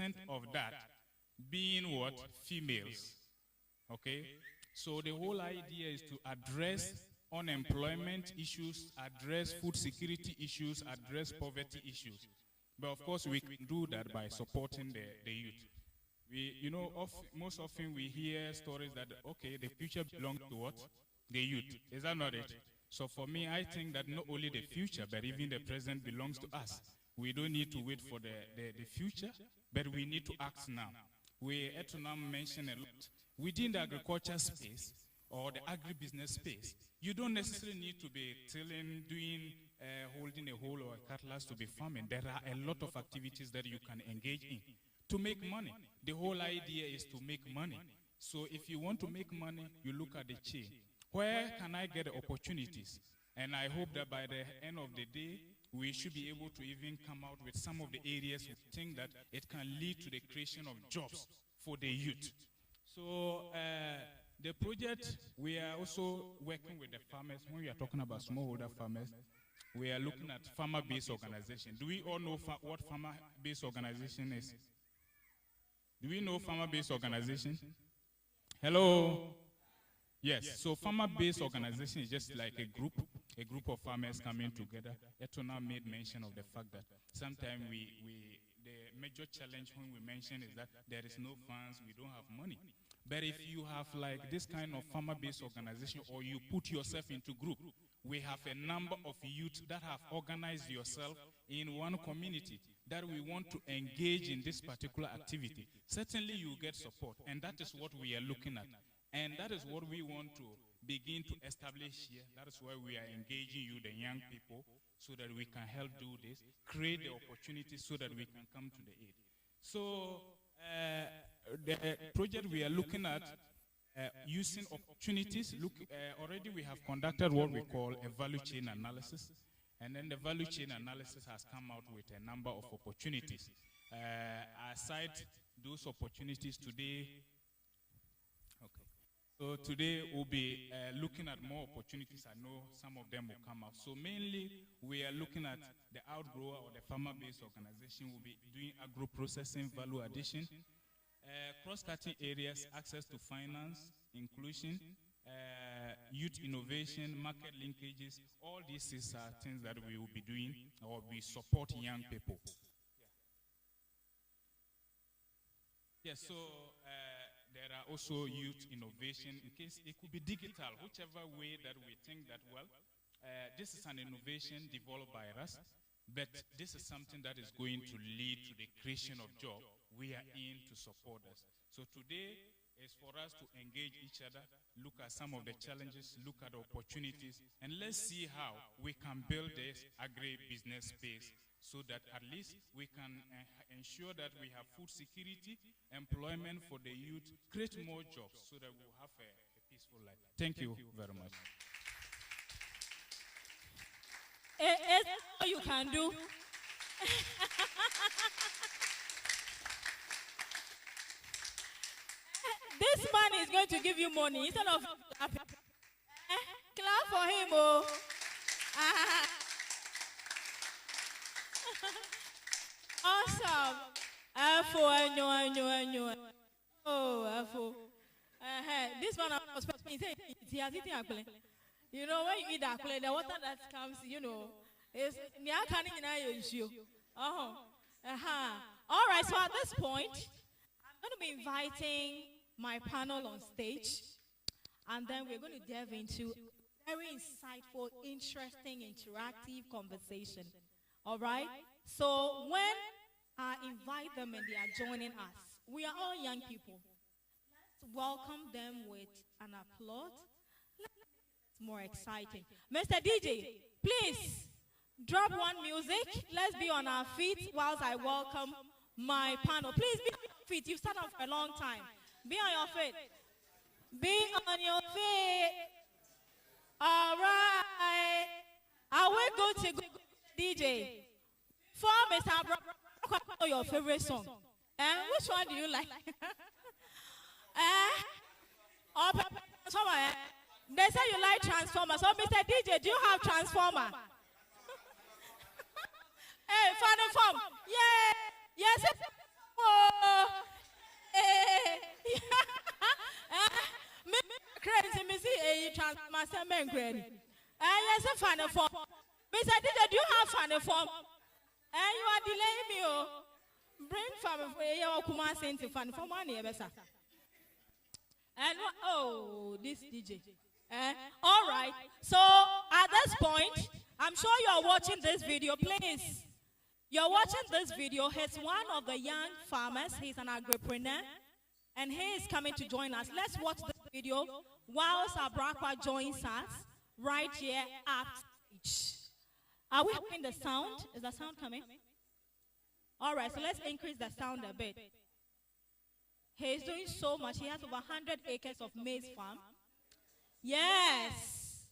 50% of that being what? Females. Okay? So the whole idea is to address unemployment issues, address food security issues, address poverty issues. But of course, we can do that by supporting the youth. Most often we hear stories that, okay, the future belongs to what? The youth. Is that not it? So for me, I think that not only the future, but even the present belongs to us. We don't need to wait for the future, but we need to act now. We had to now mention a lot. Within the agriculture space or the agribusiness space, you don't necessarily need to be tilling, holding a hoe or a cutlass to be farming. There are a lot of activities that you can engage in to make money. The whole idea is to make money. So if you want to make money, you look at the chain. Where can I get the opportunities? And I hope that by the end of the day, we should be able to even come out with some of the areas we think that it can lead to the creation of jobs for the youth. So the project, we are also working with the farmers. When we are talking about smallholder farmers, we are looking at farmer-based organization. Do we all know what farmer-based organization is? Do we know farmer-based organization? Hello? Yes, so farmer-based organization is just like a group of farmers coming together. Etona made mention of the fact that sometimes the major challenge when we mention is that there is no funds, we don't have money. But if you have like this kind of farmer-based organization, or you put yourself into group, we have a number of youth that have organized yourself in one community that we want to engage in this particular activity. Certainly you get support, and that is what we are looking at. And that is what we want to begin to establish here. That is why we are engaging you, the young people, so that we can help do this, create the opportunities so that we can come to the aid. So the project we are looking at, using opportunities, already we have conducted what we call a value chain analysis. And then the value chain analysis has come out with a number of opportunities. Aside those opportunities today, so today we'll be looking at more opportunities. I know some of them will come out. So mainly we are looking at the outgrower or the farmer-based organization. We'll be doing agro-processing, value addition, cross-cutting areas, access to finance, inclusion, youth innovation, market linkages. All these are things that we will be doing, or we support young people. Yes, so there are also youth innovation. In case it could be digital, whichever way that we think that, well, this is an innovation developed by us, but this is something that is going to lead to the creation of jobs. We are in to support us. So today is for us to engage each other, look at some of the challenges, look at the opportunities, and let's see how we can build this agri-business space so that at least we can ensure that we have food security, employment for the youth, create more jobs so that we'll have a peaceful life. Thank you very much. It's all you can do. This man is going to give you money instead of clap for him. Oh. Awesome. This one was he has eaten apple. You know, when you eat apple, the water that comes, you know, is all right, so at this point, I'm going to be inviting my panel on stage, and then we're going to delve into very insightful, interesting, interactive conversation. All right? So when I invite them and they are joining us, we are all young people. Let's welcome them with an applause. It's more exciting. Mr. DJ, please drop one music. Let's be on our feet whilst I welcome my panel. Please be on your feet. You've sat on for a long time. Be on your feet. Be on your feet. All right. I will go to DJ. For Mr. Abraham, your favorite song. Which one do you like? Transformer. They say you like Transformer. So, Mr. DJ, do you have Transformer? Hey, fun and fun. Yeah. Yes. Oh. my son Ben Grady. Yes, a fan form. Miss, I did. Do you have fan form? And you are delaying me. Oh, bring from your command center fan for money, Bessa. And oh, this DJ. All right. So at this point, I'm sure you're watching this video. Please, you're watching this video. He's one of the young farmers. He's an agripreneur, and he is coming to join us. Let's watch this video whilst Abrakwa joins us right here at stage. Are we having the sound? Is the sound coming? All right. So let's increase the sound a bit. He is doing so much. He has over 100 acres of maize farm. Yes.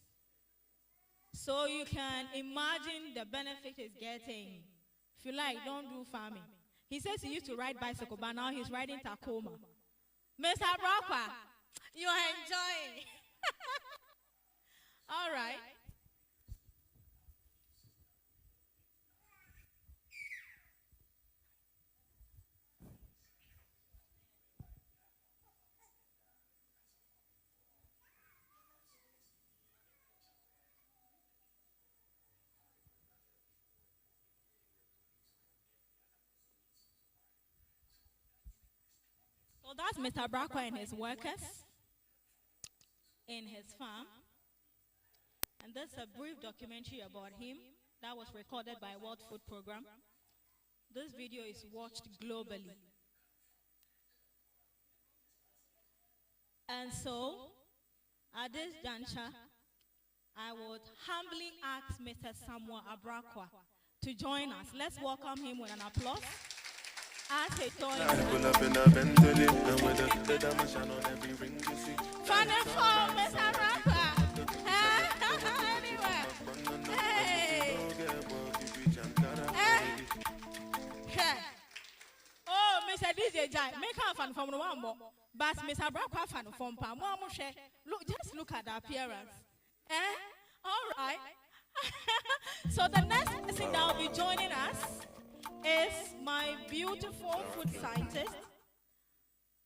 So you can imagine the benefit he's getting. If you like, don't do farming. He says he used to ride bicycle, but now he's riding Tacoma. Mr. Brockwa, you are enjoying. All right. So that's Mr. Brockwa and his workers in his farm. And that's a brief documentary about him that was recorded by World Food Program. This video is watched globally. And so, at this juncture, I would humbly ask Mr. Samuel Abrakwa to join us. Let's welcome him with an applause. As he joins us. Fun and fun, Mr. Abrakwa. Anyway. Hey. Hey. Oh, Mr. DJ Jai, make her fun from the one more. But Mr. Abrakwa fan from Pam. Look, just look at the appearance. All right. So the next person that will be joining us is my beautiful food scientist.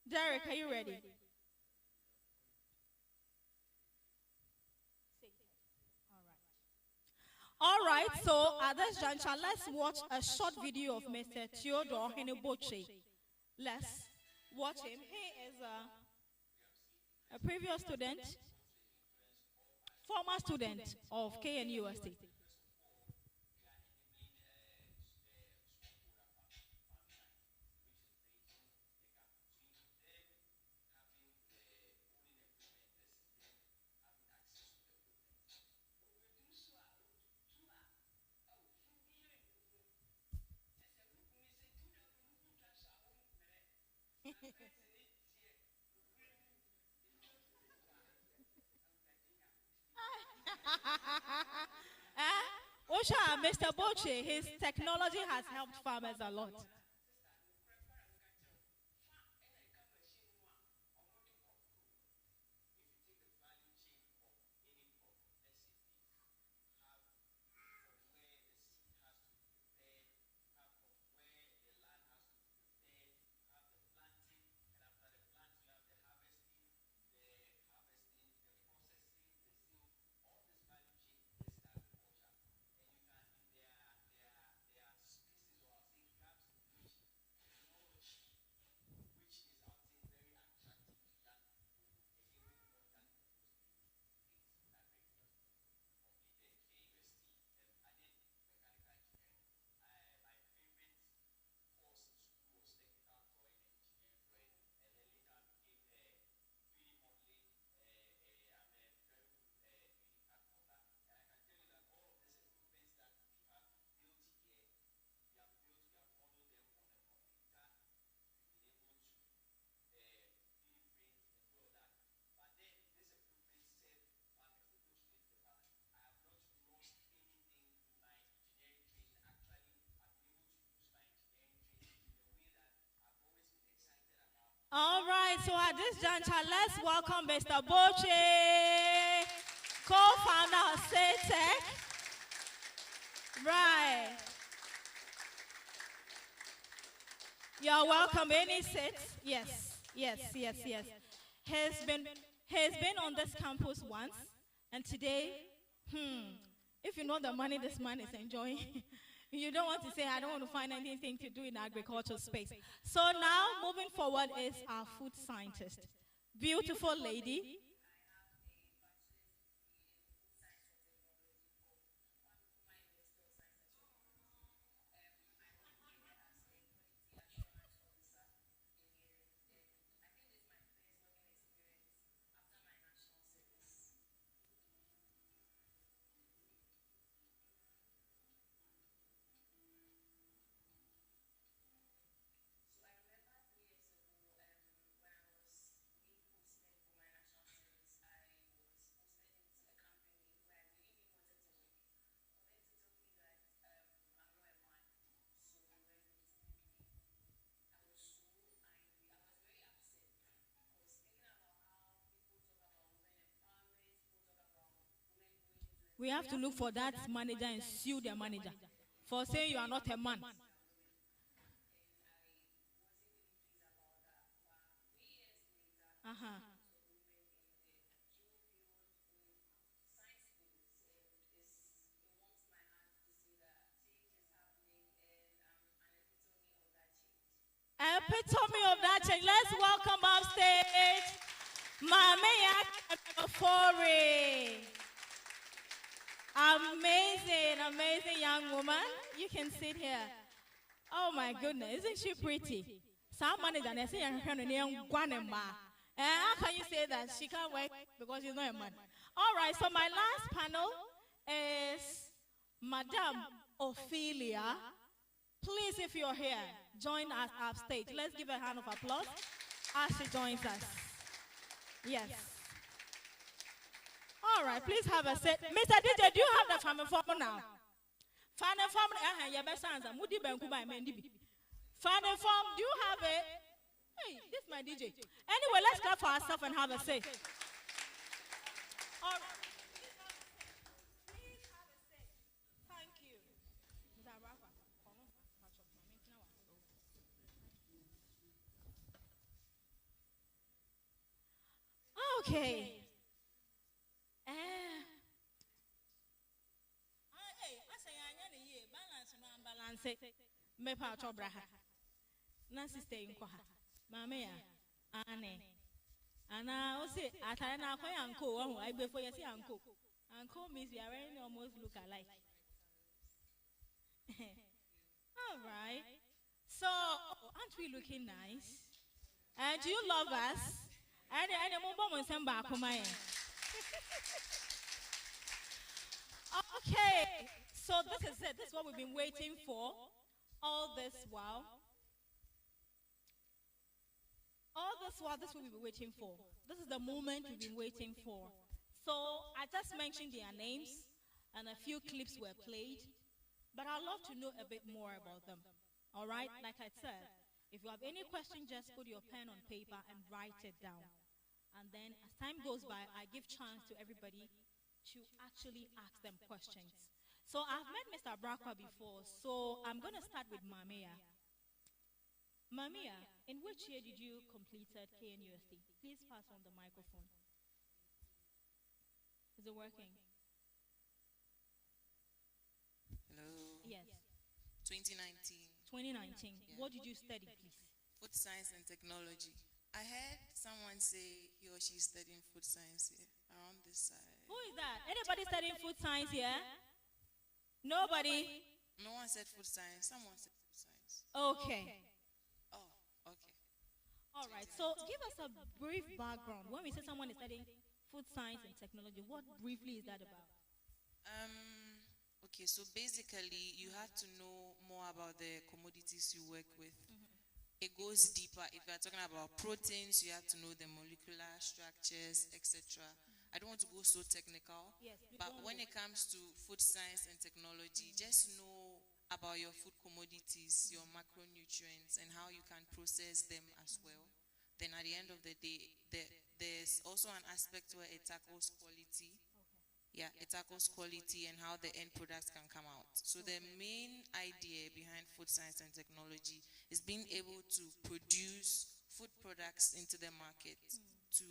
Derek, are you ready? All right, so at this juncture, let's watch a short video of Mr. Theodore Heneboche. Let's watch him. He is a previous student, former student of KNU State. Osha, Mr. Boche, his technology has helped farmers a lot. All right, so at this juncture, let's welcome Mr. Boche, co-founder of SATEC. Right. You're welcome. Any sit? Yes, yes, yes, yes. He's been on this campus once. And today, if you know the money this man is enjoying, you don't want to say, I don't want to find anything to do in agricultural space. So now, moving forward is our food scientist. Beautiful lady. We have to look for that manager and sue their manager for saying you are not a man. Uh-huh. Epitome of that change. Let's welcome upstage Mame Yakafori. Amazing, amazing young woman. You can sit here. Oh my goodness, isn't she pretty? Some manager and say how can you say that she can't work because she's not a man? All right, so my last panel is Madame Ophelia. Please, if you're here, join us upstage. Let's give a hand of applause as she joins us. Yes. All right, please have a seat. Mr. DJ, do you have the family form now? Family form, family form, do you have it? Hey, this is my DJ. Anyway, let's clap for ourselves and have a seat. All right. Please have a seat. Thank you. Okay. Me pa chobra ha na sister nko ha mama ya ane ana o se atare na akwa yanko wo agbefo yesi yanko anko means we are wearing almost look alike. All right, so aren't we looking nice? And do you love us? And mo bo mo nsem ba akoma yen. Okay, so this is it. This is what we've been waiting for all this while. All this while, this is what we've been waiting for. This is the moment we've been waiting for. So I just mentioned their names and a few clips were played, but I'd love to know a bit more about them. All right, like I said, if you have any question, just put your pen on paper and write it down. And then as time goes by, I give chance to everybody to actually ask them questions. So I've met Mr. Brakwa before, so I'm going to start with Mamia. Mamia, in which year did you complete KNUST? Please pass on the microphone. Is it working? Hello. Yes. 2019. 2019. Yeah. What did you study, please? Food science and technology. I heard someone say he or she is studying food science here, around this side. Who is that? Anybody studying food science here? Nobody? No one said food science. Someone said food science. Okay. Oh, okay. All right. So give us a brief background. When we say someone is studying food science and technology, what briefly is that about? Okay, so basically you have to know more about the commodities you work with. It goes deeper. If you are talking about proteins, you have to know the molecular structures, etc. I don't want to go so technical, Yes, but when it comes to food science and technology, just know about your food commodities, your macronutrients, and how you can process them as well. Then at the end of the day, there's also an aspect where it tackles quality. Yeah, it tackles quality and how the end products can come out. So the main idea behind food science and technology is being able to produce food products into the market to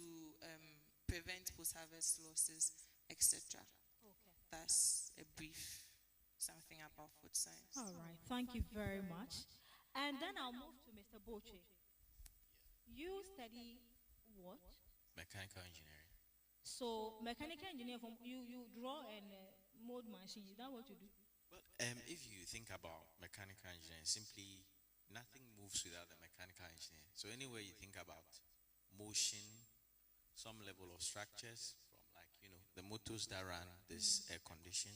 prevent post-harvest losses etc. Okay. That's a brief something about food science. All right. Thank you very much. And then I'll move to Mr. Boche. You study what? Mechanical engineering. So mechanical engineer from you draw and mold machine. Is that what you do? Well, if you think about mechanical engineering, simply nothing moves without the mechanical engineer. So anywhere you think about motion, some level of structures, from like, the motors that run this air condition,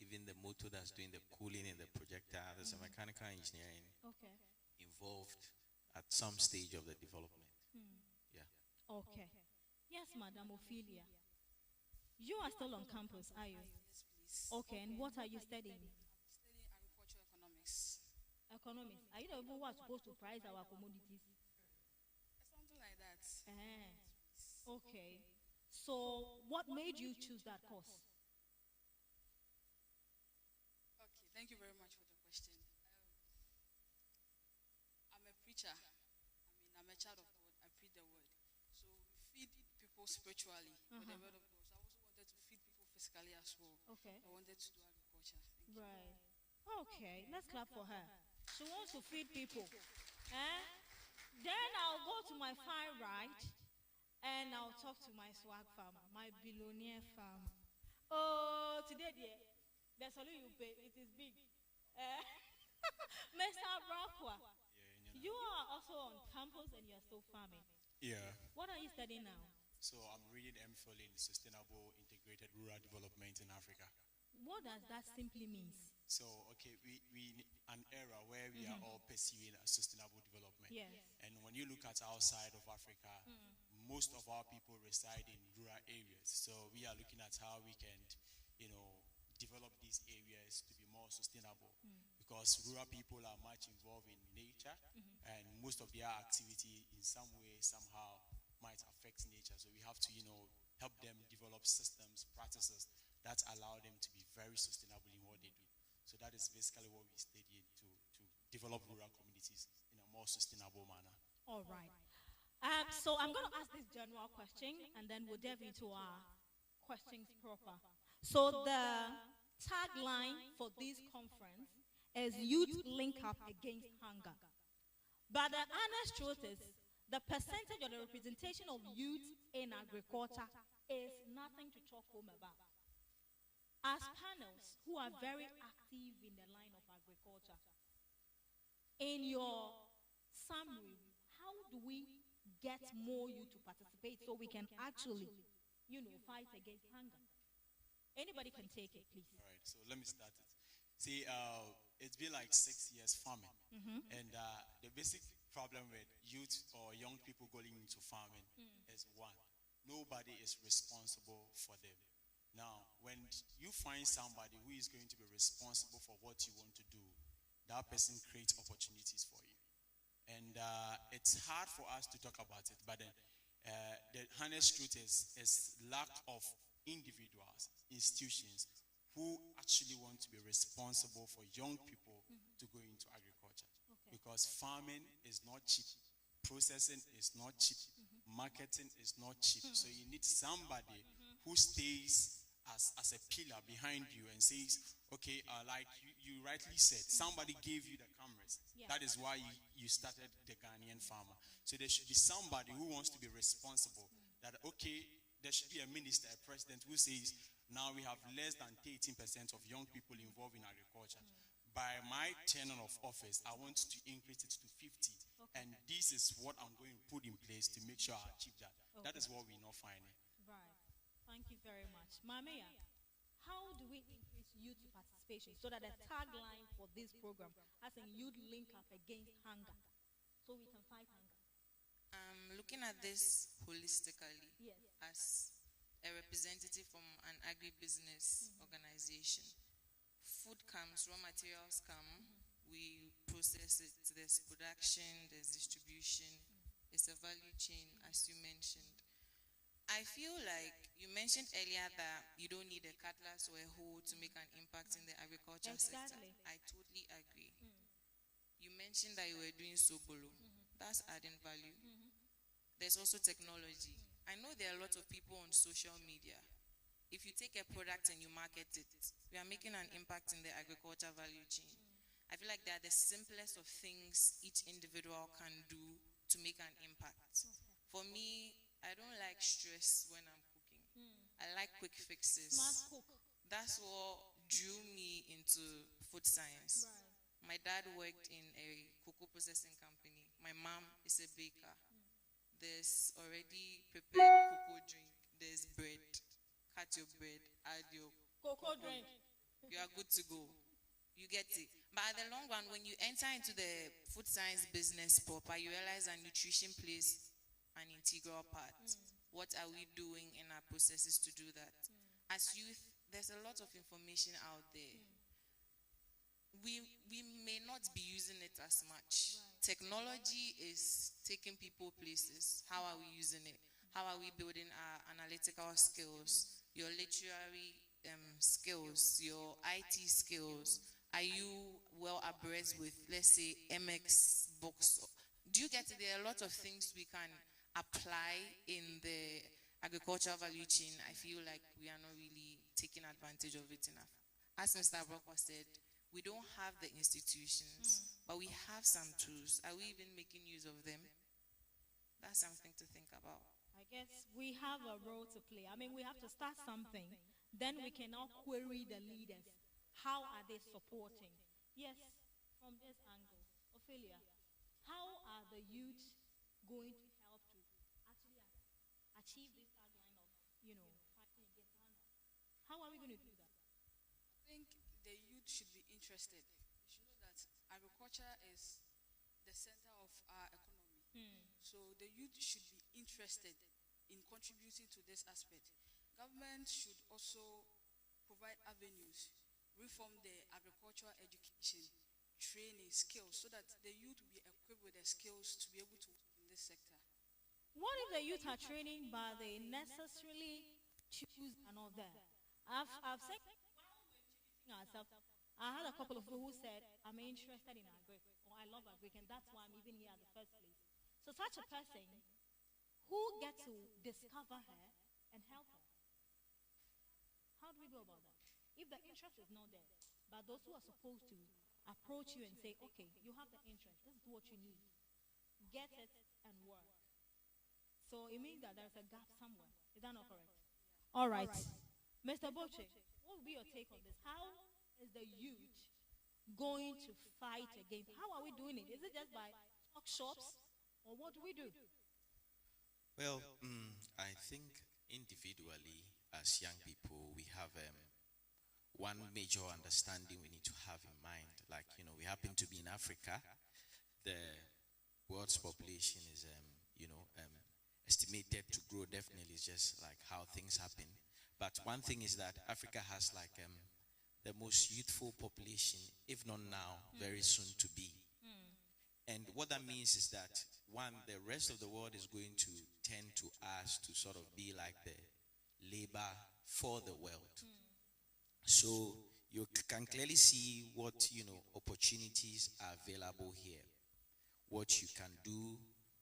even the motor that's doing the cooling in the projector, there's a mechanical engineering Okay. involved at some stage of the development. Yeah. Okay. Yes, Madam Ophelia. You are still on campus, are you? Yes, please. Okay, and what are you studying? Studying agricultural economics. Economics. Are you the people who are supposed to price our commodities? Something like that. Okay. So, what made you choose that course? Okay, thank you very much for the question. I'm a preacher. I'm a child of God. I preach the word. So we feed people spiritually with the word of God. So I also wanted to feed people physically as well. Okay. I wanted to do agriculture. Thank you. Right. Okay, let's clap for her. She wants to feed people. Eh? Then I'll go to my far right and I'll talk to my swag farmer, my billionaire farmer. Oh, today, dear, the salary you pay, it is big. Eh? Mr. Brakwa, you are also on campus and you're still farming. Yeah. What are you studying now? So I'm reading MPhil in Sustainable Integrated Rural Development in Africa. What does that simply mean? So, okay, we an era where we are all pursuing a sustainable development. Yes. And when you look at outside of Africa, most of our people reside in rural areas. So we are looking at how we can, develop these areas to be more sustainable. Because rural people are much involved in nature, and most of their activity in some way, somehow, might affect nature. So we have to, help them develop systems, practices that allow them to be very sustainable in what they do. So that is basically what we study to develop rural communities in a more sustainable manner. All right. So I'm going to ask this general question, and then we'll delve into our questions proper. So the tagline for this conference is Youth Link Up Against Hunger. But the honest truth is, the percentage of the representation of youth in agriculture is nothing to talk home about. As panels who are very active in the line of agriculture, in your summary, how do we get more youth to participate so we can actually, fight against hunger? Anybody can take it, please. All right, so let me start it. See, it's been like 6 years farming, and the basic problem with youth or young people going into farming is one, nobody is responsible for them. Now, when you find somebody who is going to be responsible for what you want to do, that person creates opportunities for you. And it's hard for us to talk about it, but the honest truth is lack of individuals, institutions, who actually want to be responsible for young people to go into agriculture. Okay. Because farming is not cheap, processing is not cheap, marketing is not cheap. So you need somebody who stays as a pillar behind you and says, okay, like you rightly said, somebody gave you the cameras. Yeah. That is why you started the Ghanaian farmer. So there should be somebody who wants to be responsible. That, okay, there should be a minister, a president who says, now we have less than 18% of young people involved in agriculture. By my tenure of office, I want to increase it to 50. Okay. And this is what I'm going to put in place to make sure I achieve that. Okay. That is what we're not finding. Right. Thank you very much. Mamea, how do we increase youth participation so that the tagline for this program has a youth link up against hunger so we can fight hunger? Looking at this holistically, Yes. as a representative from an agribusiness organization, food comes, raw materials come, we process it, there's production, there's distribution, it's a value chain, as you mentioned. I feel like you mentioned earlier that you don't need a cutlass or a hoe to make an impact in the agriculture sector. Exactly. I totally agree. You mentioned that you were doing sobolo. That's adding value. There's also technology. I know there are a lot of people on social media if you take a product and you market it, we are making an impact in the agriculture value chain. I feel like they are the simplest of things each individual can do to make an impact. For me, I don't like stress when I'm cooking. I like quick fixes. Smart cook. That's what drew me into food science. My dad worked in a cocoa processing company. My mom is a baker. There's already prepared cocoa drink. There's bread. Cut your bread, add your Cocoa drink. you are good to go. You get it. But at the long run, when you enter into the food science business proper, you realize that nutrition plays an integral part. What are we doing in our processes to do that? As youth, there's a lot of information out there. We may not be using it as much. Technology is taking people places. How are we using it? How are we building our analytical skills, your literary skills, your IT skills? Are you well abreast with, let's say, MX books? Do you get it? There are a lot of things we can apply in the agricultural value chain. I feel like we are not really taking advantage of it enough. As Mr. Brockwa said, we don't have the institutions, but we have some tools. Are we even making use of them? That's something to think about. I guess we have a role to play. I mean, we have to start something. Then we can now query the leaders. How are they supporting? Yes, from this angle. Ophelia, how are the youth going to help to actually achieve this tagline of, fighting against hunger? How are we going to do that? I think the youth should be interested. You should know that agriculture is the center of our economy. So the youth should be interested in contributing to this aspect. Government should also provide avenues, reform the agricultural education, training, skills, so that the youth will be equipped with the skills to be able to work in this sector. What if the youth are training, but they necessarily choose another? I've said ourselves. I had a couple of people who said, I'm interested in agric, or I love agric, and that's why I'm even here at the first place. So such a person, who gets to discover her and help her? How do we go about that? If the interest is not there, but those who are supposed to approach you and say, okay, you have the interest, this is what you need, get it and work. So it means that there's a gap somewhere. Is that not correct? All right. Mr. Boche, what will be your take on this? How is the youth going to fight against? How are we doing it? Is it just by talk shops, or what do we do? Well, I think individually, as young people, we have one major understanding we need to have in mind. Like, we happen to be in Africa. The world's population is, estimated to grow. Definitely, it's just like how things happen. But one thing is that Africa has like the most youthful population, if not now, very soon to be. And what that means is that, one, the rest of the world is going to tend to us to sort of be like the labor for the world. So you can clearly see what, opportunities are available here, what you can do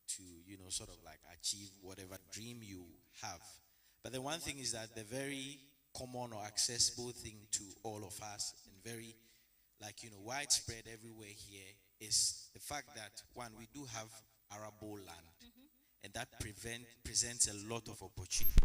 to, sort of like achieve whatever dream you have. But the one thing is that the very common or accessible thing to all of us, and very, widespread everywhere here, is the fact that, one, we do have arable land, and that presents a lot of opportunity.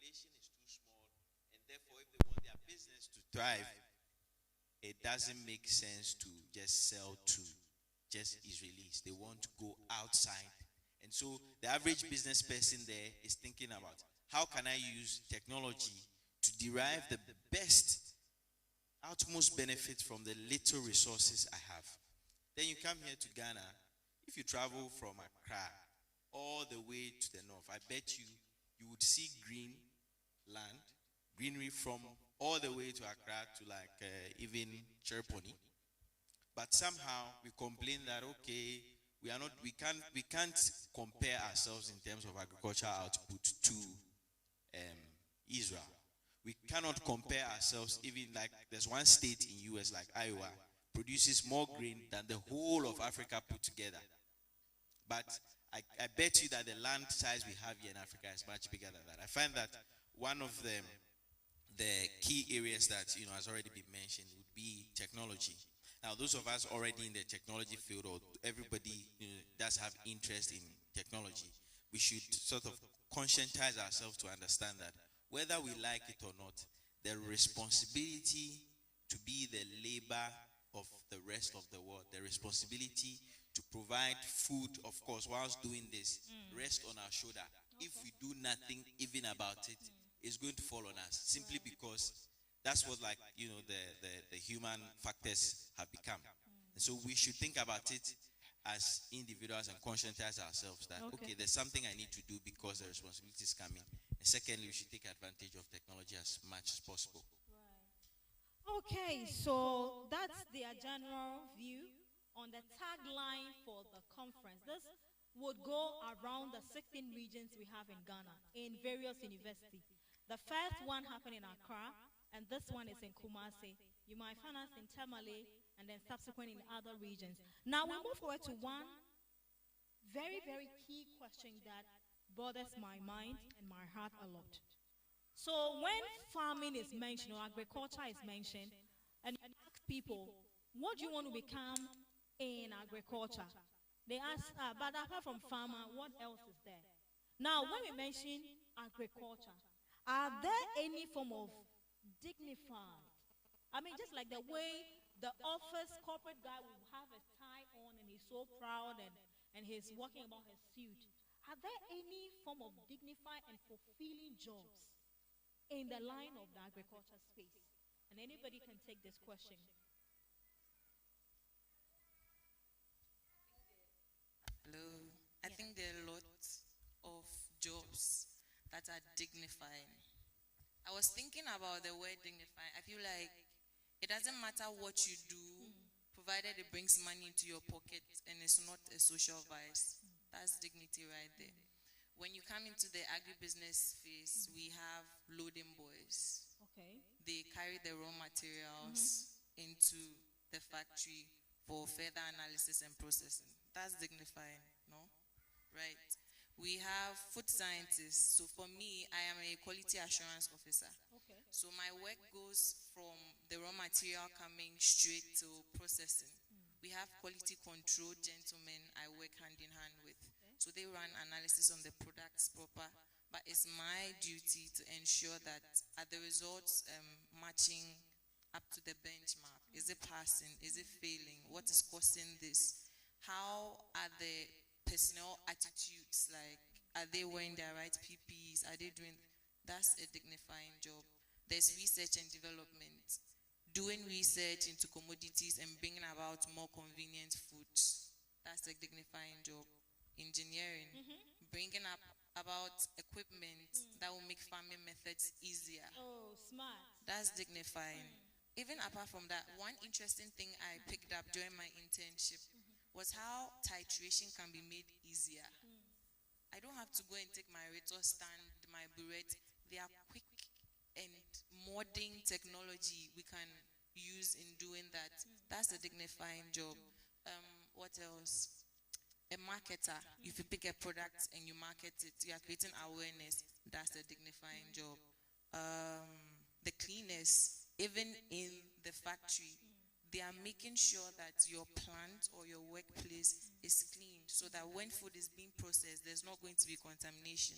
population is too small, and therefore, if they want their business to thrive, it doesn't make sense to just sell to just Israelis. They want to go outside. And so the average business person there is thinking about how can I use technology to derive the best, utmost benefit from the little resources I have. Then you come here to Ghana. If you travel from Accra all the way to the north, I bet you would see green land, greenery from all the way to Accra to like even Cherponi. But somehow we complain that okay, we can't compare ourselves in terms of agricultural output to Israel. We cannot compare ourselves, even like there's one state in US like Iowa produces more grain than the whole of Africa put together. But I bet you that the land size we have here in Africa is much bigger than that. I find that one of the key areas that has already been mentioned would be technology. Now, those of us already in the technology field, or everybody does have interest in technology, we should sort of conscientize ourselves to understand that whether we like it or not, the responsibility to be the labor of the rest of the world, the responsibility to provide food, of course, whilst doing this, rest on our shoulder. Okay. If we do nothing even about it, it's going to fall on us, simply because that's what the human factors have become. And so we should think about it as individuals and conscientize ourselves that, okay, there's something I need to do because the responsibility is coming. And secondly, we should take advantage of technology as much as possible. Right. Okay, so that's their general view on the tagline for the conference. This would go around the 16 regions we have in Ghana in various universities. The first one happened in Accra, and this one is in Kumasi. You might find us in Tamale, and then subsequent in other regions. Now we move forward to one very, very key question that bothers my mind and my heart a lot. So when farming is mentioned or agriculture is mentioned, and you ask people, what do you want to become in agriculture? They ask, but apart from farmer, what else is there? Now, when we mention agriculture, are there any form of dignified? I mean, just like the way the office corporate guy will have a tie on and he's so proud and he's walking about his suit. Are there any form of dignified and fulfilling jobs in the line of the agriculture space? And anybody can take this question. Hello. I think there are lots of jobs that are dignifying. I was thinking about the word dignifying. I feel like it doesn't matter what you do, provided it brings money into your pocket and it's not a social vice. That's dignity right there. When you come into the agribusiness phase, we have loading boys. Okay. They carry the raw materials into the factory for further analysis and processing. That's dignifying, no? Right. We have food scientists. So for me, I am a quality assurance officer. Okay. So my work goes from the raw material coming straight to processing. We have quality control gentlemen I work hand in hand with. Okay. So they run analysis on the products proper. But it's my duty to ensure that are the results matching up to the benchmark? Is it passing? Is it failing? What is causing this? How are the personnel attitudes, like, are they wearing their right PPEs? Are they doing, that's a dignifying job. There's research and development, doing research into commodities and bringing about more convenient foods. That's a dignifying job. Engineering, bringing up about equipment that will make farming methods easier. Oh, smart. That's dignifying. Even apart from that, one interesting thing I picked up during my internship was how titration can be made easier. I don't have to go and take my Retor stand, my burette. They are quick and modern technology we can use in doing that. That's a dignifying job. What else? A marketer. If you pick a product and you market it, you are creating awareness. That's a dignifying job. The cleaners, even in the factory, they are making sure that your plant or your workplace is clean so that when food is being processed, there's not going to be contamination.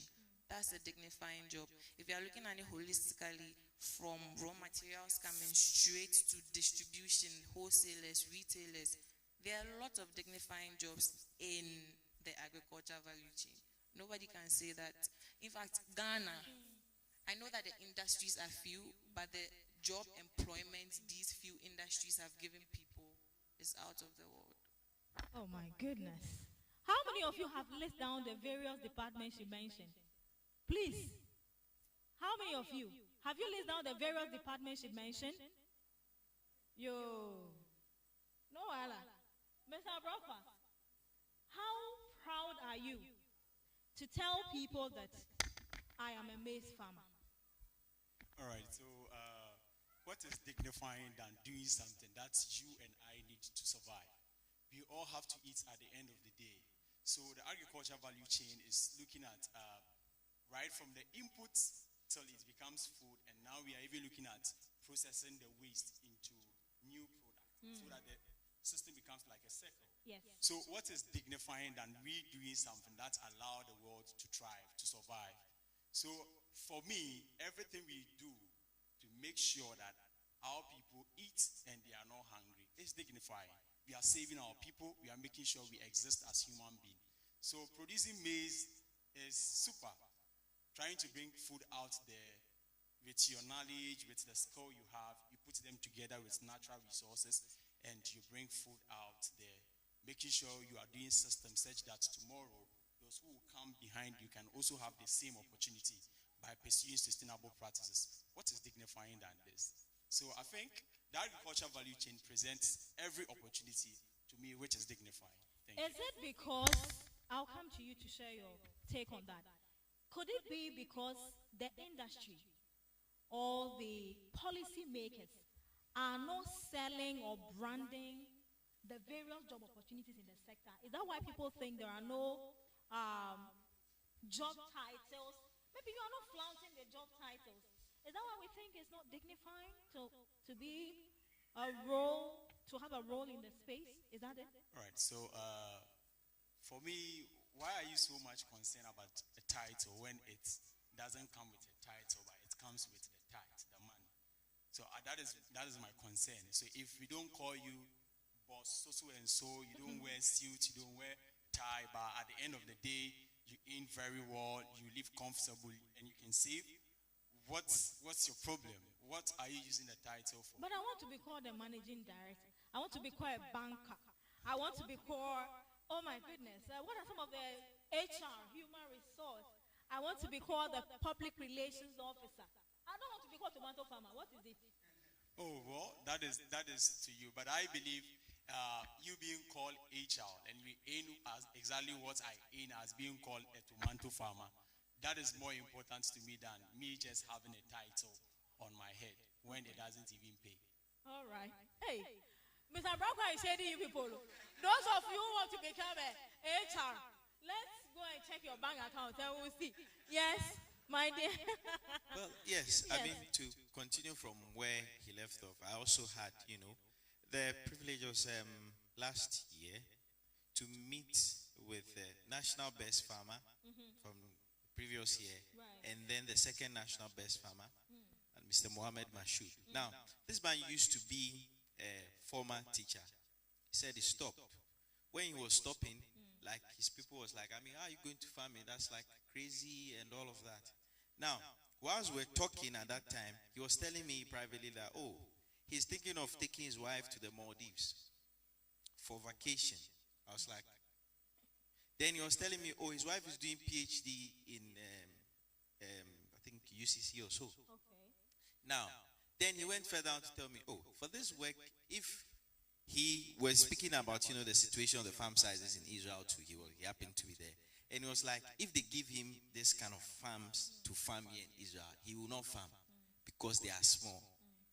That's a dignifying job. If you are looking at it holistically, from raw materials coming straight to distribution, wholesalers, retailers, there are a lot of dignifying jobs in the agriculture value chain. Nobody can say that. In fact, Ghana, I know that the industries are few, but the job employment these few industries have given people is out of the world. Oh my goodness. How many of you have listed down the various departments you mentioned? Please. How many of you? Have you listed down the various departments you mentioned? Yo. No, Allah. Mr. Brockman, how proud are you to tell people that I am a maize farmer? All right, so what is dignifying than doing something that you and I need to survive? We all have to eat at the end of the day. So the agriculture value chain is looking at right from the inputs till it becomes food, and now we are even looking at processing the waste into new products so that the system becomes like a circle. Yes. So what is dignifying than we doing something that allow the world to thrive, to survive? So for me, everything we do to make sure that our people eat and they are not hungry is dignifying. We are saving our people. We are making sure we exist as human beings. So producing maize is super. Trying to bring food out there with your knowledge, with the skill you have, you put them together with natural resources and you bring food out there. Making sure you are doing systems such that tomorrow, those who will come behind you can also have the same opportunity by pursuing sustainable practices. What is dignifying than this? So I think the agriculture value chain presents every opportunity to me which is dignifying. Thank you. Is it because, I'll come to you to share your take on that. Could it be because the industry or the policy makers are not selling or branding the various job opportunities in the sector? Is that why people think there are no job titles? Maybe you are not flaunting the job titles. Is that why we think it's not dignifying to be a role, to have a role in the space? Is that it? All right, so for me, why are you so much concerned about a title when it doesn't come with a title, but it comes with the tithe, the money? So that is my concern. So if we don't call you boss so and so, you don't wear suit, you don't wear tie, but at the end of the day, you earn very well, you live comfortably, and you can save. What's your problem? What are you using the title for? But I want to be called a managing director. I want to be called a banker. I want to be called, oh my goodness, what are some of the HR, human resource? I want to be called the public relations officer. I don't want to be called tomato farmer. What is it? Oh, well, that is to you. But I believe you being called HR and you aim as exactly what I aim as being called a tomato farmer, that is more important to me than me just having a title on my head when it doesn't even pay. All right. Hey, Mr. Brocker is saying to you people, those of you who want to become a HR, let's go and check your bank account and we'll see. Yes, my dear. Well, yes. I mean, to continue from where he left off, I also had, the privilege of last year to meet with the national best farmer from the previous year, and then the second national best farmer, and Mr. Mohammed Mashoud. Now, this man used to be a former teacher. He said he stopped. When he was stopping, like his people was like, I mean, how are you going to farm it? That's like crazy and all of that. Now, whilst we're talking at that time, he was telling me privately that, he's thinking of taking his wife to the Maldives for vacation. I was like, then he was telling me, his wife is doing PhD in, I think UCC or so. Okay. Now, then he went further on to tell me, for this work, if he was speaking about, the situation of the farm sizes in Israel too, he happened to be there. And he was like, if they give him this kind of farms to farm here in Israel, he will not farm because they are small.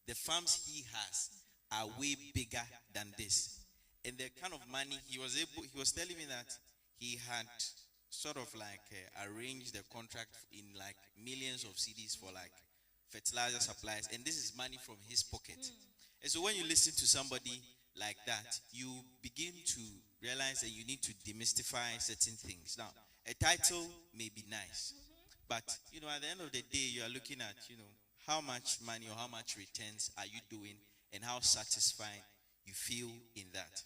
The farms he has are way bigger than this. And the kind of money he was telling me that he had sort of like arranged the contract in like millions of CDs for like fertilizer supplies, and this is money from his pocket. And so when you listen to somebody like that, you begin to realize that you need to demystify certain things. Now, a title may be nice, But, at the end of the day, you are looking at, how much money or how much returns are you doing and how satisfied you feel in that.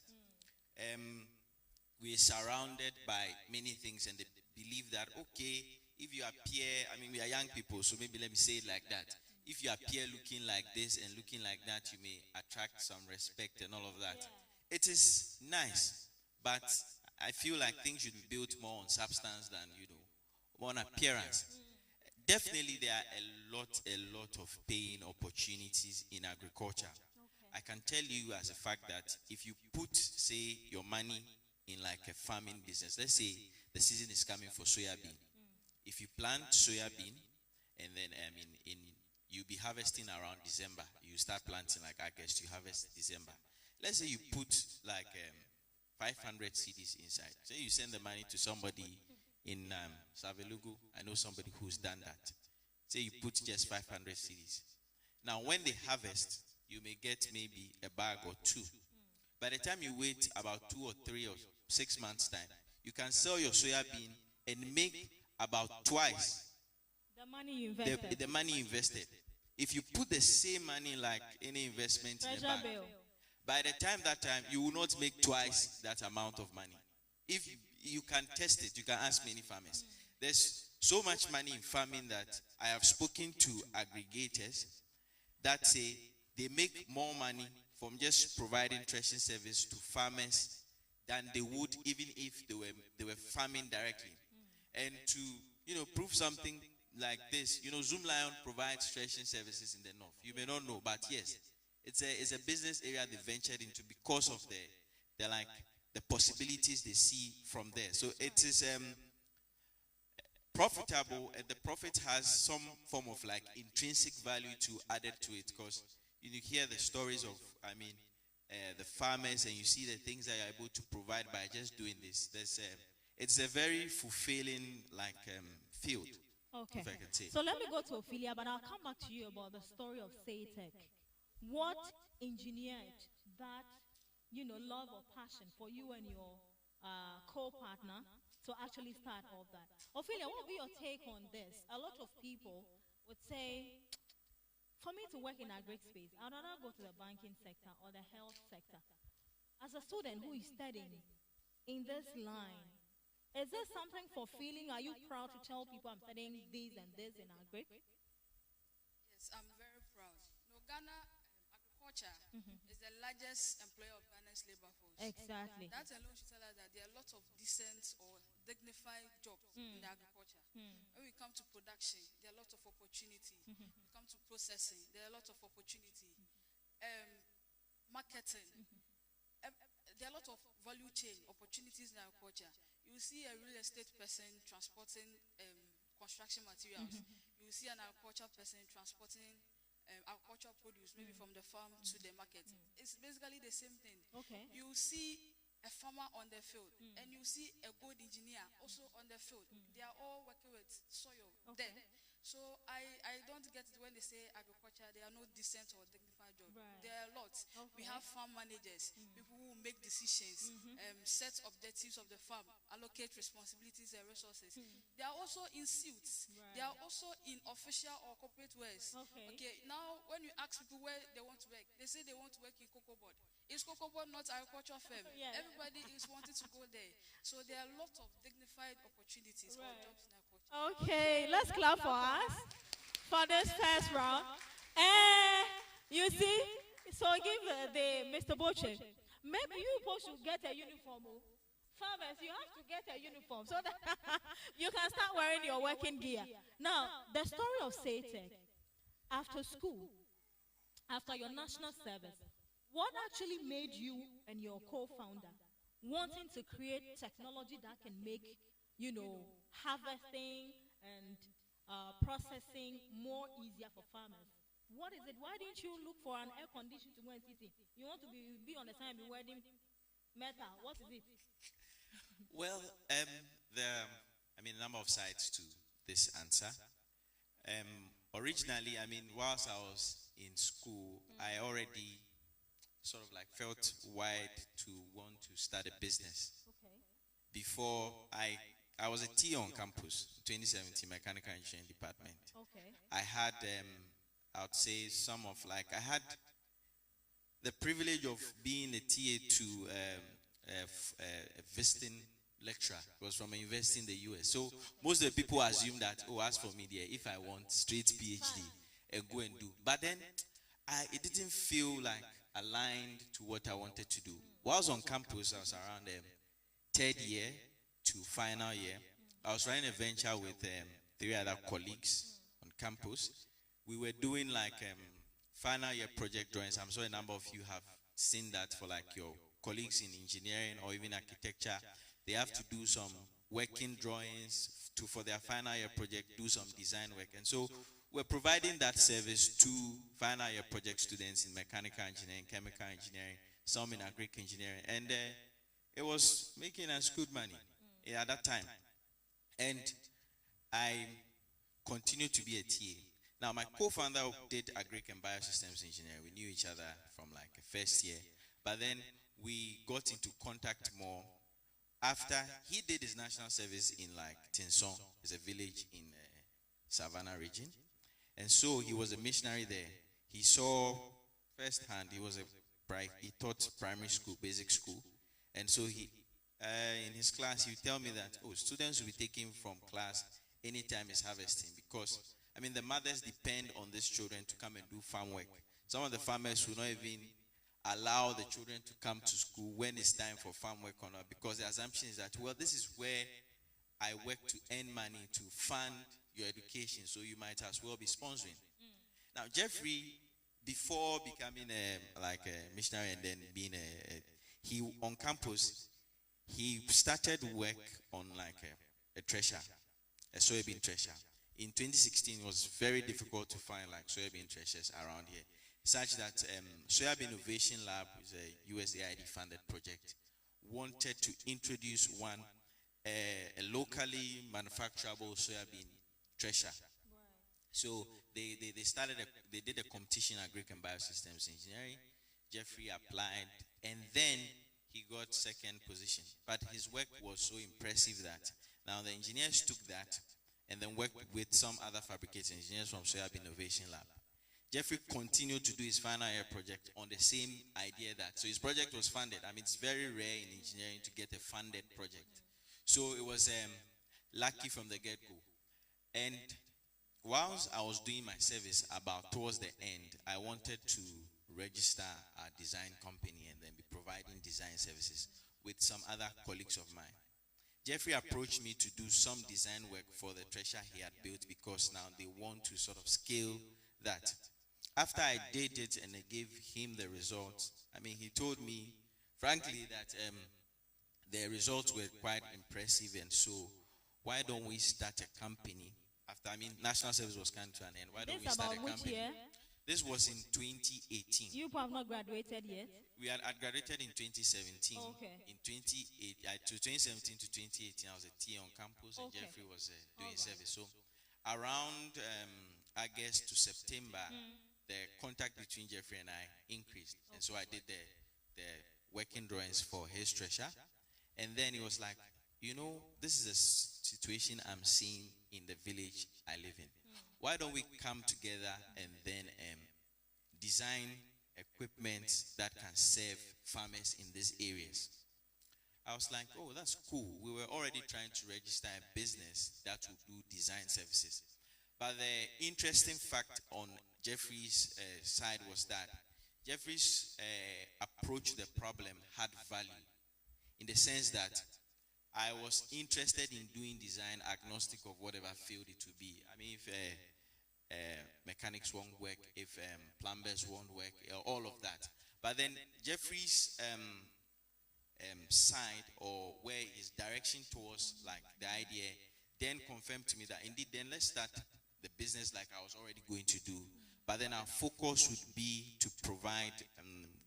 We're surrounded by many things, and they believe that, okay, if you appear, we are young people, so maybe let me say it like that. If you appear looking like this and looking like that, you may attract some respect and all of that. It is nice, but I feel like things should be built more on substance than, more on appearance. Definitely, there are a lot of paying opportunities in agriculture. I can tell you as a fact that if you put, say, your money in like a farming business, let's say the season is coming for soya bean. If you plant soya bean, and then you'll be harvesting around December. You start planting like August, you harvest December. Let's say you put like 500 CDs inside. Say you send the money to somebody in Savelugu. I know somebody who's done that. Say you put just 500 CDs. Now when they harvest, you may get maybe a bag or two. By the time you wait about 2 or 3 or 6 months time, you can sell your soya bean and make about twice the money you invested. The money invested. If you put the same money like any investment in a bank, by the time you will not make twice that amount of money. If you can test it, you can ask many farmers. There's so much money in farming that I have spoken to aggregators that say they make more money from just providing threshing service to farmers than they would even if they were farming directly. And to prove something like this, Zoom Lion provides threshing services in the north. You may not know, but yes, it's a business area they ventured into because of the possibilities they see from there. So it is profitable, and the profit has some form of like intrinsic value to added to it, because you hear the stories of the farmers, and you see the things that you're able to provide by just doing this. It's a very fulfilling field. Okay. If I can say. So let me go to Ophelia, but I'll come back to you about the story of Saytech. What engineered that, love or passion for you and your co-partner to actually start all that? Ophelia, what would be your take on this? A lot of people would say, for me to work in agri space, I'd rather go to the banking sector or the health sector. As a student who is studying in this line, is this something fulfilling? Are you proud to tell people I'm studying this and this in agri? Yes, I'm very proud. Ghana agriculture is the largest employer of Ghana's labor force. Exactly. That alone should tell us that there are lots of decent or dignified jobs in the agriculture. When we come to production, there are lots of opportunity. When we come to processing, there are lots of opportunity. Marketing. There are a lot of value chain opportunities in agriculture. You will see a real estate person transporting construction materials. You will see an agriculture person transporting agricultural produce, maybe from the farm to the market. It's basically the same thing. Okay. You see a farmer on the field, and you see a gold engineer also on the field. They are all working with soil there. So I don't get it when they say agriculture, there are no decent or dignified jobs. Right. There are lots. Okay. We have farm managers, people who make decisions, set objectives of the farm, allocate responsibilities and resources. They are also in suits. Right. They are also in official or corporate ways. Okay. Now, when you ask people where they want to work, they say they want to work in cocoa board. Is cocoa board not agricultural firm? Yeah. Everybody is wanting to go there. So there are lots of dignified opportunities or Right. jobs in agriculture. Okay, let's clap for us for this first round. And you see, so give the Mr. Boche. Maybe you people should get a uniform. Farmers, you have to get a uniform so that you can start wearing your working gear. Now, the story of Saytech, after school, after your national service, what actually made you and your co-founder wanting to create technology that can make, harvesting and processing more easier for farmers? What is it? Why didn't you look for an air condition to go and sit in? You want to be on the side and be wearing metal. What is it? Well, a number of sides to this answer. Originally, whilst I was in school, I already sort of like felt wired to want to start a business Okay. before I I was a T on campus, 2017 mechanical engineering department. Okay. I had, I would say, some of like, I had the privilege of being a TA to a visiting lecturer. It was from a university in the US. So most of the people assume that, oh, as for me there, if I want straight PhD, and go and do. But then it didn't feel like aligned to what I wanted to do. While I was on campus, I was around third year to final year. I was running a venture with 3 other colleagues on campus. We were doing like final year project drawings. I'm sure a number of you have seen that for like your colleagues in engineering or even architecture. They have to do some working drawings for their final year project, do some design work. And so we're providing that service to final year project students in mechanical engineering, chemical engineering, some in agric engineering. And it was making us good money at that time. And I continued to be a TA. Now, my co-founder did agric and biosystems engineering. We knew each other from like first year. But then we got into contact more after he did his national service in like Tinsong. It's a village in Savannah region. And so he was a missionary there. He saw firsthand, he taught primary school, basic school. And so he, in his class, he would tell me that, oh, students will be taken from class anytime it's harvesting because, I mean, the mothers depend on these children to come and do farm work. Some of the farmers will not even allow the children to come to school when it's time for farm work or not because the assumption is that, well, this is where I work to earn money to fund your education, so you might as well be sponsoring. Now, Jeffrey, before becoming a missionary and then being he on campus, he started work on like a thresher, a soybean thresher. In 2016, it was very difficult to find like soybean threshers around here, such that Soybean Innovation Lab is a USAID funded project, wanted to introduce one, a locally manufacturable soybean thresher. So they did a competition in agric and biosystems engineering. Jeffrey applied and then he got second position. But his work was so impressive that now the engineers took that and then worked with some other fabricating engineers from Soybean Innovation Lab. Jeffrey continued to do his final year project on the same idea that, so his project was funded. I mean, it's very rare in engineering to get a funded project. So it was lucky from the get-go. And whilst I was doing my service about towards the end, I wanted to register a design company and then be providing design services with some other colleagues of mine. Jeffrey approached me to do some design work for the thresher he had built because now they want to sort of scale that. After I did it and I gave him the results, I mean, he told me, frankly, that the results were quite impressive, and so why don't we start a company? After, I mean, national service was coming to an end. Why don't we start a company? Year? This was in 2018. You have not graduated yet? We had graduated in 2017. Okay. In 2017 to 2018, I was a TA on campus, and Okay. Jeffrey was doing service. So around August to September, the contact between Jeffrey and I increased. And so I did the working drawings for his thresher. And then he was like, you know, this is a situation I'm seeing in the village I live in. Why don't we come together and then design equipment that can serve farmers in these areas? I was like, oh, that's cool. We were already trying to register a business that would do design services. But the interesting fact on Jeffrey's side was that Jeffrey's approach to the problem had value in the sense that I was interested in doing design agnostic of whatever field it would be. I mean, if mechanics won't work, if plumbers won't work, all of that. But then Jeffrey's side, or where his direction towards like the idea, then confirmed to me that indeed then let's start the business like I was already going to do. But then our focus would be to provide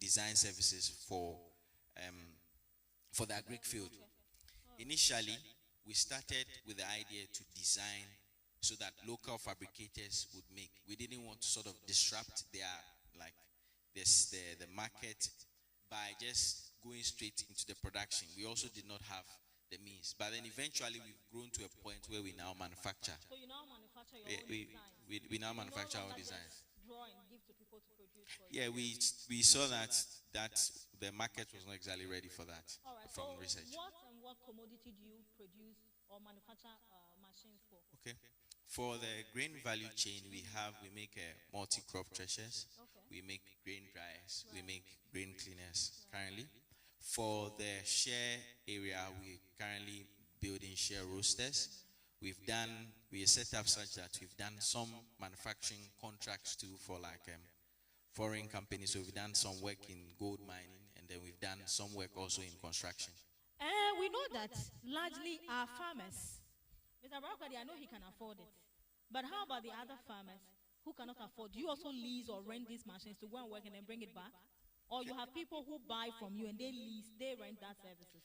design services for the agric field. Initially, we started with the idea to design so that local fabricators would make. We didn't want to sort of disrupt their the market by just going straight into the production. We also did not have the means. But then eventually we've grown to a point where we now manufacture. So you now manufacture your We, own we, designs. we now You no manufacture our longer designs. just draw and give to people to produce for you. Yeah, we saw that the market was not exactly ready for that All right. from So research. what commodity do you produce or manufacture machines for? Okay. For the grain value chain, we make multi-crop threshers, Okay. we make grain dryers, we make grain cleaners currently. For the share area, we currently building share roasters. We are set up such that we've done some manufacturing contracts too for like foreign companies. So we've done some work in gold mining, and then we've done some work also in construction. We know that largely our farmers, Mr. Barakadi, I know he can afford it. But how about the other farmers who cannot afford? Do you also lease or rent these machines to go and work and then bring it back? Or you have people who buy from you and they rent that services?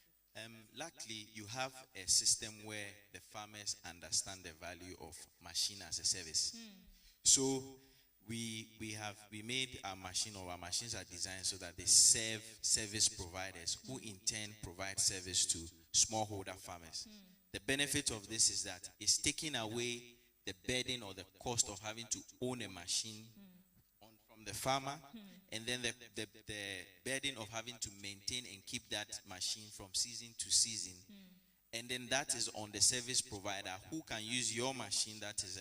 Luckily, you have a system where the farmers understand the value of machine as a service. So we made our machines are designed so that they serve service providers who in turn provide service to smallholder farmers. The benefit of this is that it's taking away the burden or the cost of having to own a machine from the farmer, and then the burden of having to maintain and keep that machine from season to season. And then that is on the service provider who can use your machine that is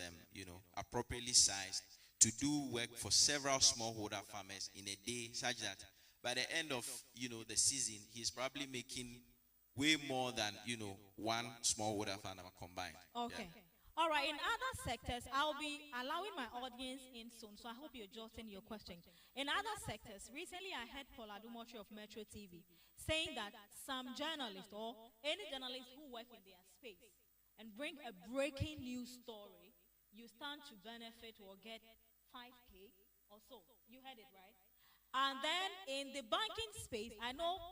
appropriately sized to do work for several smallholder farmers in a day, such that by the end of the season, he's probably making way more than one smallholder farmer combined. Okay. Yeah. All right. In other sectors, I'll be allowing my audience in soon, so I hope you're jotting your question. In other sectors, recently I heard Paul Adumotre of Metro TV saying that some journalists or any journalist who work in their space and bring a breaking news story, you stand to benefit or get 5K or so. You heard it, right? And then in the banking space, I know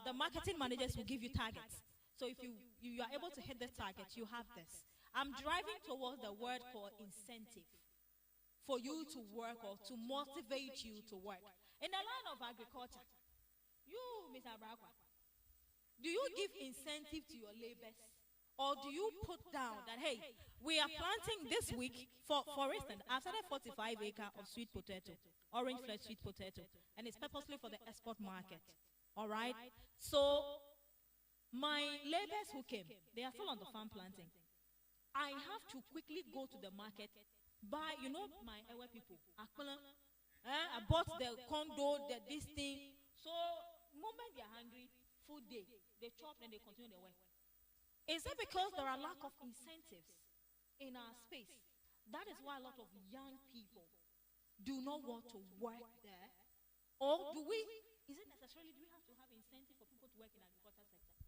the marketing managers will give you targets. So if you are able to hit the target, you have this. I'm driving towards the word called incentive for you to work or to motivate you to work. In the line of agriculture, you, Mr. Abrakwa, do you give incentive to your laborers? Or do you put down that, hey, we are planting this week, for instance, I've started 45 acres of sweet potato, orange flesh sweet potato, and it's purposely for the export market. All right? So my laborers who came, they are still on the farm planting. I have to quickly go to the market, buy, my Ewe people. I bought the condo, this thing. So, moment they are hungry, food day, they chop and they continue their work. Is it because there are lack of incentives in our space? That is why a lot of young people do not want to work there. Or do we have to have incentive for people to work in the agriculture sector?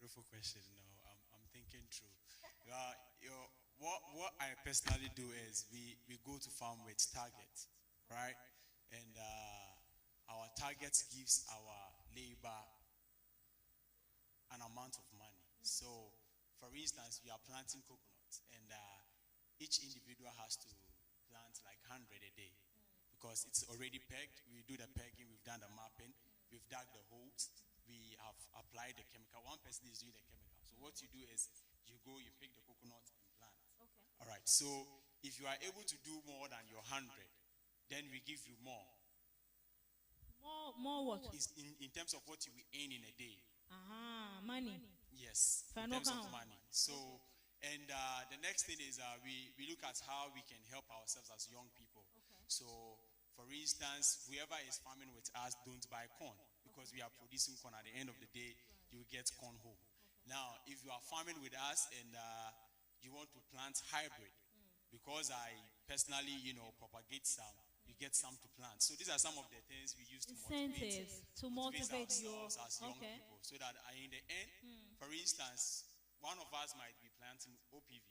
Beautiful question. No, I'm thinking through. What I personally do is we go to farm with targets, right? And our targets gives our labor an amount of money. So, for instance, we are planting coconuts, and each individual has to plant like 100 a day because it's already pegged. We do the pegging, we've done the mapping, we've dug the holes, we have applied the chemical. One person is doing the chemical. So what you do is you pick the coconut and plant. Okay. All right. So if you are able to do more than your 100, then we give you more. More what? It's in terms of what you will earn in a day. Money. Yes, in terms of money. So, and the next thing is we look at how we can help ourselves as young people. Okay. So, for instance, whoever is farming with us, don't buy corn because we are producing corn. At the end of the day, you will get corn home. Okay. Now, if you are farming with us and you want to plant hybrid, because I personally, propagate some, you get some to plant. So these are some of the things we use to motivate ourselves as young people, so that in the end, for instance, one of us might be planting OPV,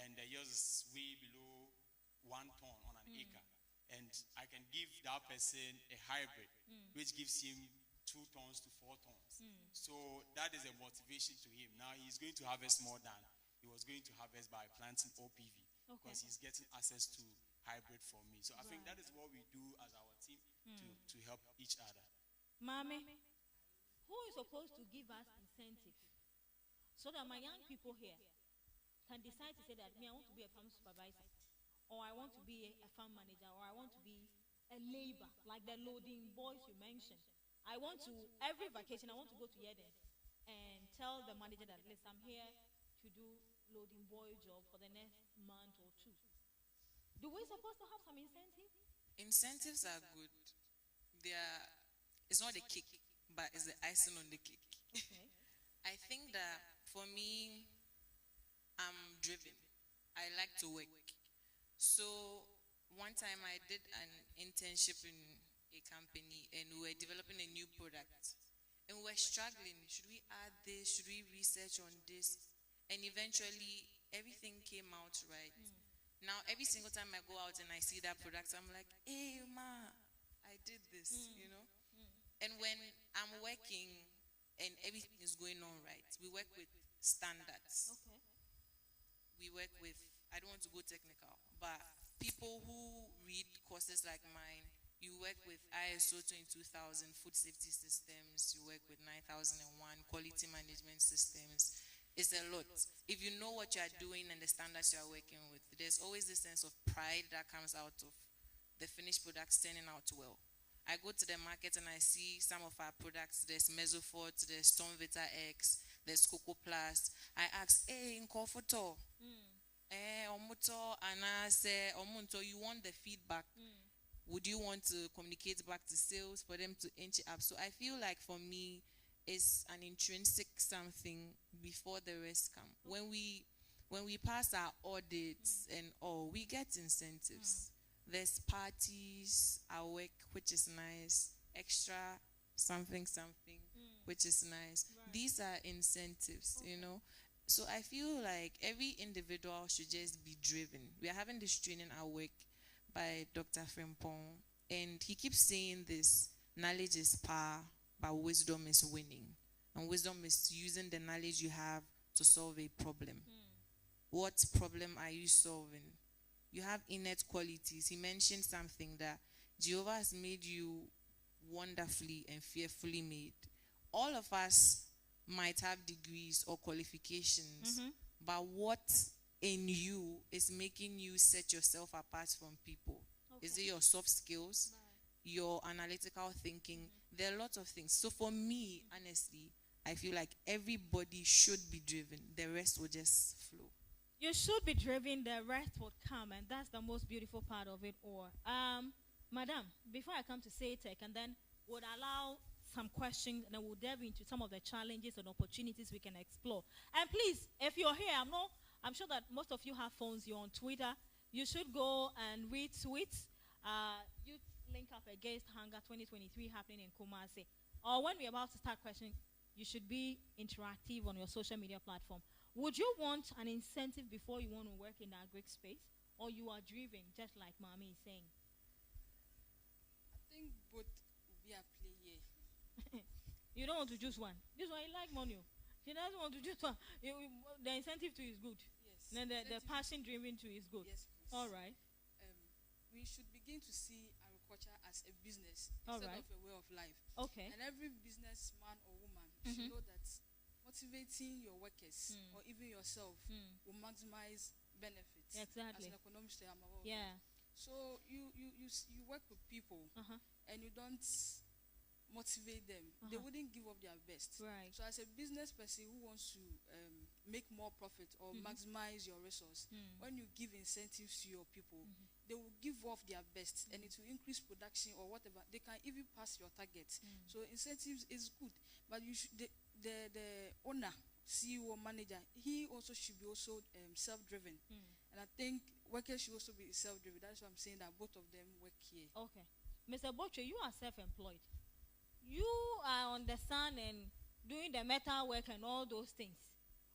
and yours is way below 1 ton on an acre, and I can give that person a hybrid, which gives him 2 tons to 4 tons. So that is a motivation to him. Now he's going to harvest more than he was going to harvest by planting OPV, because he's getting access to hybrid from me. So I think that is what we do as our team to help each other. Mame, who is supposed to give us incentive so that my young people here can decide to say that me, I want to be a farm supervisor, or I want to be a farm manager, or I want to be a labor, like the loading boys you mentioned. I want to, every vacation, I want to go to Eden and tell the manager that, listen, I'm here to do loading boy job for the next month or two. Do we supposed to have some incentive? Incentives are good. They are, it's not a cake, but it's the icing on the cake. Okay. I think that for me, I'm driven. I like to work. So one time I did an internship in a company and we were developing a new product. And we were struggling. Should we add this? Should we research on this? And eventually everything came out right. Now every single time I go out and I see that product, I'm like, hey ma, I did this, you know? And when I'm working and everything is going on right, we work with standards. Okay. We work with, I don't want to go technical, but people who read courses like mine, you work with ISO 22000 food safety systems, you work with 9001 quality management systems. It's a lot. If you know what you are doing and the standards you are working with, there's always this sense of pride that comes out of the finished products turning out well. I go to the market and I see some of our products. There's Mesofort, there's Stormvita X, there's Coco Plus. I ask, hey, in Kofoto, Omuto, Anna say, Omunto, you want the feedback? Would you want to communicate back to sales for them to inch it up? So I feel like for me, it's an intrinsic something before the rest come. When we pass our audits and all, we get incentives. There's parties, our work, which is nice, extra something, which is nice. Right. These are incentives, you know. So I feel like every individual should just be driven. We are having this training at work by Dr. Frimpong, and he keeps saying this: knowledge is power, but wisdom is winning. And wisdom is using the knowledge you have to solve a problem. What problem are you solving? You have innate qualities. He mentioned something that Jehovah has made you wonderfully and fearfully made. All of us might have degrees or qualifications, but what in you is making you set yourself apart from people? Okay. Is it your soft skills? Your analytical thinking? There are a lot of things. So for me, honestly, I feel like everybody should be driven. The rest will just flow. You should be driven, the rest would come, and that's the most beautiful part of it all. Madam, before I come to SATEC, and then would allow some questions, and then we'll delve into some of the challenges and opportunities we can explore. And please, if you're here, I'm sure that most of you have phones, you're on Twitter, you should go and read tweets. Youth Link Up Against Hunger 2023 happening in Kumasi. Or when we're about to start questioning, you should be interactive on your social media platform. Would you want an incentive before you want to work in the agri space? Or you are driven, just like Mami is saying? I think both will be at play here. You don't want to choose one. This one, you like money. She doesn't want to choose one. The incentive too is good. Yes. Then the Incentive- passion driven too is good. Yes, please. All right. We should begin to see agriculture as a business All instead right. of a way of life. Okay. And every businessman or woman should know that motivating your workers or even yourself will maximize benefits Exactly. as an economic stay. Yeah. So you work with people and you don't motivate them. They wouldn't give up their best. Right. So as a business person who wants to make more profit or maximize your resource, when you give incentives to your people, they will give off their best and it will increase production or whatever. They can even pass your target. So incentives is good, but you should, the owner, CEO, manager, he also should be also self-driven. And I think workers should also be self-driven. That's why I'm saying that both of them work here. Okay. Mr. Bocho, you are self-employed. You are on the sun and doing the metal work and all those things.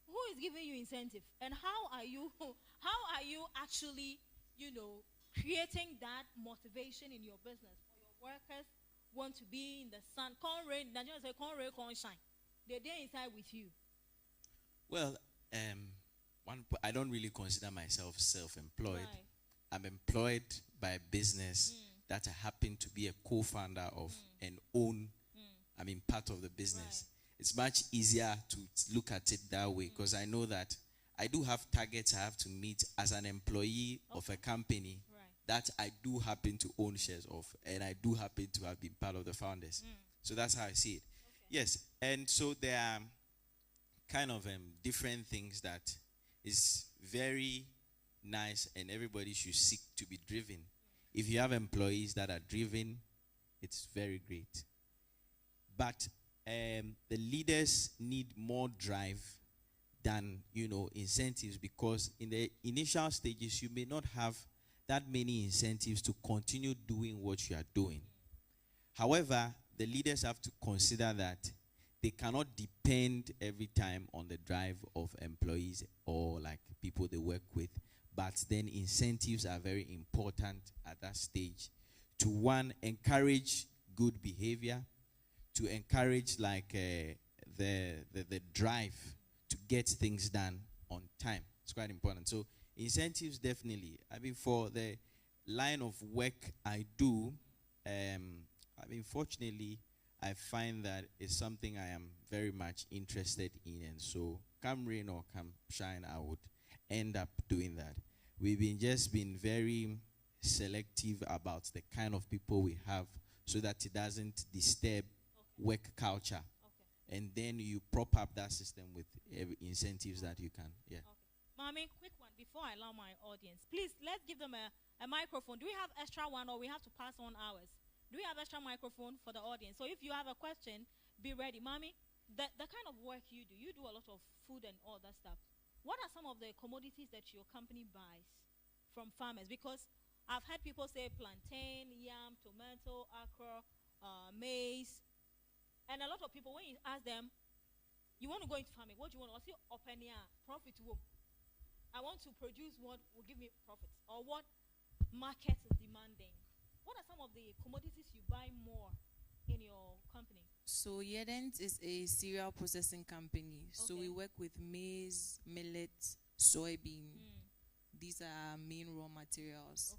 Who is giving you incentive? And how are you actually, creating that motivation in your business? For your workers want to be in the sun. Can't rain, Nigerians say can't rain, can't shine. They're there inside with you. Well, I don't really consider myself self-employed. Right. I'm employed by a business that I happen to be a co-founder of and own. I mean, part of the business. it's much easier to look at it that way because I know that I do have targets I have to meet as an employee of a company that I do happen to own shares of, and I do happen to have been part of the founders. So that's how I see it. Yes, and so there are kind of different things that is very nice, and everybody should seek to be driven. If you have employees that are driven, it's very great. But the leaders need more drive than, incentives, because in the initial stages, you may not have that many incentives to continue doing what you are doing. However, the leaders have to consider that they cannot depend every time on the drive of employees or like people they work with. But then incentives are very important at that stage to, one, encourage good behavior, to encourage like the drive to get things done on time. It's quite important. So incentives, definitely. I mean, for the line of work I do, fortunately, I find that it's something I am very much interested in, and so come rain or come shine, I would end up doing that. We've been very selective about the kind of people we have so that it doesn't disturb work culture. And then you prop up that system with incentives that you can. Yeah. Mommy, quick one before I allow my audience. Please, let's give them a microphone. Do we have extra one, or we have to pass on ours? Do we have extra microphone for the audience? So if you have a question, be ready. Mommy, the kind of work you do a lot of food and all that stuff. What are some of the commodities that your company buys from farmers? Because I've heard people say plantain, yam, tomato, okra, maize. And a lot of people, when you ask them, you want to go into farming, what do you want? I'll say, open here, profit. I want to produce what will give me profits, or what market is demanding. What are some of the commodities you buy more in your company? So Yedent is a cereal processing company. So we work with maize, millet, soybean. These are main raw materials.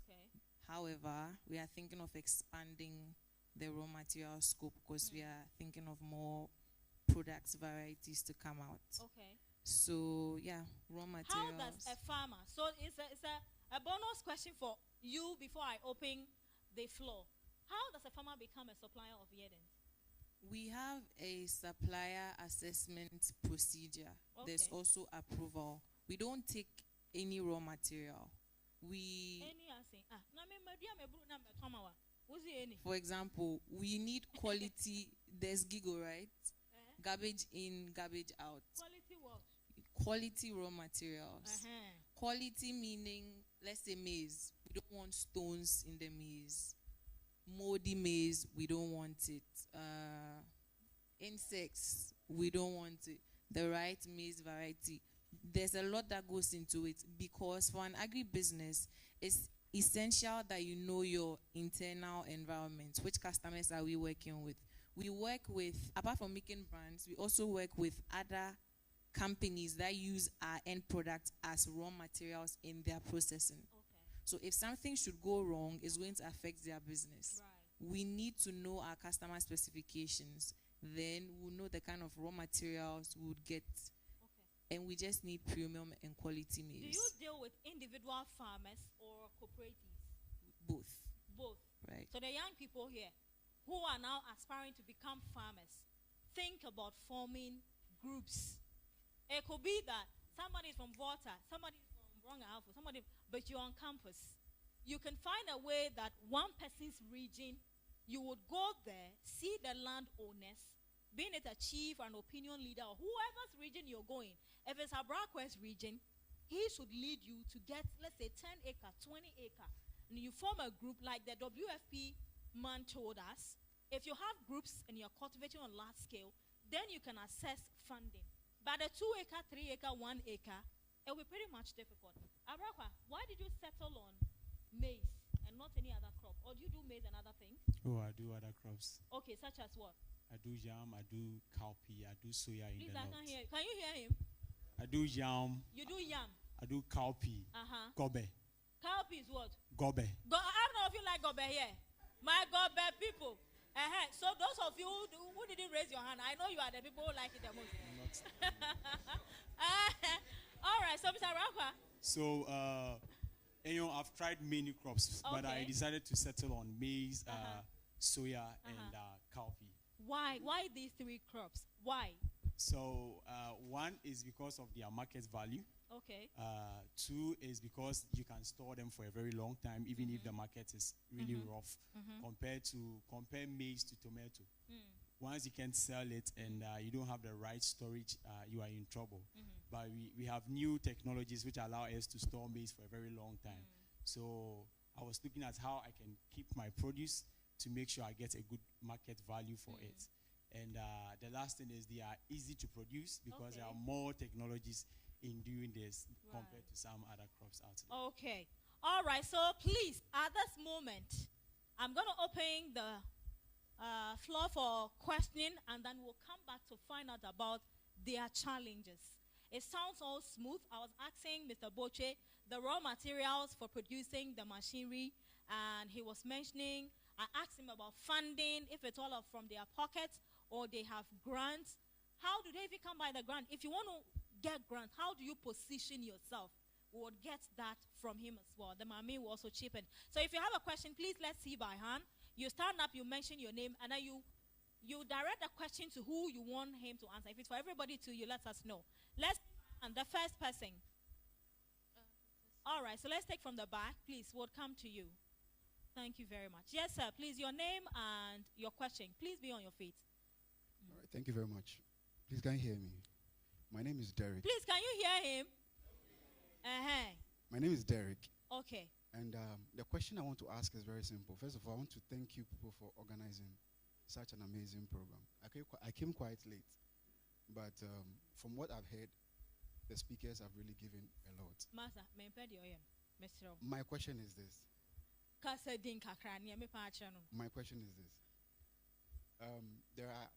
However, we are thinking of expanding the raw material scope because we are thinking of more products, varieties to come out. So yeah, raw materials. How does a farmer, so it's a bonus question for you before I open the floor. How does a farmer become a supplier of Yedent? We have a supplier assessment procedure. There's also approval. We don't take any raw material. For example, we need quality. There's giggle, right? Garbage in, garbage out. Quality what? Quality raw materials. Quality meaning, let's say maize. We don't want stones in the maize. Moldy maize, we don't want it. Insects, we don't want it. The right maize variety. There's a lot that goes into it, because for an agribusiness, it's essential that you know your internal environment. Which customers are we working with? We work with, apart from making brands, we also work with other companies that use our end product as raw materials in their processing. So if something should go wrong, it's going to affect their business. We need to know our customer specifications. Then we'll know the kind of raw materials we would get. And we just need premium and quality maize. Do you deal with individual farmers or cooperatives? Both. Both. Right. So the young people here who are now aspiring to become farmers, think about forming groups. It could be that somebody is from Volta, somebody is from Bronga Alpha, but you're on campus. You can find a way that one person's region, you would go there, see the landowners, being it a chief, an opinion leader, or whoever's region you're going. If it's a Brackwest region, he should lead you to get, let's say, 10 acre, 20 acre. And you form a group like the WFP man told us. If you have groups and you're cultivating on large scale, then you can access funding. But a 2 acre, 3 acre, 1 acre, it will be pretty much difficult. Abrakwa, why did you settle on maize and not any other crop? Or do you do maize and other things? Oh, I do other crops. Okay, such as what? I do yam, I do cowpea, I do soya in Please, the I north. can't hear you. Can you hear him? I do yam. You do yam. I do cowpea. Gobe. Cowpea is what? Gobe. I don't know if you like gobe here. My gobe people. So those of you who didn't raise your hand, I know you are the people who like it the most. All right, so Mr. Rakwa. So, I've tried many crops, but I Okay. decided to settle on maize, soya, and cowpea. Why? Why these three crops? Why? So, one is because of their market value. Okay. Two is because you can store them for a very long time, even if the market is really rough. Compare maize to tomato. Once you can't sell it and you don't have the right storage, you are in trouble. But we have new technologies which allow us to store maize for a very long time. So I was looking at how I can keep my produce to make sure I get a good market value for it. And the last thing is they are easy to produce because there are more technologies in doing this compared to some other crops out there. Okay. All right. So please, at this moment, I'm going to open the floor for questioning, and then we'll come back to find out about their challenges. It sounds all smooth. I was asking Mr. Boche the raw materials for producing the machinery, and he was mentioning, I asked him about funding, if it's all from their pockets or they have grants. How do they even come by the grant? If you want to get grant, how do you position yourself? We would get that from him as well. The Mami will also chip in. So if you have a question, please let's see by hand. You stand up, you mention your name, and then you direct the question to who you want him to answer. If it's for everybody to, you let us know. Let's, and the first person. All right, so let's take from the back. Please, we'll come to you. Thank you very much. Yes, sir. Please, your name and your question. Please be on your feet. All right, thank you very much. Please, can you hear me? My name is Derek. Please, can you hear him? My name is Derek. Okay. And the question I want to ask is very simple. First of all, I want to thank you people for organizing such an amazing program. I came quite late, but from what I've heard, the speakers have really given a lot. My question is this. My question is this. There are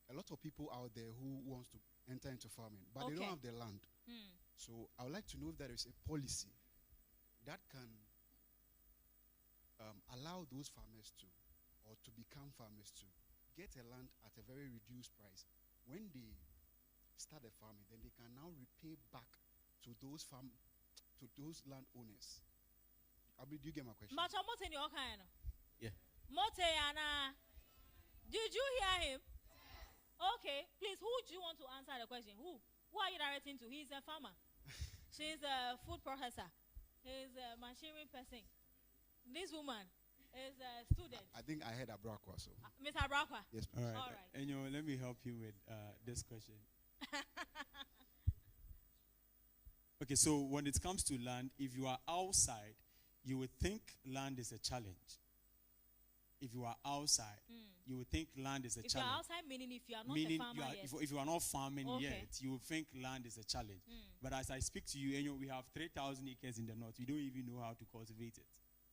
a lot of people out there who wants to enter into farming, but they don't have the land. So I would like to know if there is a policy that can allow those farmers to, or to become farmers to, get a land at a very reduced price. When they start the farming, then they can now repay back to those landowners. Do you get my question? Yeah. Did you hear him? Okay, please, who do you want to answer the question? Who are you directing to? He's a farmer. She's a food processor. He's a machinery person. This woman is a student. I think I heard Abrakwa, so. Mr. Abrakwa. Yes, please. All right. And let me help you with this question. Okay, so when it comes to land, if you are outside, you would think land is a challenge. If you are outside, you would think land is a challenge. If you are outside, meaning if you are not a farmer yet. If you are not farming yet, you would think land is a challenge. But as I speak to you, we have 3,000 acres in the north. We don't even know how to cultivate it.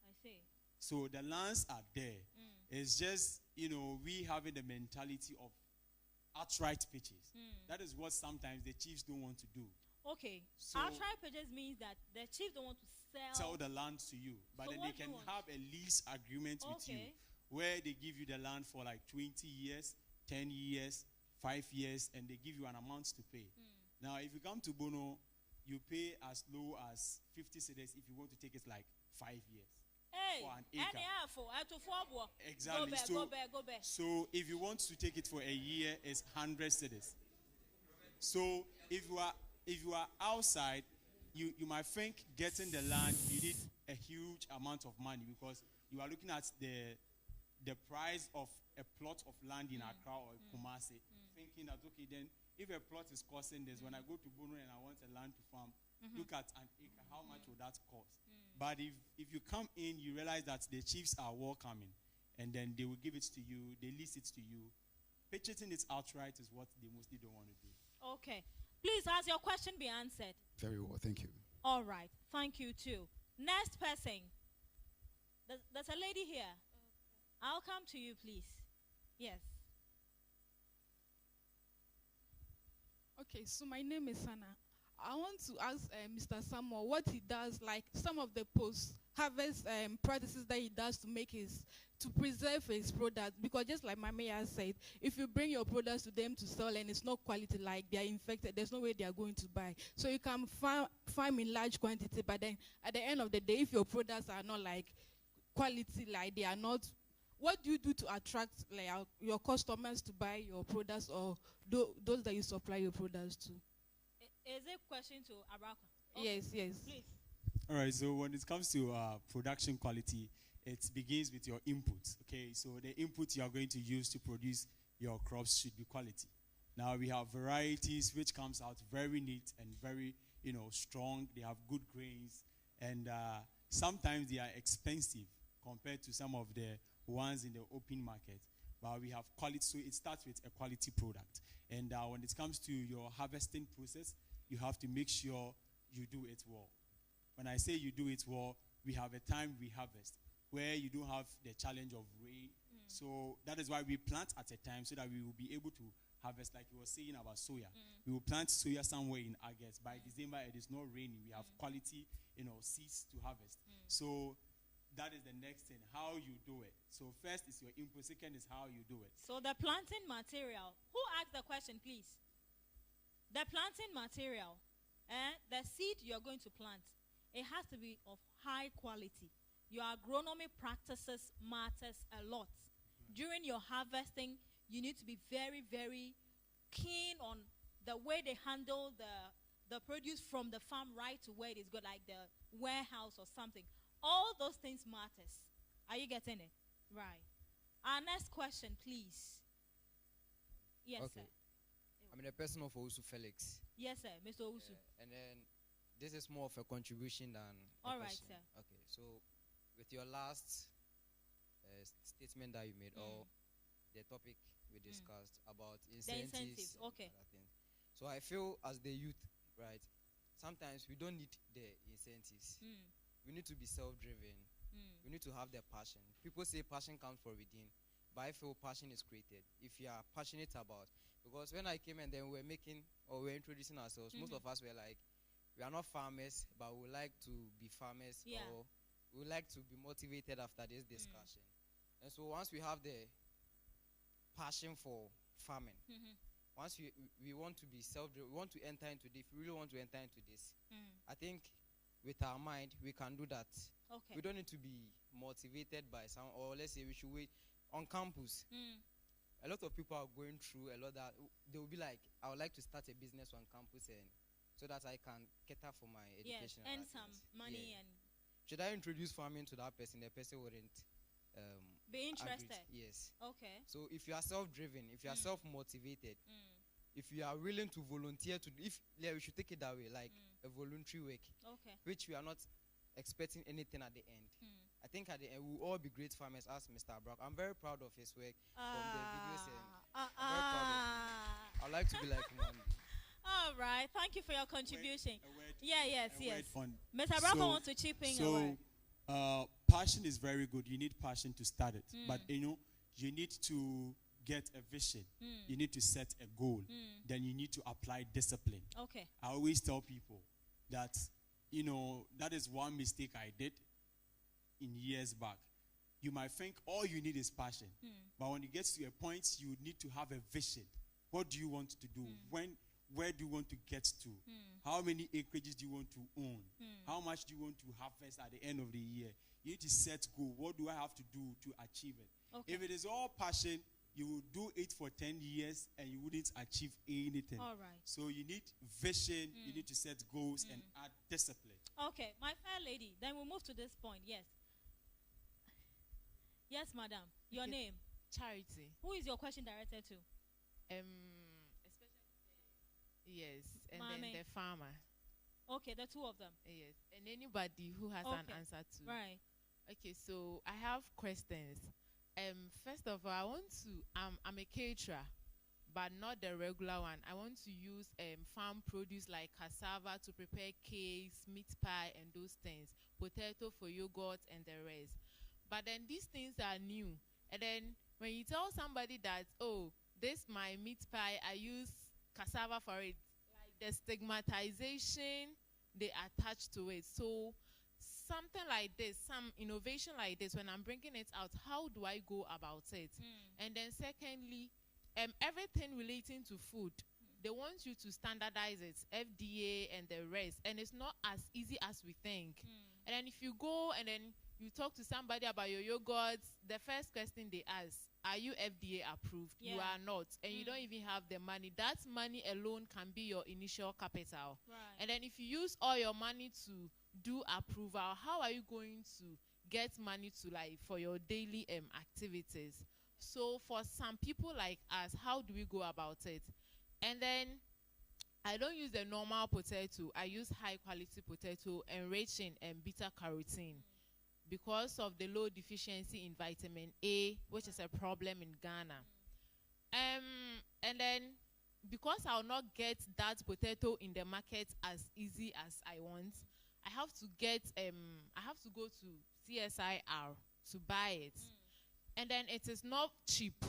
I see. So the lands are there. It's just, we having the mentality of outright purchase. That is what sometimes the chiefs don't want to do. Okay. So outright purchase means that the chiefs don't want to sell the land to you. But then they can have a lease agreement with you, where they give you the land for like 20 years, 10 years, 5 years, and they give you an amount to pay. Now, if you come to Bono, you pay as low as 50 cedis if you want to take it like 5 years. For an acre. Exactly. So if you want to take it for a year, it's 100 cedis. So if you are outside, you might think getting the land, you need a huge amount of money because you are looking at the price of a plot of land in Accra or Kumasi, thinking that, okay, then if a plot is costing this, when I go to Bono and I want a land to farm, look at an acre, how much will that cost? But if you come in, you realize that the chiefs are welcoming, and then they will give it to you, they lease it to you. Purchasing it outright is what they mostly don't want to do. Okay. Please, has your question be answered? Very well, thank you. All right. Thank you, too. Next person. There's a lady here. I'll come to you, please. Yes. Okay, so my name is Sana. I want to ask Mr. Samuel what he does, like some of the post-harvest practices that he does to make his to preserve his product, because just like my mayor said, if you bring your products to them to sell and it's not quality, like they are infected, there's no way they are going to buy. So you can farm in large quantity, but then at the end of the day, if your products are not like quality, like they are not, what do you do to attract like your customers to buy your products, or those that you supply your products to? Is it a question to Abraka? Yes, yes. Please. All right, so when it comes to production quality, it begins with your inputs, okay? So the input you are going to use to produce your crops should be quality. Now we have varieties which comes out very neat and very, strong. They have good grains, and sometimes they are expensive compared to some of the ones in the open market. But we have quality, so it starts with a quality product. And when it comes to your harvesting process, you have to make sure you do it well. When I say you do it well, we have a time we harvest where you don't have the challenge of rain. So that is why we plant at a time so that we will be able to harvest, like you were saying about soya. We will plant soya somewhere in August. By December, it is not raining. We have quality, seeds to harvest. So that is the next thing, how you do it. So first is your input, second is how you do it. So the planting material, who asked the question, please? The planting material, the seed you're going to plant, it has to be of high quality. Your agronomy practices matters a lot. During your harvesting, you need to be very, very keen on the way they handle the produce from the farm right to where it is good, like the warehouse or something. All those things matters. Are you getting it? Right. Our next question, please. Yes, okay. sir. I'm the person of Owusu Felix. Yes, sir, Mr. Owusu. And then this is more of a contribution than a All right, question. sir. Okay, so with your last statement that you made, or the topic we discussed about incentives, incentives, and okay. other things. So I feel as the youth, right, sometimes we don't need the incentives. We need to be self-driven. We need to have the passion. People say passion comes from within, but I feel passion is created if you are passionate about. Because when I came and then we were introducing ourselves, most of us were like, we are not farmers, but we like to be farmers, or we like to be motivated after this discussion. And so once we have the passion for farming, once we want to be self-driven, we want to enter into this, if we really want to enter into this, I think with our mind, we can do that. Okay. We don't need to be motivated by some, or let's say we should wait on campus. A lot of people are going through a lot that they will be like, I would like to start a business on campus, and so that I can cater for my education. Yes, and some money. Yeah. And should I introduce farming to that person? The person wouldn't be interested. Yes. Okay. So if you are self-driven, if you are self-motivated, if you are willing to volunteer to, we should take it that way, like a voluntary work, which we are not expecting anything at the end. I think at the end we will all be great farmers, as Mr. Brock. I'm very proud of his work from the videos, and I'm very proud of it. I'd like to be like him one day. All right. Thank you for your contribution. Yes. Mr. So- Brock wants to chip in a word. So passion is very good. You need passion to start it. But you need to get a vision. You need to set a goal. Then you need to apply discipline. Okay. I always tell people that, that is one mistake I did in years back. You might think all you need is passion. But when it gets to a point, you need to have a vision. What do you want to do? Where do you want to get to? How many acreages do you want to own? How much do you want to harvest at the end of the year? You need to set goal. What do I have to do to achieve it? Okay. If it is all passion, you will do it for 10 years and you wouldn't achieve anything. All right. So you need vision, you need to set goals and add discipline. Okay, my fair lady. Then we'll move to this point. Yes. Yes, madam. Your name. Charity. Who is your question directed to? Especially yes, and Mommy. then the farmer. Okay, the two of them. Yes, and anybody who has an answer to. Right. Okay, so I have questions. First of all, I want to. I'm a caterer, but not the regular one. I want to use farm produce like cassava to prepare cakes, meat pie, and those things. Potato for yogurt and the rest. But then these things are new. And then when you tell somebody that, oh, this my meat pie, I use cassava for it, like the stigmatization they attach to it. So something like this, some innovation like this, when I'm bringing it out, how do I go about it? And then secondly, everything relating to food, they want you to standardize it, FDA and the rest, and it's not as easy as we think. And then if you go and then you talk to somebody about your yogurts, the first question they ask, are you FDA approved? You are not, and you don't even have the money. That money alone can be your initial capital. And then if you use all your money to do approval, how are you going to get money to, like, for your daily activities? So for some people like us, how do we go about it? And then I don't use the normal potato. I use high quality potato enriched in beta carotene, because of the low deficiency in vitamin A, which is a problem in Ghana. And then because I'll not get that potato in the market as easy as I want, I have to go to CSIR to buy it. And then it is not cheap.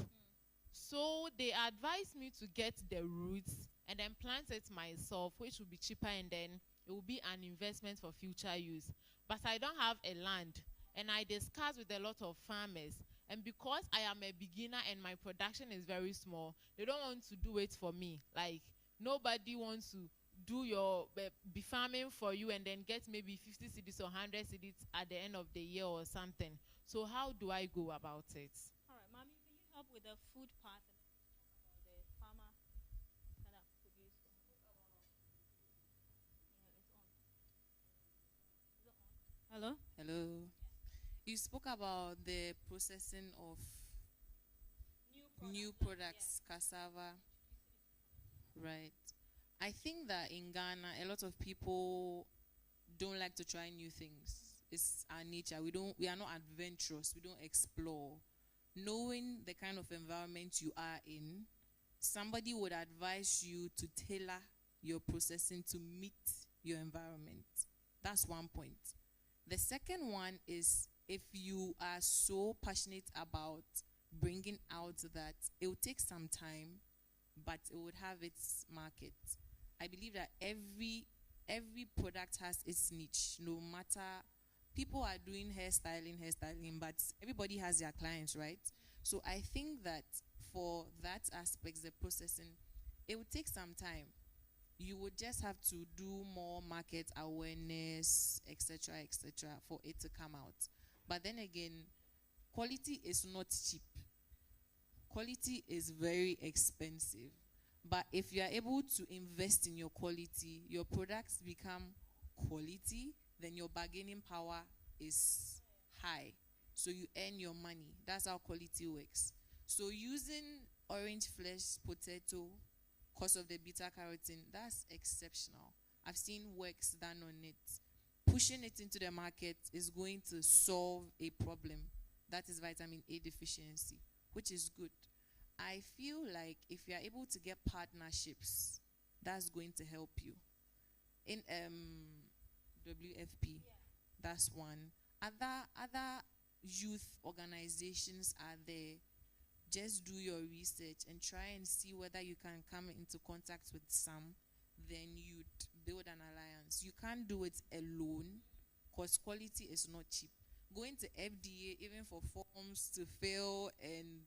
So they advise me to get the roots and then plant it myself, which will be cheaper, and then it will be an investment for future use. But I don't have a land, and I discuss with a lot of farmers. And because I am a beginner and my production is very small, they don't want to do it for me. Like, nobody wants to do be farming for you and then get maybe 50 cedis or 100 cedis at the end of the year or something. So how do I go about it? All right, Mommy, can you help with the food part and talk about the farmer kind of produce? Hello? Hello. You spoke about the processing of new products, cassava. Right. I think that in Ghana, a lot of people don't like to try new things. It's our nature. We are not adventurous. We don't explore. Knowing the kind of environment you are in, somebody would advise you to tailor your processing to meet your environment. That's one point. The second one is, if you are so passionate about bringing out that, it will take some time, but it would have its market. I believe that every product has its niche. No matter, people are doing hairstyling, but everybody has their clients, right? So I think that for that aspect, the processing, it would take some time. You would just have to do more market awareness, etc., for it to come out. But then again, quality is not cheap. Quality is very expensive. But if you are able to invest in your quality, your products become quality, then your bargaining power is high. So you earn your money. That's how quality works. So using orange flesh potato, because of the beta carotene, that's exceptional. I've seen works done on it. Pushing it into the market is going to solve a problem. That is vitamin A deficiency, which is good. I feel like if you are able to get partnerships, that's going to help you. In WFP, that's one. Other youth organizations are there. Just do your research and try and see whether you can come into contact with some. Then you'd build an alliance. You can't do it alone because quality is not cheap. Going to FDA, even for forms to fill, and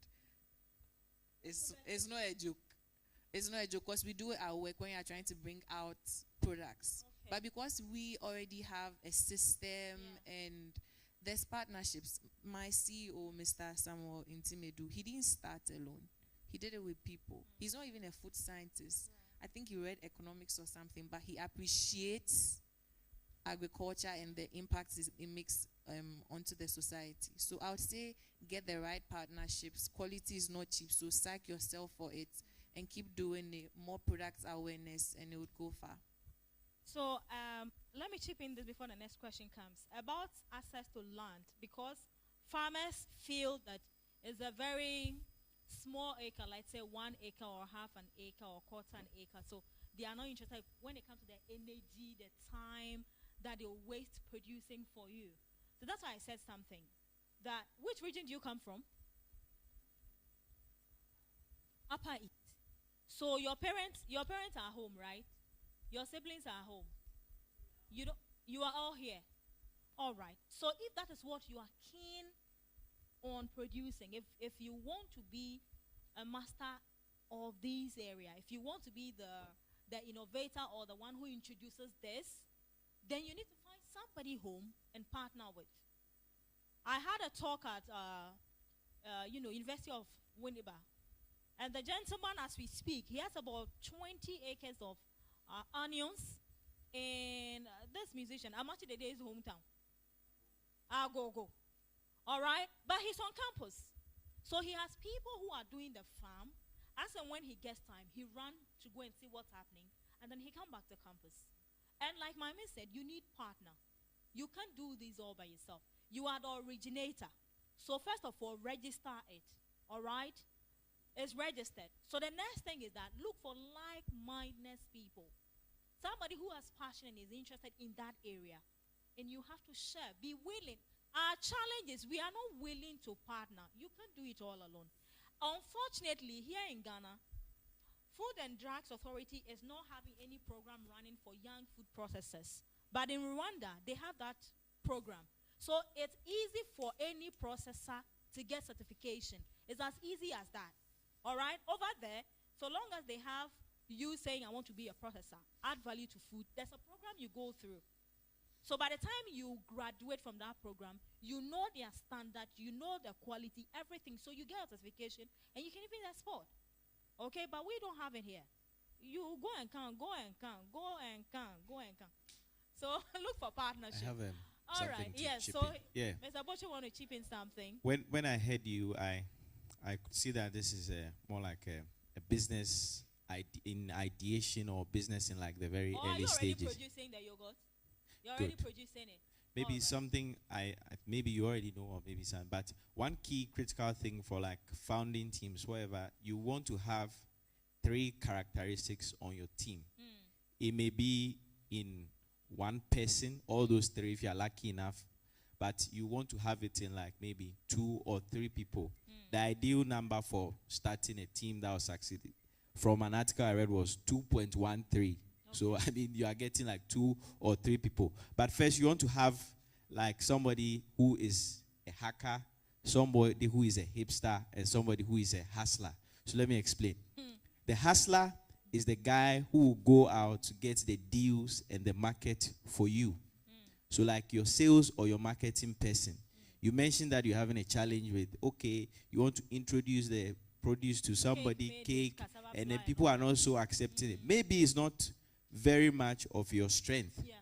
it's not a joke. It's not a joke because we do our work when you are trying to bring out products. Okay. But because we already have a system and there's partnerships. My CEO, Mr. Samuel Intimedu, he didn't start alone. He did it with people. He's not even a food scientist. I think he read economics or something, but he appreciates agriculture and the impact it makes onto the society. So I would say get the right partnerships. Quality is not cheap, so sack yourself for it and keep doing it. More product awareness, and it would go far. So let me chip in this before the next question comes. About access to land, because farmers feel that it's a very small acre, like say 1 acre or half an acre or quarter an acre. So they are not interested when it comes to the energy, the time that they waste producing for you. So that's why I said something. That which region do you come from? Upper East. So your parents are home, right? Your siblings are home. You are all here. All right. So if that is what you are keen on producing, if you want to be a master of this area, if you want to be the innovator or the one who introduces this, then you need to find somebody home and partner with. I had a talk at University of Winneba, and the gentleman, as we speak, he has about 20 acres of onions. And this musician, Amachi Dede is hometown. Go. All right? But he's on campus. So he has people who are doing the farm. As and when he gets time, he run to go and see what's happening. And then he come back to campus. And like my man said, you need partner. You can't do this all by yourself. You are the originator. So first of all, register it. All right? It's registered. So the next thing is that look for like-minded people. Somebody who has passion and is interested in that area. And you have to share. Be willing. Our challenge is we are not willing to partner. You can't do it all alone. Unfortunately, here in Ghana, Food and Drugs Authority is not having any program running for young food processors. But in Rwanda, they have that program. So it's easy for any processor to get certification. It's as easy as that. All right? Over there, so long as they have you saying, I want to be a processor, add value to food, there's a program you go through. So by the time you graduate from that program, you know their standard, you know the quality, everything. So you get a certification, and you can even export. Okay, but we don't have it here. You go and come. So look for partnership. I have all something right, to yes. chip So in. Yeah. Mr. Bocho want to chip in something. When I heard you, I could see that this is more like a business in ideation or business in like the very early stages. Are you already producing the yogurt? You're already producing it. Maybe something maybe you already know, or maybe some. But one key critical thing for like founding teams, whatever, you want to have 3 characteristics on your team. It may be in one person, all those 3 if you are lucky enough, but you want to have it in like maybe 2 or 3 people. The ideal number for starting a team that will succeed, from an article I read, was 2.13. Okay. So, I mean, you are getting like 2 or 3 people. But first, you want to have like somebody who is a hacker, somebody who is a hipster, and somebody who is a hustler. So let me explain. The hustler is the guy who will go out to get the deals and the market for you. So like your sales or your marketing person. You mentioned that you're having a challenge with, okay, you want to introduce the produce to somebody, cake, and then people are not so accepting it. Maybe it's not very much of your strength. Yeah.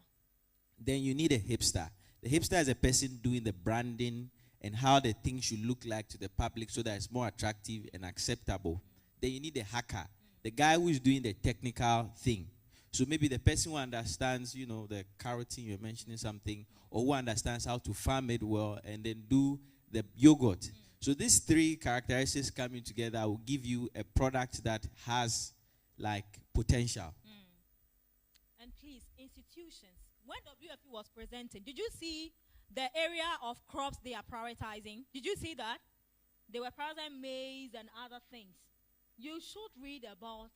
Then you need a hipster. The hipster is a person doing the branding and how the thing should look like to the public so that it's more attractive and acceptable. Then you need a hacker, the guy who is doing the technical thing. So maybe the person who understands, the carroting, you're mentioning something, or who understands how to farm it well and then do the yogurt. So these 3 characteristics coming together will give you a product that has like potential. And please, institutions, when WFP was presenting, did you see the area of crops they are prioritizing? Did you see that? They were prioritizing maize and other things. You should read about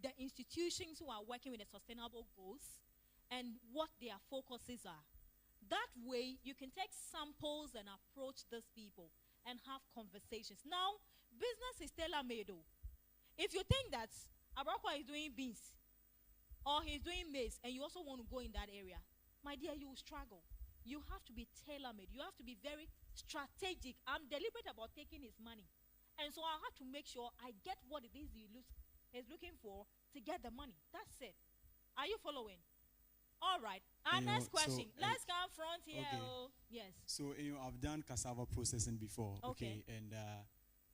the institutions who are working with the sustainable goals and what their focuses are. That way, you can take samples and approach these people and have conversations. Now, business is tailor-made. If you think that Abrako is doing beans or he's doing maize and you also want to go in that area, my dear, you will struggle. You have to be tailor-made. You have to be very strategic. I'm deliberate about taking his money. And so I have to make sure I get what it is he's looking for to get the money. That's it. Are you following? All right. Our next question. Let's come front here. Okay. Oh, yes. So, I've done cassava processing before. Okay. And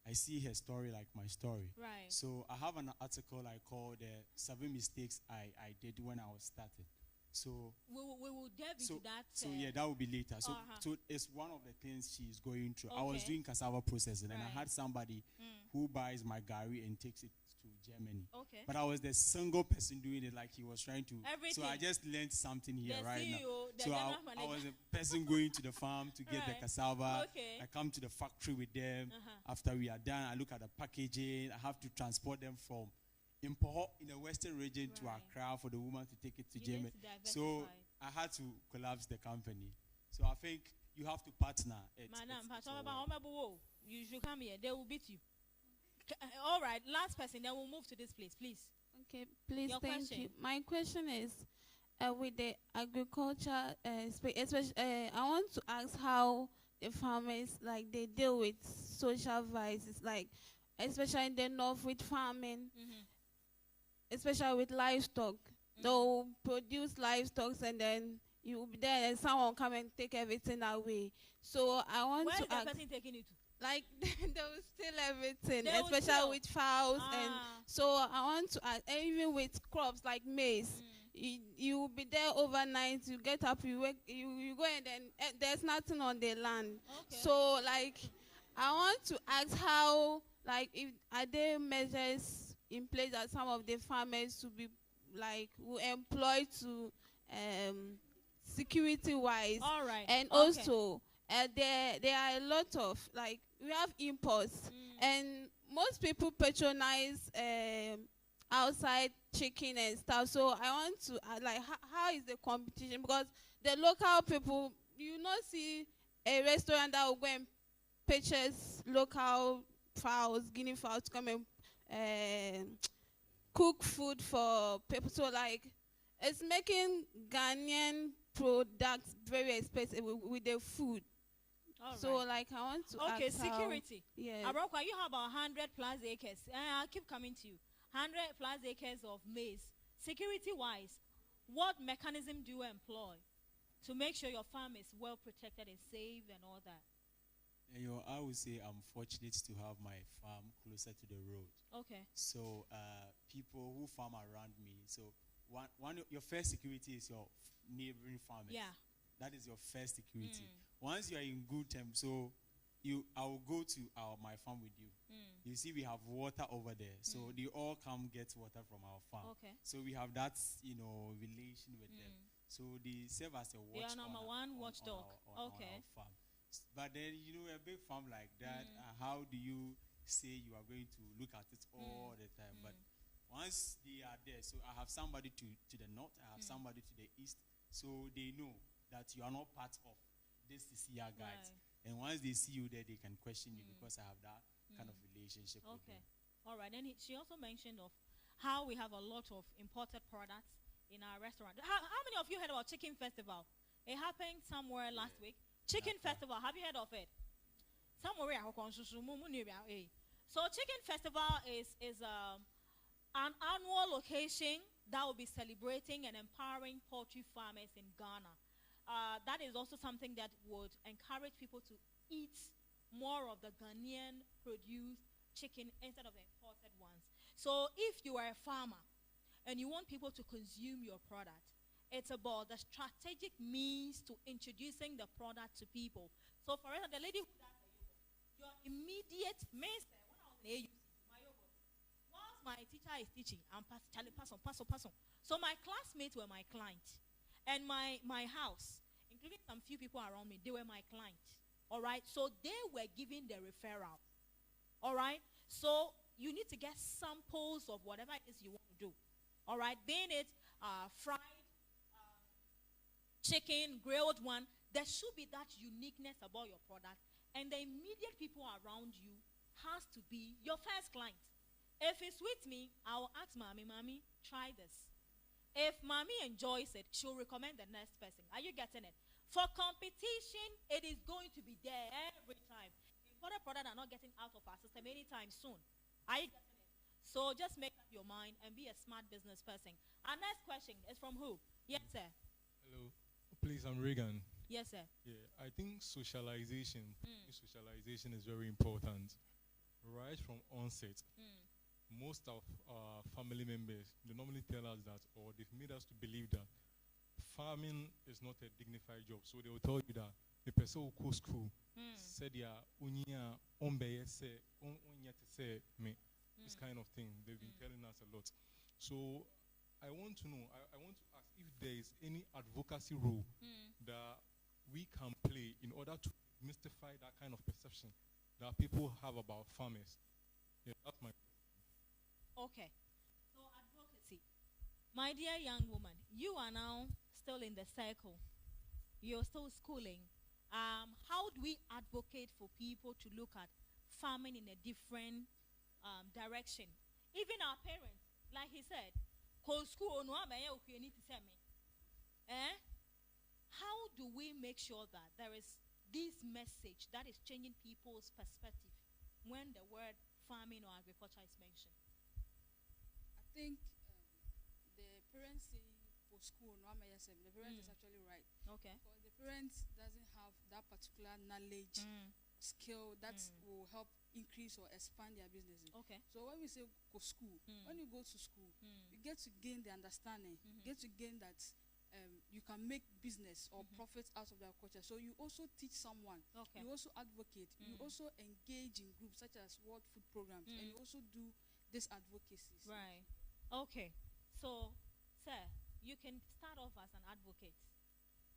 I see her story like my story. Right. So, I have an article I call the 7 mistakes I did when I was starting. So we will delve into that. So yeah, that will be later. So so it's one of the things she's going through. Okay. I was doing cassava processing, and I had somebody who buys my gari and takes it to Germany. Okay. But I was the single person doing it, like he was trying to. Everything. So I just learned something here the right CEO, now. So I was a person going to the farm to get the cassava. Okay. I come to the factory with them. After we are done, I look at the packaging. I have to transport them from Impoho in the western region to Accra for the woman to take it to Germany. So I had to collapse the company. So I think you have to partner. You should come here. They will beat you. All right, last person. Then we'll move to this place, please. Okay, please, Your thank question. you. My question is, with the agriculture, especially, I want to ask how the farmers, like, they deal with social vices, like, especially in the north with farming, especially with livestock. They'll produce livestock and then you will be there and someone come and take everything away. So I want Where to is the ask, person taking it to? like, they will steal everything, They will especially steal? with fowls. And Ah. so I want to ask, even with crops like maize, you will be there overnight, you get up, you go and then there's nothing on the land. Okay. So, like, I want to ask how, like, if are there measures in place that some of the farmers to be, like, will employ to security wise. All right. And Okay. also there are a lot of, like, we have imports and most people patronize outside chicken and stuff. So I want to like, how is the competition? Because the local people, you not see a restaurant that will go and purchase local fowls, guinea fowls, to come and cook food for people. So, like, it's making Ghanaian products very expensive with the food. All So, right. like, I want to Okay, ask how- security. Yes. Arokwa, you have about 100 plus acres. I'll keep coming to you. 100 plus acres of maize. Security-wise, what mechanism do you employ to make sure your farm is well protected and safe and all that? I would say I'm fortunate to have my farm closer to the road. Okay. So people who farm around me. So your first security is your neighboring farmers. Yeah. That is your first security. Once you are in good terms, so I will go to my farm with you. You see, we have water over there, so they all come get water from our farm. Okay. So we have that, relation with them. So they serve as a They watch are number one watchdog. Okay. on our farm. But then, a big farm like that, how do you say you are going to look at it all the time? But once they are there, so I have somebody to the north, I have somebody to the east, so they know that you are not part of this CCR guys. Right. And once they see you there, they can question you because I have that kind of relationship with Okay. them. All right. And she also mentioned of how we have a lot of imported products in our restaurant. How many of you heard about Chicken Festival? It happened somewhere last week. Chicken Festival, have you heard of it? Somewhere. So Chicken Festival is an annual occasion that will be celebrating and empowering poultry farmers in Ghana. That is also something that would encourage people to eat more of the Ghanaian produced chicken instead of the imported ones. So if you are a farmer and you want people to consume your product, it's about the strategic means to introducing the product to people. So for instance, the lady who does the yogurt, your immediate master, when I was in AUC, my yogurt, whilst my teacher is teaching, I'm pass on. So my classmates were my client. And my house, including some few people around me, they were my client. All right? So they were giving the referral. All right? So you need to get samples of whatever it is you want to do. All right? Being it fried chicken, grilled one, there should be that uniqueness about your product. And the immediate people around you has to be your first client. If it's with me, I will ask Mommy, try this. If Mommy enjoys it, she'll recommend the next person. Are you getting it? For competition, it is going to be there every time. Imported products are not getting out of our system anytime soon. Are you getting it? So just make up your mind and be a smart business person. Our next question is from who? Yes, sir. Hello. Please, I'm Reagan. Yes, sir. Yeah, I think socialization is very important. Right from onset, most of our family members, they normally tell us that, or they've made us to believe that farming is not a dignified job. So they will tell you that the person who goes school said, yeah, this kind of thing. They've been telling us a lot. So I want to know, I want to ask if there is any advocacy role that we can play in order to mystify that kind of perception that people have about farmers. Yeah, that's my Okay. So advocacy. My dear young woman, you are now still in the circle. you're still schooling. How do we advocate for people to look at farming in a different direction? Even our parents, like he said, school no need to me. How do we make sure that there is this message that is changing people's perspective when the word farming or agriculture is mentioned? I think the parents say for school, no, the parents is actually right. Okay. Because the parents doesn't have that particular knowledge, skill that will help increase or expand their businesses. Okay. So when we say go school, when you go to school, you get to gain the understanding, get to gain that you can make business or profit out of their culture. So you also teach someone, you also advocate, you also engage in groups such as World Food Programs, and you also do this advocacy. Right. Okay. So, sir, you can start off as an advocate.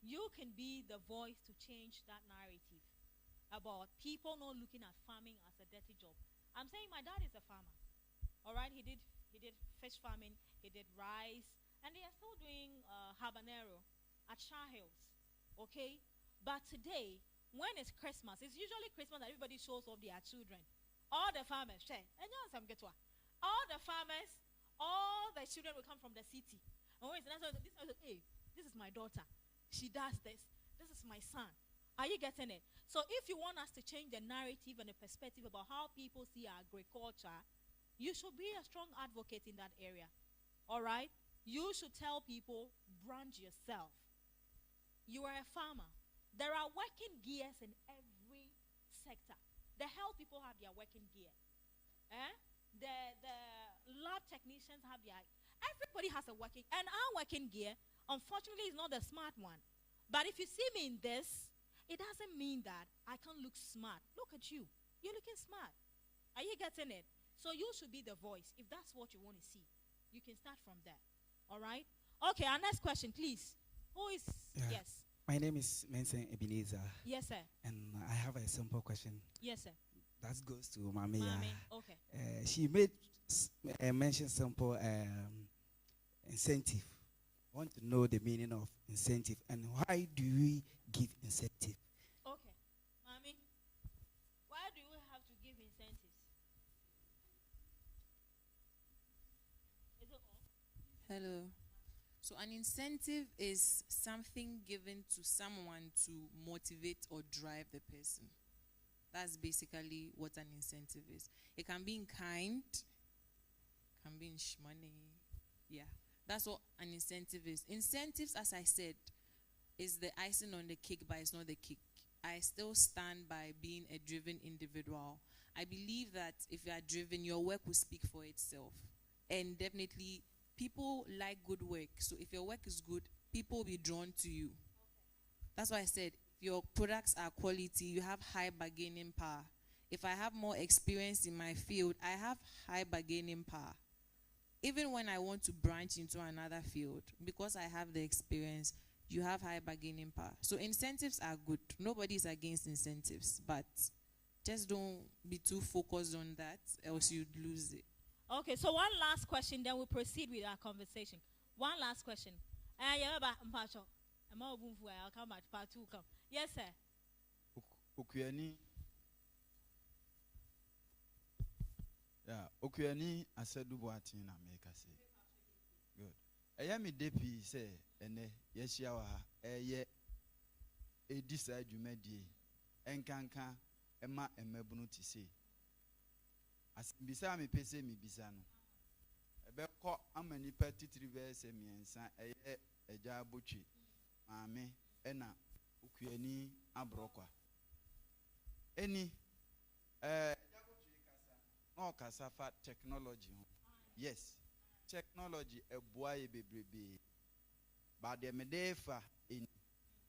You can be the voice to change that narrative about people not looking at farming as a dirty job. I'm saying my dad is a farmer. All right, he did fish farming, he did rice, and they are still doing habanero at Shah Hills. Okay, but today, when it's Christmas, it's usually Christmas that everybody shows off their children. All the farmers, all the farmers, all the children will come from the city. And when hey, this is my daughter. She does this. This is my son. Are you getting it? So if you want us to change the narrative and the perspective about how people see agriculture, you should be a strong advocate in that area. All right? You should tell people, brand yourself. You are a farmer. There are working gears in every sector. The health people have their working gear. The lab technicians have their... Everybody has a working... And our working gear, unfortunately, is not the smart one. But if you see me in this, it doesn't mean that I can't look smart. Look at you. You're looking smart. Are you getting it? So you should be the voice. If that's what you want to see, you can start from there. All right? Okay, our next question, please. Who is... Yes. My name is Mensen Ebenezer. Yes, sir. And I have a simple question. Yes, sir. That goes to Mami. Okay. She made mention simple incentive. I want to know the meaning of incentive and why do we give incentive? Okay. Mami, why do we have to give incentives? Is it all? Hello. So an incentive is something given to someone to motivate or drive the person. That's basically what an incentive is. It can be in kind, can be in money. Yeah. That's what an incentive is. Incentives, as I said, is the icing on the cake, but it's not the cake. I still stand by being a driven individual. I believe that if you are driven, your work will speak for itself. And definitely, people like good work. So if your work is good, people will be drawn to you. That's why I said, if your products are quality, you have high bargaining power. If I have more experience in my field, I have high bargaining power. Even when I want to branch into another field, because I have the experience, you have high bargaining power. So incentives are good. Nobody is against incentives, but just don't be too focused on that, else you'd lose it. Okay, so one last question, then we'll proceed with our conversation. One last question. I'll come back, part two. Come. Yes, sir. Okuani asedu boati na make say. Good. Ayami depi say ene yeshia wa eye edisa dwumadi enkanka ema emabunu ti say. Asibisa me pese me bisa no. Ebekọ amani pati 3 verse miensa eye eja abotwe. Maame ena okuani abrokwa. Eni no kasafa technology. Yes. Technology e boy bebrebe. But the medefa in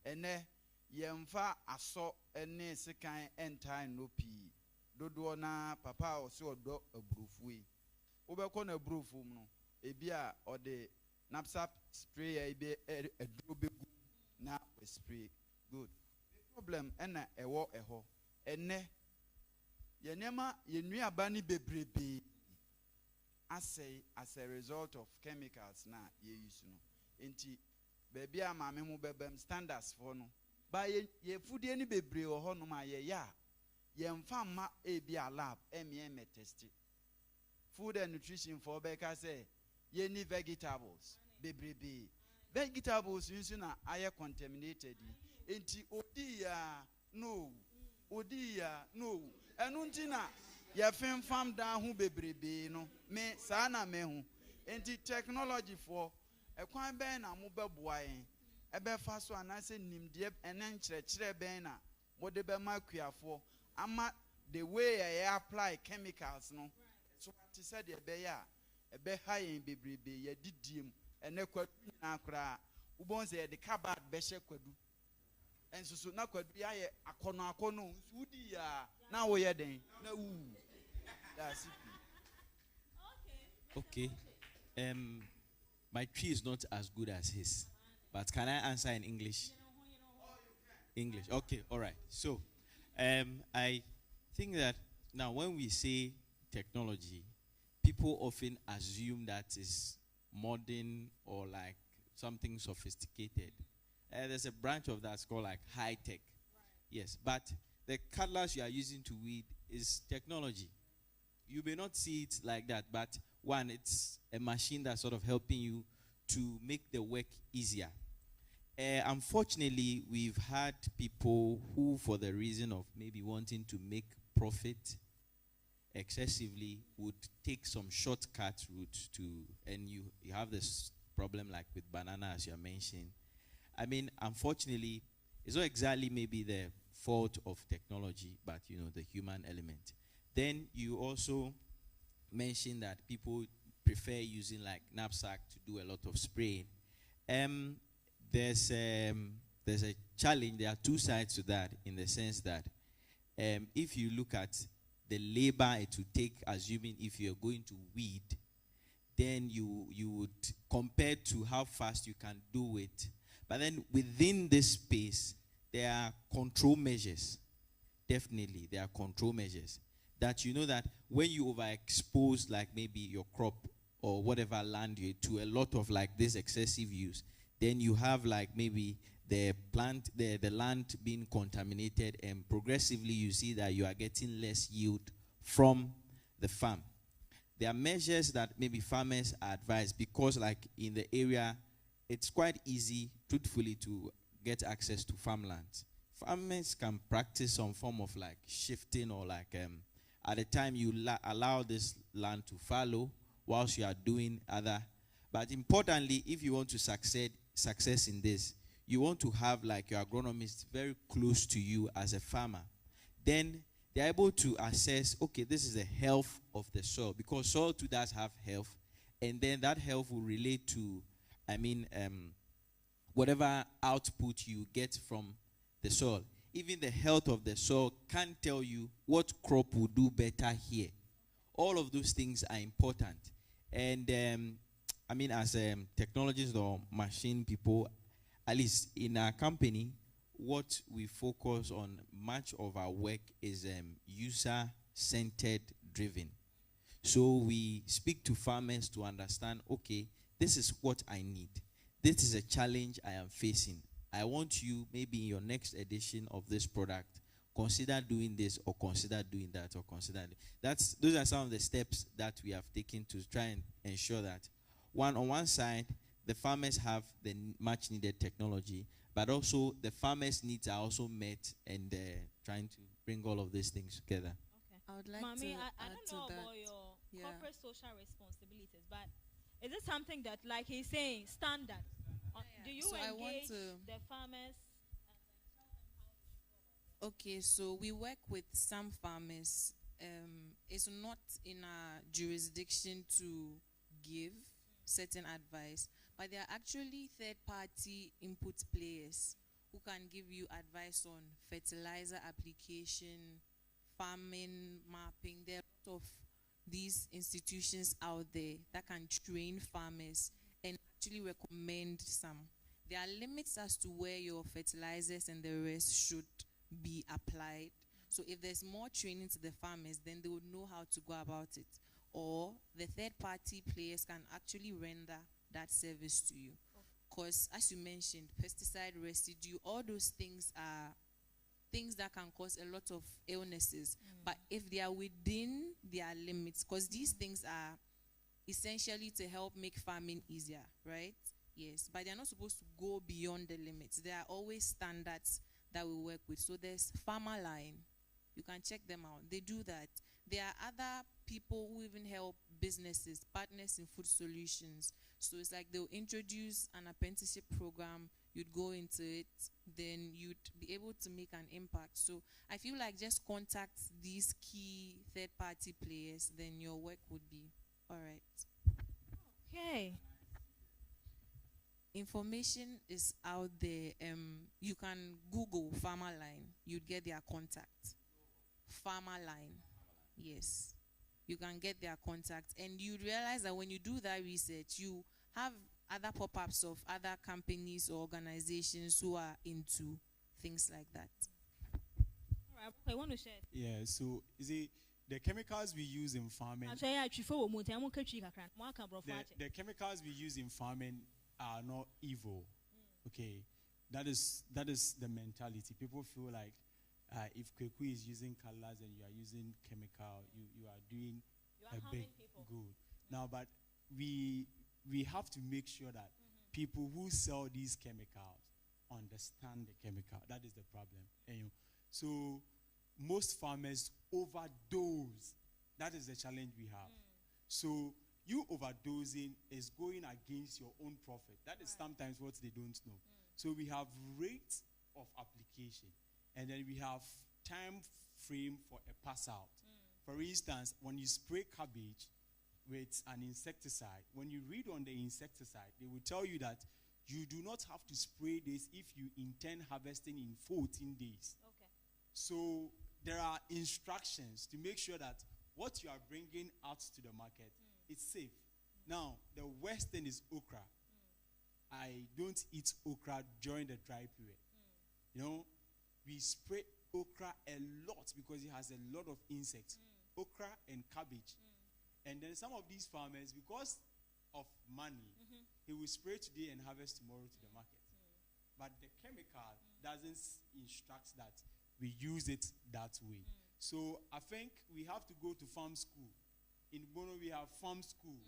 ene yemfa aso ene sekan entire no pi. Dodo na papa o se odo abrufue. Obekọ na abrufu no ebia ode knapsack spray ebe edrobegu na spray. Good. The problem ena ewo eho ene yenema yenua bani bebrebe as a result of chemicals na ye use no enti baby a maame mu bebem standards for no By ye food any bebre or honoma ye ya. Yen fama a be a lab, me test it. Food and nutrition for Becca say, ye need vegetables, bebre. Vegetables using air contaminated. Enti odia no, odia no. And untina, ya fem farm down who bebre no, me sana me hu. Enti technology for a quan ben a mobile boy. Ebe faso anase nimdie enen chere ben na mode be makua for ama the way I apply chemicals no so what said e be ya ebe ha yen bebrebe ya didiem ene kwadu na akra ubon se de carbad be hye kwadu ensusu na kwadu ya ye akono udi ya na wo ye den na wu that's it. Okay. My tree is not as good as his. But can I answer in English? English. Okay, all right. So, I think that now when we say technology, people often assume that is modern or like something sophisticated. There's a branch of that's called like high tech. Yes, but the cutlass you are using to weed is technology. You may not see it like that, but one, it's a machine that's sort of helping you to make the work easier. Unfortunately, we've had people who, for the reason of maybe wanting to make profit excessively, would take some shortcut route to, and you have this problem like with banana, as you're mentioning. I mean, unfortunately, it's not exactly maybe the fault of technology, but the human element. Then you also mentioned that people prefer using like knapsack to do a lot of spraying. There's a challenge. There are two sides to that, in the sense that if you look at the labor it would take, assuming if you're going to weed, then you would compare to how fast you can do it. But then within this space, there are control measures. Definitely, there are control measures that that when you overexpose like maybe your crop or whatever land you to a lot of like this excessive use, then you have like maybe the land being contaminated, and progressively you see that you are getting less yield from the farm. There are measures that maybe farmers are advised, because like in the area, it's quite easy, truthfully, to get access to farmland. Farmers can practice some form of like shifting, or like at the time you allow this land to fallow whilst you are doing other. But importantly, if you want to success in this, you want to have like your agronomist very close to you as a farmer. Then they're able to assess, okay, this is the health of the soil, because soil too does have health, and then that health will relate to, whatever output you get from the soil. Even the health of the soil can tell you what crop will do better here. All of those things are important. And as technologists or machine people, at least in our company, what we focus on, much of our work is user-centered driven. So we speak to farmers to understand, okay, this is what I need. This is a challenge I am facing. I want you, maybe in your next edition of this product, consider doing this, or consider doing that, or consider those are some of the steps that we have taken to try and ensure that on one side, the farmers have the much needed technology, but also the farmers' needs are also met, and trying to bring all of these things together. Okay. I would like Mommy, to I add don't to know that. about your Yeah. corporate social responsibilities, but is it something that, like he's saying, standard? Do you So I want engage to- the farmers? Okay, so we work with some farmers. It's not in our jurisdiction to give certain advice, but there are actually third-party input players who can give you advice on fertilizer application, farming, mapping. There are a lot of these institutions out there that can train farmers and actually recommend some. There are limits as to where your fertilizers and the rest should be applied. So if there's more training to the farmers, then they would know how to go about it. Or the third-party players can actually render that service to you. because, as you mentioned, pesticide residue, all those things are things that can cause a lot of illnesses. But if they are within their limits, because these things are essentially to help make farming easier, right? Yes, but they are not supposed to go beyond the limits. There are always standards that we work with. So there's Farmer Line. You can check them out. They do that. There are other people who even help businesses, partners in food solutions. So it's like they'll introduce an apprenticeship program. You'd go into it, then you'd be able to make an impact. So I feel like just contact these key third-party players, then your work would be all right. Okay. Information is out there. You can Google Farmer Line. You'd get their contact. Farmer Line. Yes. You can get their contact. And you realize that when you do that research, you have other pop-ups of other companies or organizations who are into things like that. All right, I want to share. Yeah, so is it the chemicals we use in farming? The chemicals we use in farming are not evil. Okay, that is the mentality. People feel like if Kweku is using colors and you are using chemical, you are doing a big good. Now, but we have to make sure that people who sell these chemicals understand the chemical. That is the problem. And so most farmers overdose. That is the challenge we have. So you overdosing is going against your own profit. That is sometimes what they don't know. So we have rate of application, and then we have time frame for a pass out. For instance, when you spray cabbage with an insecticide, when you read on the insecticide, they will tell you that you do not have to spray this if you intend harvesting in 14 days. Okay. So there are instructions to make sure that what you are bringing out to the market is safe. Now, the worst thing is okra. I don't eat okra during the dry period. You know, we spray okra a lot because it has a lot of insects. Okra and cabbage. And then some of these farmers, because of money, he will spray today and harvest tomorrow to the market. But the chemical doesn't instruct that we use it that way. So I think we have to go to farm school. In Bono, we have farm school.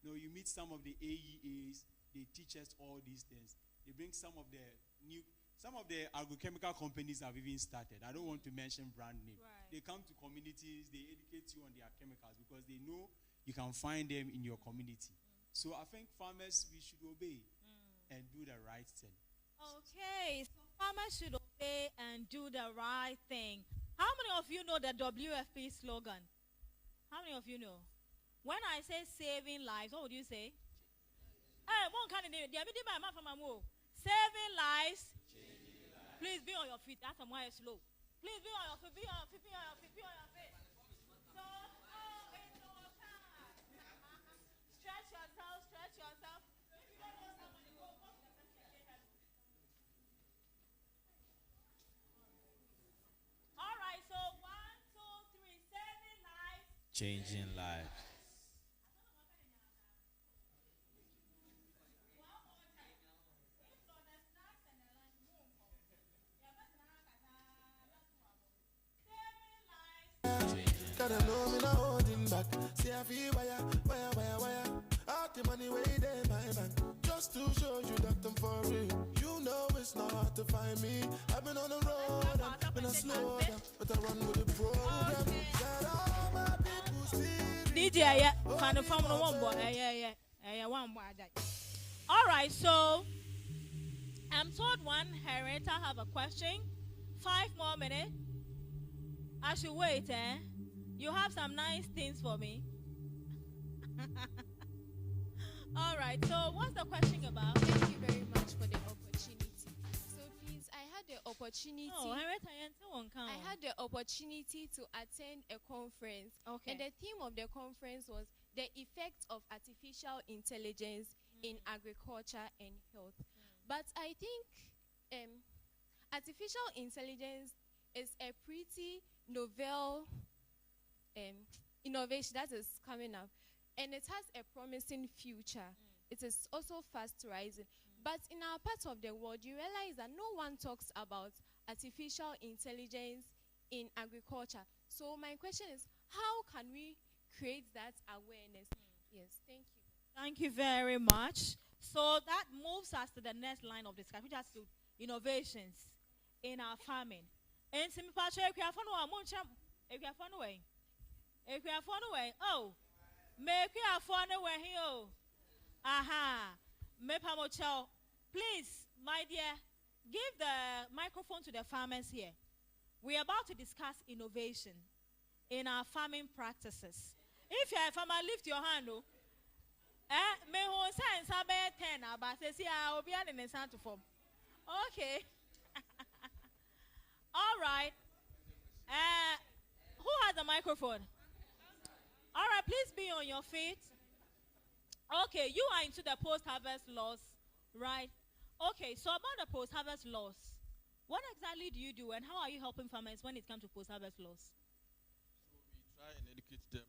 You know, you meet some of the AEAs, they teach us all these things. They bring some of the agrochemical companies have even started. I don't want to mention brand name. Right. They come to communities, they educate you on their chemicals because they know you can find them in your community. So I think farmers, we should obey and do the right thing. Okay, so farmers should obey and do the right thing. How many of you know the WFP slogan? How many of you know? When I say saving lives, what would you say? Saving lives. Please be on your feet. That's why it's slow. Please be on your feet. Be on your feet. Be on your feet. Be on your feet. So, it's your time. Stretch yourself. Stretch yourself. If you don't know somebody, go to the person and say hello. All right. So 1, 2, 3. Saving lives. Changing lives. Gotta know me not holding back. See I feel wire. All the money way there my bank. Just to show you that I'm for real. You know it's not hard to find me. I've been on the road and been a slow down, but I run with the program. Got all my people still. DJ, yeah, kind of from one boy, yeah, one boy. All right, so I'm told one Henrietta have a question. 5 more minutes. I should wait, eh? You have some nice things for me. All right, so what's the question about? Thank you very much for the opportunity. So please, I had the opportunity. I had the opportunity to attend a conference. Okay. And the theme of the conference was the effects of artificial intelligence in agriculture and health. But I think artificial intelligence is a pretty novel innovation that is coming up, and it has a promising future. It is also fast rising, But in our part of the world, you realize that no one talks about artificial intelligence in agriculture. So my question is, how can we create that awareness? Yes, thank you. Thank you very much. So that moves us to the next line of discussion, which has to innovations in our farming. And oh, make you a phone away here. Aha, please, my dear, give the microphone to the farmers here. We are about to discuss innovation in our farming practices. If you are a farmer, lift your hand. May who say Sabe 10 but say I will be in the sound to form. Okay. All right. Who has the microphone? All right, please be on your feet. Okay, you are into the post-harvest laws, right? Okay, so about the post-harvest laws, what exactly do you do and how are you helping farmers when it comes to post-harvest laws? So we try and educate them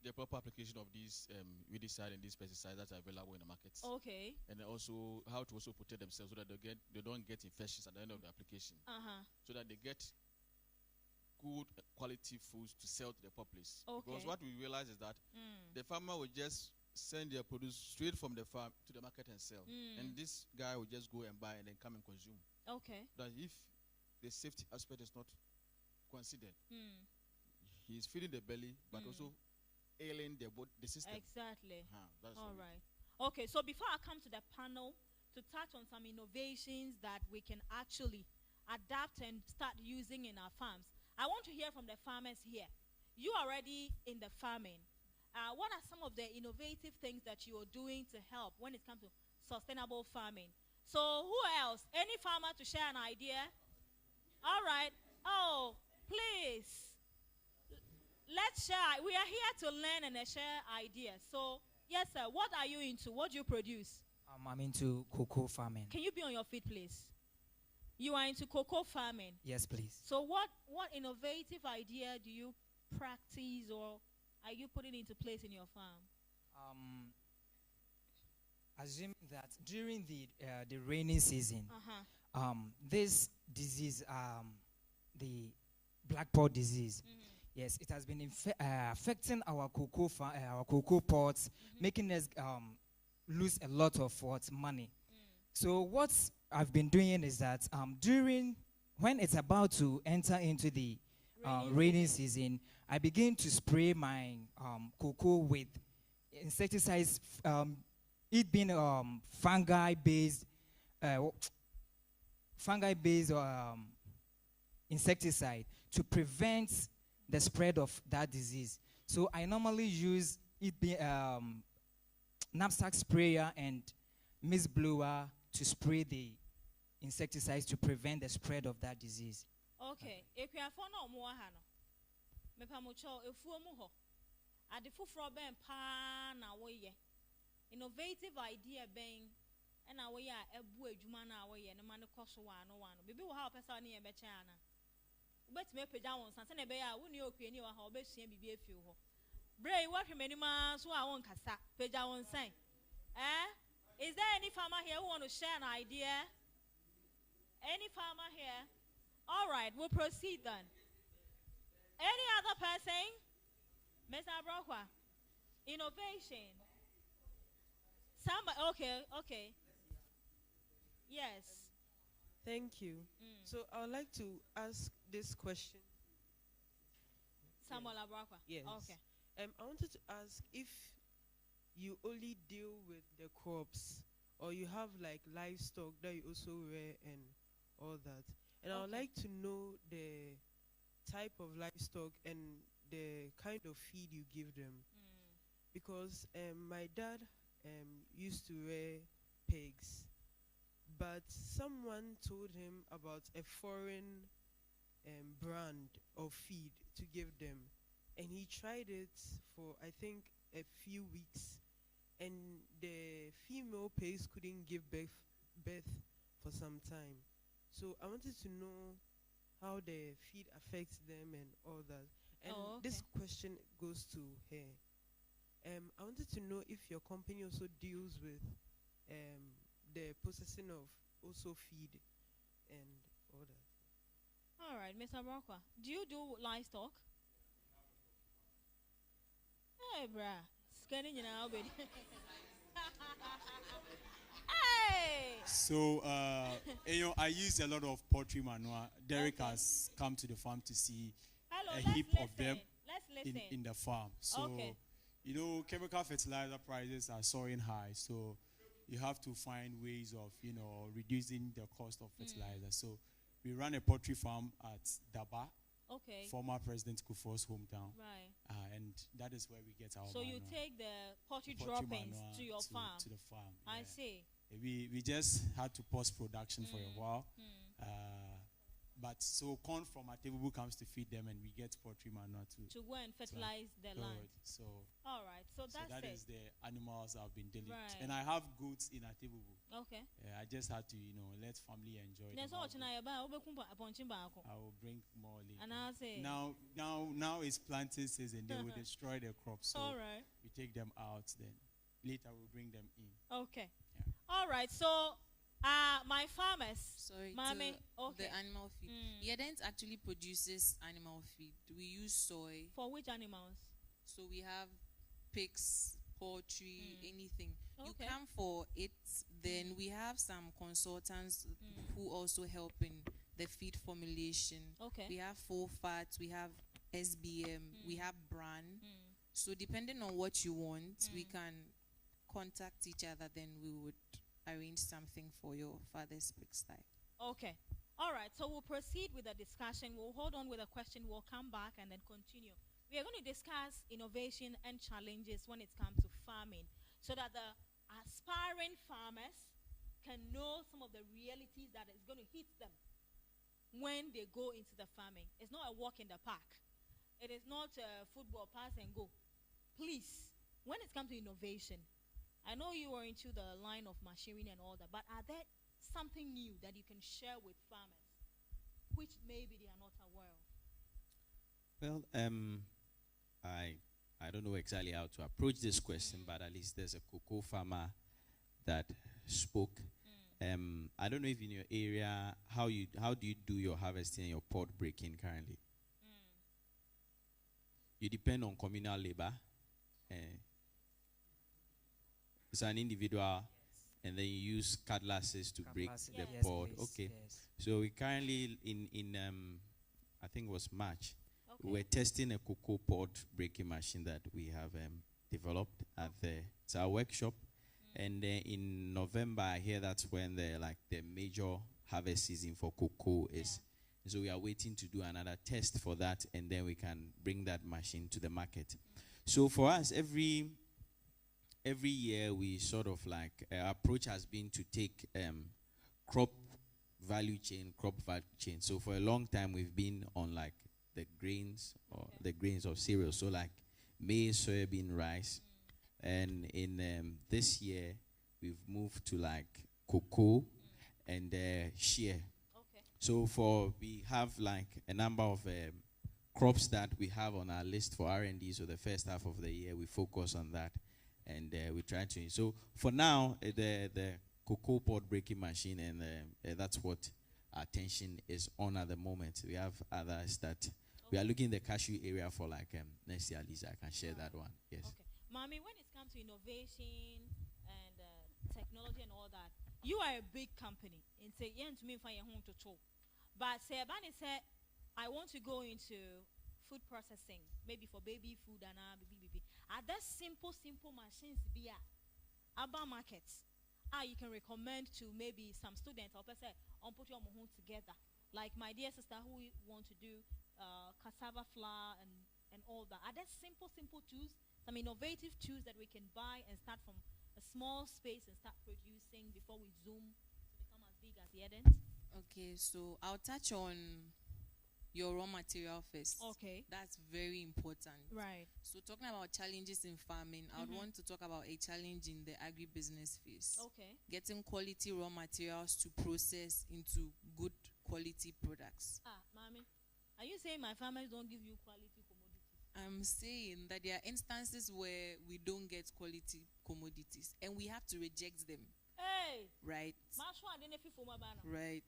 the proper application of these weedicide and these pesticides that are available in the markets. Okay. And also how to also protect themselves so that they don't get infections at the end of the application. So that they get good quality foods to sell to the populace. Okay. Because what we realize is that the farmer will just send their produce straight from the farm to the market and sell. And this guy will just go and buy and then come and consume. Okay. That if the safety aspect is not considered, he's feeding the belly, but also ailing the system. Exactly. That's all right. Okay, so before I come to the panel to touch on some innovations that we can actually adapt and start using in our farms, I want to hear from the farmers here. You are already in the farming. What are some of the innovative things that you are doing to help when it comes to sustainable farming? So who else? Any farmer to share an idea? All right. Oh, please. Let's share. We are here to learn and share ideas. So, yes, sir. What are you into? What do you produce? I'm into cocoa farming. Can you be on your feet, please? You are into cocoa farming. Yes, please. So, what innovative idea do you practice, or are you putting into place in your farm? Assuming that during the rainy season, this disease, the black pod disease. Yes, it has been affecting our cocoa pods, making us lose a lot of money. So what I've been doing is that when it's about to enter into the rainy season, I begin to spray my cocoa with insecticides, it being fungi-based insecticide to prevent the spread of that disease. So I normally use knapsack sprayer and mist blower to spray the insecticides to prevent the spread of that disease. Okay. Innovative idea being and our ya ebu ejuma na our ya no man koso wa no one. Bibi wo ha pesa na ye be cha na. But me peda won san na be ya wo ni okue ni wa ha obesua bibi efi ho. Bray what many man so a won kasa peda won san. Is there any farmer here who want to share an idea? Any farmer here? All right, we'll proceed then. Any other person? Mr. Brokwa. Innovation. Somebody, okay. Yes. Thank you. So I would like to ask this question. Samuel Abrakwa. Yes. Okay. I wanted to ask if you only deal with the crops or you have like livestock that you also rear and all that. And I would like to know the type of livestock and the kind of feed you give them. Because my dad used to rear pigs, but someone told him about a foreign brand of feed to give them, and he tried it for I think a few weeks, and the female pigs couldn't give birth for some time. So I wanted to know how the feed affects them and all that. And this question goes to her. I wanted to know if your company also deals with the processing of also feed and all that. All right, Mr. Brokwa, do you do livestock? Hey, bruh. Scanning you now, baby. Hey! So, I use a lot of poultry manure. Derek has come to the farm to see a heap of them in the farm. So, chemical fertilizer prices are soaring high. So, you have to find ways of, reducing the cost of fertilizer. So, we run a poultry farm at Daba, former President Kufuor's hometown. Right. And that is where we get our So manure. you take the poultry droppings to your farm? To the farm. I see. We just had to pause production for a while. But so corn from our table comes to feed them, and we get poultry manure to go and fertilize the land. So all right, so that is the animals I've been dealing with, right. and I have goats in our table. Okay. I just had to let family enjoy. I will bring more later. And I'll say now it's planting season. They will destroy the crops. So all right. We take them out. Then later we'll bring them in. Okay. Yeah. All right. So. My farmers. Sorry, Mommy, the animal feed. Yedent actually produces animal feed. We use soy. For which animals? So we have pigs, poultry, anything. Okay. You come for it. Then we have some consultants who also help in the feed formulation. Okay. We have full fat. We have SBM. We have bran. So depending on what you want, we can contact each other. Then we would arrange something for your father's pigsty. Okay. All right. So we'll proceed with the discussion. We'll hold on with a question. We'll come back and then continue. We are going to discuss innovation and challenges when it comes to farming so that the aspiring farmers can know some of the realities that is going to hit them when they go into the farming. It's not a walk in the park. It is not a football pass and go. Please, when it comes to innovation, I know you are into the line of machinery and all that, but are there something new that you can share with farmers, which maybe they are not aware of? Well, I don't know exactly how to approach this question, but at least there's a cocoa farmer that spoke. I don't know if in your area, how do you do your harvesting and your pod breaking currently? You depend on communal labor. It's an individual, and then you use cutlasses to break the pod. Okay. Yes. So we currently in I think it was March, we're testing a cocoa pod breaking machine that we have developed at it's our workshop, and then in November I hear that's when the major harvest season for cocoa is. So we are waiting to do another test for that, and then we can bring that machine to the market. So for us, every year we sort of our approach has been to take crop value chain. So for a long time we've been on the grains or the grains of cereal. So maize, soybean, rice. And in this year we've moved to cocoa and shea. So we have a number of crops that we have on our list for R&D. So the first half of the year we focus on that. And we try to. So for now, the cocoa pod breaking machine, and that's what our attention is on at the moment. We have others that we are looking in the cashew area for next year. Lisa, I can share that one. Yes. Okay, Mommy, when it comes to innovation and technology and all that, you are a big company. And say, yeah, to me, find your home to talk. But say, said, I want to go into food processing, maybe for baby food and baby. Are there simple machines be about markets? You can recommend to maybe some students or person on put your home together. Like my dear sister who want to do cassava flour and all that. Are there simple tools, some innovative tools that we can buy and start from a small space and start producing before we zoom to become as big as the Eden? Okay, so I'll touch on your raw material first. Okay. That's very important. Right. So talking about challenges in farming, I would want to talk about a challenge in the agribusiness phase. Okay. Getting quality raw materials to process into good quality products. Mommy, are you saying my farmers don't give you quality commodities? I'm saying that there are instances where we don't get quality commodities and we have to reject them. right? Right.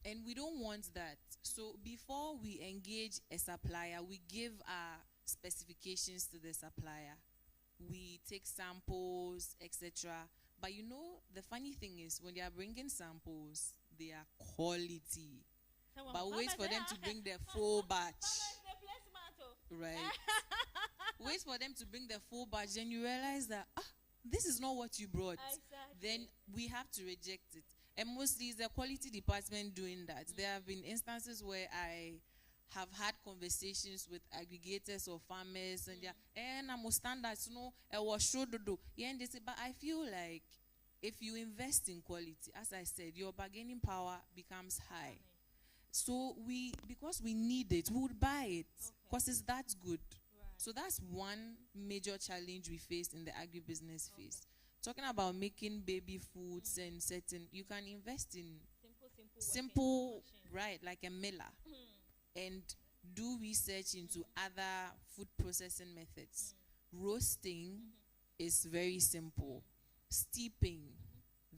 And we don't want that. So before we engage a supplier, we give our specifications to the supplier. We take samples, etc. But you know, the funny thing is, when they are bringing samples, they are quality. But wait for them to bring the full batch. Right. Wait for them to bring the full batch, then you realize that this is not what you brought. Exactly. Then we have to reject it. And mostly it's the quality department doing that. There have been instances where I have had conversations with aggregators or farmers, and they're I'm standards, I was sure to do. Yeah, and they say, but I feel like if you invest in quality, as I said, your bargaining power becomes high. So because we need it, we would buy it because it's that good. Right. So that's one major challenge we face in the agribusiness phase. Talking about making baby foods and certain, you can invest in simple right, like a miller, and do research into other food processing methods. Roasting is very simple. Steeping,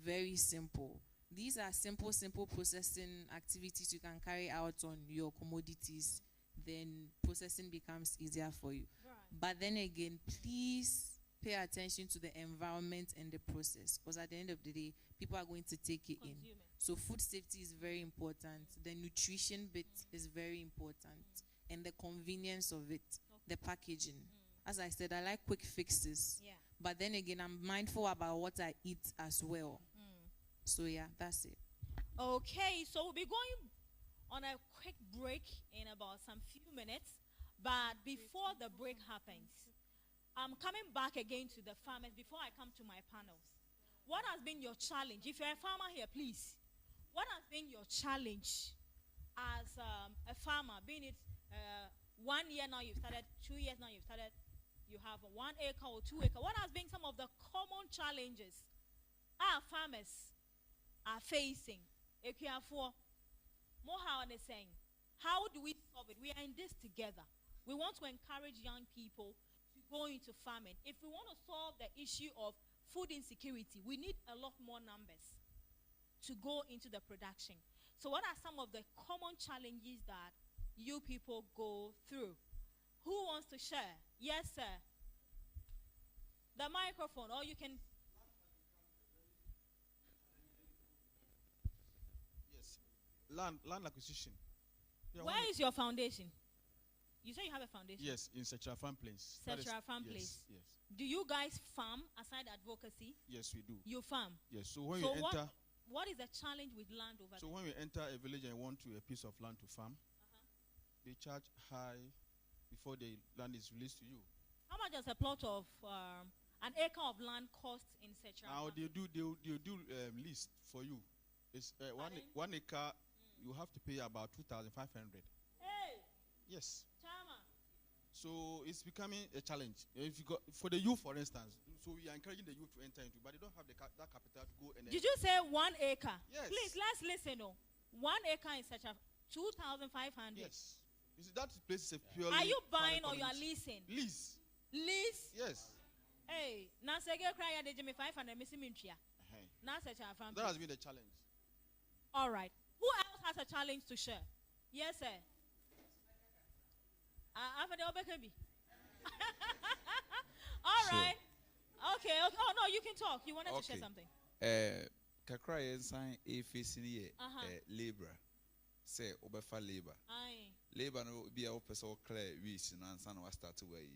very simple. These are simple processing activities you can carry out on your commodities. Then processing becomes easier for you. Right. But then again, please pay attention to the environment and the process, because at the end of the day, people are going to take it in. So food safety is very important. The nutrition bit is very important. And the convenience of it, the packaging. As I said, I like quick fixes. Yeah. But then again, I'm mindful about what I eat as well. So yeah, that's it. Okay, so we'll be going on a quick break in about some few minutes. But before the break happens, I'm coming back again to the farmers before I come to my panels. What has been your challenge? If you're a farmer here, please. What has been your challenge as a farmer? Being it 1 year now you've started, 2 years now you've started, you have 1 acre or 2 acre. What has been some of the common challenges our farmers are facing? Moha is saying, how do we solve it? We are in this together. We want to encourage young people to go into farming. If we want to solve the issue of food insecurity, we need a lot more numbers to go into the production. So what are some of the common challenges that you people go through? Who wants to share? Yes, sir. The microphone, or you can... Land acquisition. Yeah, where is your foundation? You say you have a foundation? Yes, in Setra Farm Place. Setra Farm Place. Yes. Do you guys farm aside advocacy? Yes, we do. You farm? Yes. So when you enter... What is the challenge with land over there? So when we enter a village and want a piece of land to farm, they charge high before the land is released to you. How much does a plot of an acre of land cost in Setra? Now they do list for you. It's one acre. You have to pay about 2,500. Hey. Yes. Chama. So it's becoming a challenge. If you got for the youth, for instance, so we are encouraging the youth to enter into, but they don't have that capital to go and. Did you say 1 acre? Yes. Please let's listen. 1 acre is such a 2,500. Yes. You see, that place is a purely. Are you buying or you are leasing? Lease. Lease. Yes. Hey, now say get cry at the 500 missing mintia. Now such a farm. That has been the challenge. All right. Who else has a challenge to share? Yes, sir. All right. Okay. Oh, no, you can talk. You wanted to share something. Kakra sign a facing here, labor. Say, Obefa labor. Aye. Labor no be a person clear, we sin and son was start away.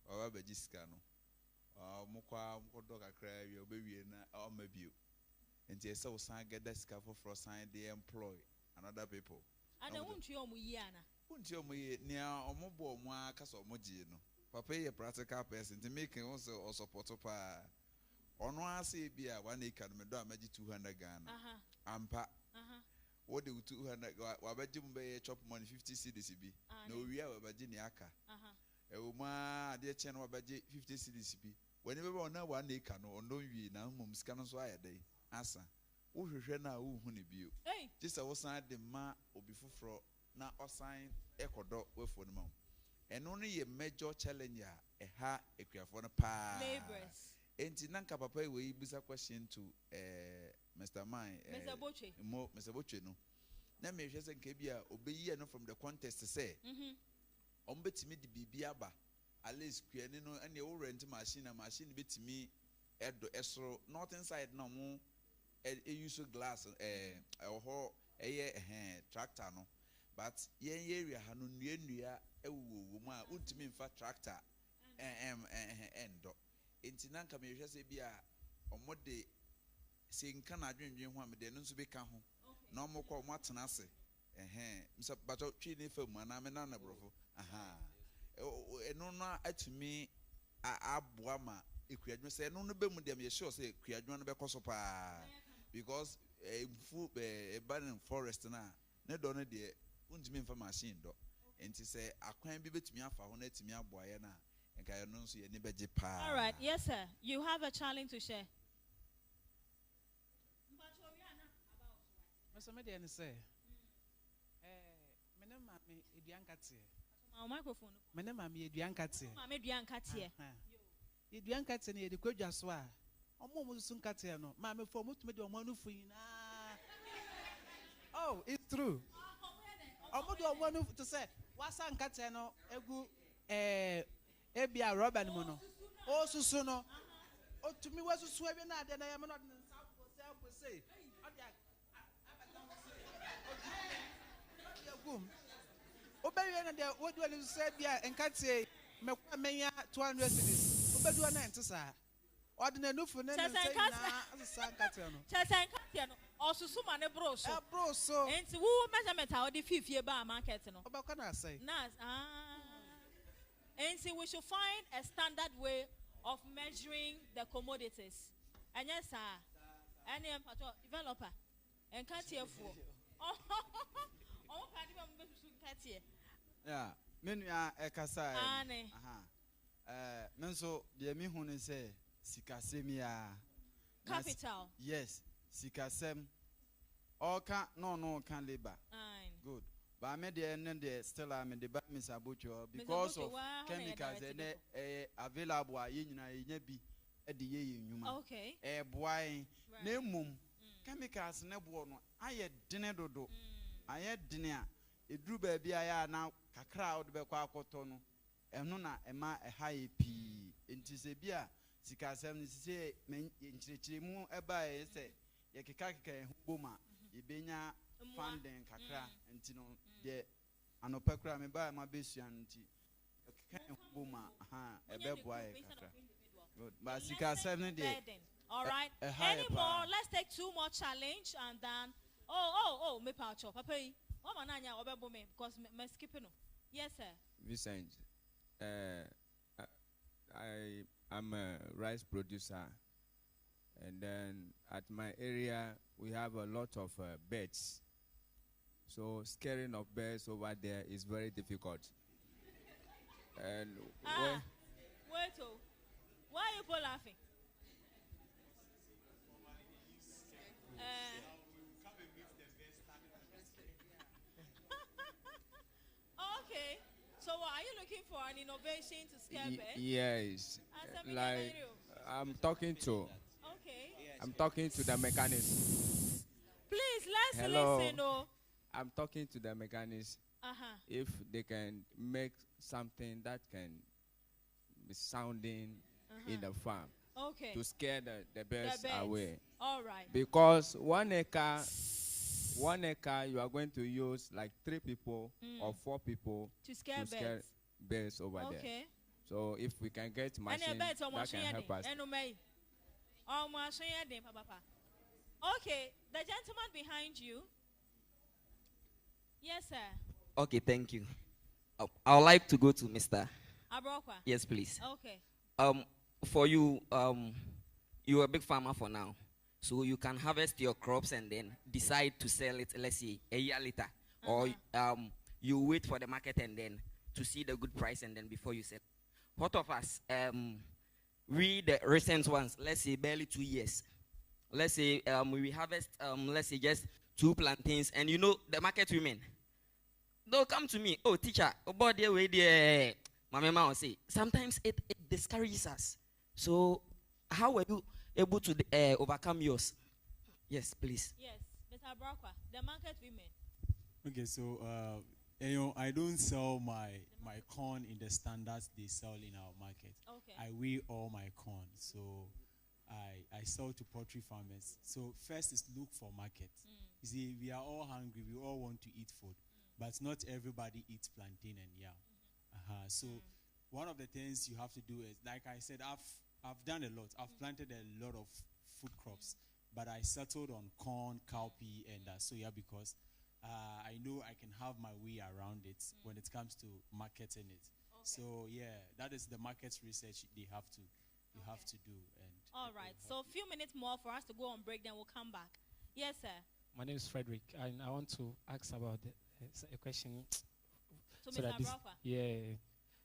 Or a Giscano. Mokwa, Mokodoga cry, you'll be in our maybe. And they so sign get the scaffold for sign they employ another people. And I won't you Muyana. Won't you near or mobile more castle mojino? Papa a practical person to make also or support pa. On one say be a 1 acre, Madame Magic 200 Ghana. Ampa. What do 200 Wabajum Bay chop money 50 CDCB? No, we have a Virginiaka. A woman, dear channel budget 50 CDCB. Whenever on 1 acre, no, we now mums cannot swire a day. Asa, who now who be just I was signed the ma or before for now or sign Ecuador with for the mom. And only a major challenge a ha a for the pa. Neighbors. And Tinanka Papa, we use a question to Mr. mastermind Mr. Boche no na me hwese nka bia obeyi no from the contest say ombetimi di bibia ba at least kuani no ene wo rent machine na machine betimi edo esoro not inside no mo use glass tractor no but yen area ha no nua ewuwo mu a untimi mfa tractor endo enti na nka me hwese bia omode se nka na adwenwen ho amede no nso beka ho na omokọ omatena ase msa bato twi ne famu ana me na brofo eno na atumi aboa ma ekuadwo se eno no be mu dem ye sure say ekuadwo no be koso pa because fu ban forest na ne do no de untimi mfa machine do enti se akwan bi betumi afa ho na atumi aboa ye na nka ye no nso ye ne beje pa. All right, yes sir, you have a challenge to share. Somebody say, Menema me Ediankati. Our microphone. Menema me Ediankati. Mamma Diankati. Ediankati near the Kojaswa. Almost soon Catiano. Mamma for much made your money for you. Oh, it's true. I'm one to say, what's San Catiano, Ebia Robin Mono. Oh, Susuno. Oh, to me was a swimming out, and I am not in South say. Obeying and what do you say? Yeah, and can't say, Maya 200 cities. Obey 90, ordinary for Chess and also Suman a bro, so and who measurement how the 5th year bar market. About can I say? And see, we should find a standard way of measuring the commodities. And yes, sir, any developer and can't hear for. Yeah, menua ekasa menso de mi hunu say sikasemia capital. Yes, sikasem all no can labor. Good. But me de still am the ba Mr. Bocho because of chemicals available are nyina bi e de ye nyuma. Okay. Boy na mum chemicals na bo no aye dene dodo. Aye dene a edru ba bia ya na kakra od be kwa akoto no eno na ema high p enti se bia sikasem ni se nchirechire mu eba e se ye keka huboma ibenya funding kakra enti no de anopakura me ba ma besua nti keka huboma ebe boa e kakra. Good. But sikasem ni de all right. Any more? Let's take 2 more challenge and then me pacho papa yi o ma na anya obebo me because me skipping no. Yes sir. Vincent, I'm a rice producer, and then at my area we have a lot of birds. So scaring of birds over there is very difficult. And wait, why are you people laughing? Okay, so are you looking for an innovation to scare birds? Yes, like I'm talking to the mechanics. Please, let's listen. I'm talking to the mechanics. If they can make something that can be sounding in the farm to scare the birds away. All right. Because 1 acre you are going to use like 3 people or 4 people to scare birds over there. So if we can get machine that can help us. Okay, the gentleman behind you. Yes, sir. Okay, thank you. I would like to go to Mr. Abrokwa. Yes, please. Okay. For you, you're a big farmer for now. So you can harvest your crops and then decide to sell it, let's say, a year later. Or you wait for the market and then to see the good price and then before you sell. What of us? We, the recent ones, let's say barely 2 years. Let's say we harvest, let's say just 2 plantains. And you know, the market women, they'll come to me, oh, teacher, about the way the my mama will say, sometimes it discourages us. So how were you able to overcome yours? Yes, please. Yes, Mr. Abrakwa, the market women. Okay, so I don't sell my corn in the standards they sell in our market. Okay. I weigh all my corn, so I sell to poultry farmers. So first is look for market. You see, we are all hungry. We all want to eat food, but not everybody eats plantain and yam. So one of the things you have to do is, like I said, I've done a lot. I've planted a lot of food crops, but I settled on corn, cowpea, and soya because I know I can have my way around it when it comes to marketing it. Okay. So yeah, that is the market research they have to do. And all right, so a few minutes more for us to go on break, then we'll come back. Yes, sir. My name is Frederick, and I want to ask about a question. So Mr. Abrakwa. Yeah.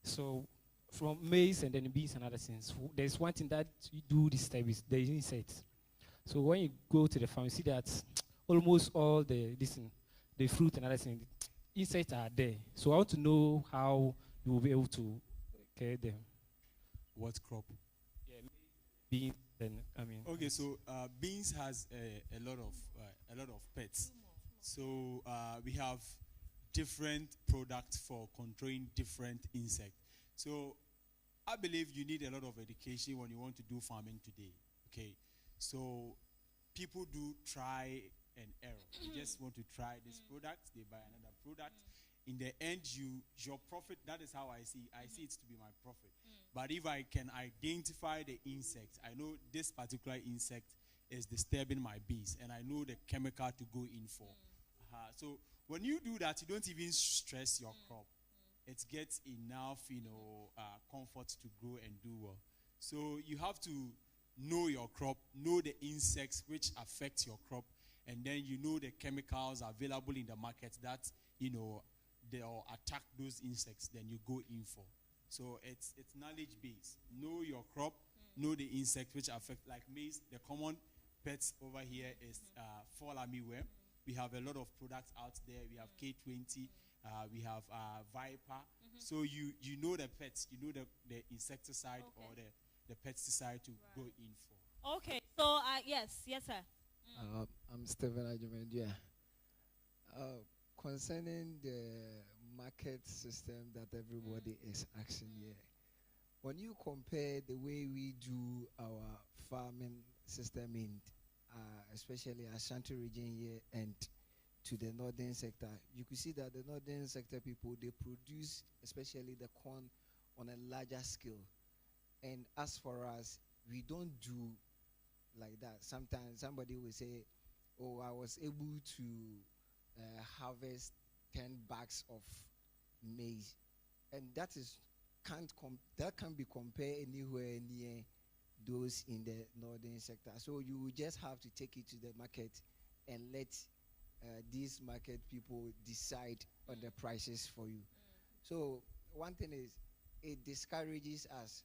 So from maize and then beans and other things, there's one thing that you do this time is the insects. So when you go to the farm, you see that almost all the fruit and other things, insects are there. So I want to know how you will be able to care them. What crop? Yeah, beans. Okay, so beans has a lot of pets. So we have different products for controlling different insects. So I believe you need a lot of education when you want to do farming today. Okay, so people do try and error. You just want to try this product, they buy another product. In the end, your profit, that is how I see it to be my profit. But if I can identify the insect, I know this particular insect is disturbing my bees, and I know the chemical to go in for. So when you do that, you don't even stress your crop. It gets enough, comfort to grow and do well. So you have to know your crop, know the insects which affect your crop, and then you know the chemicals available in the market that, they'll attack those insects, then you go in for. So it's knowledge based. Know your crop, know the insect which affect, like maize. The common pets over here is fall armyworm. We have a lot of products out there. We have K20, we have Viper. So you know the pets, you know the insecticide or the pesticide to go in for. Okay, so yes, sir. I'm Stephen Ajumendia. Concerning the market system that everybody is asking here, when you compare the way we do our farming system in especially Ashanti region here and to the northern sector, you could see that the northern sector people, they produce especially the corn on a larger scale. And as for us, we don't do like that. Sometimes somebody will say, oh, I was able to harvest 10 bags of maize, and that can't be compared anywhere near those in the northern sector. So you will just have to take it to the market and let these market people decide on the prices for you. So one thing is, it discourages us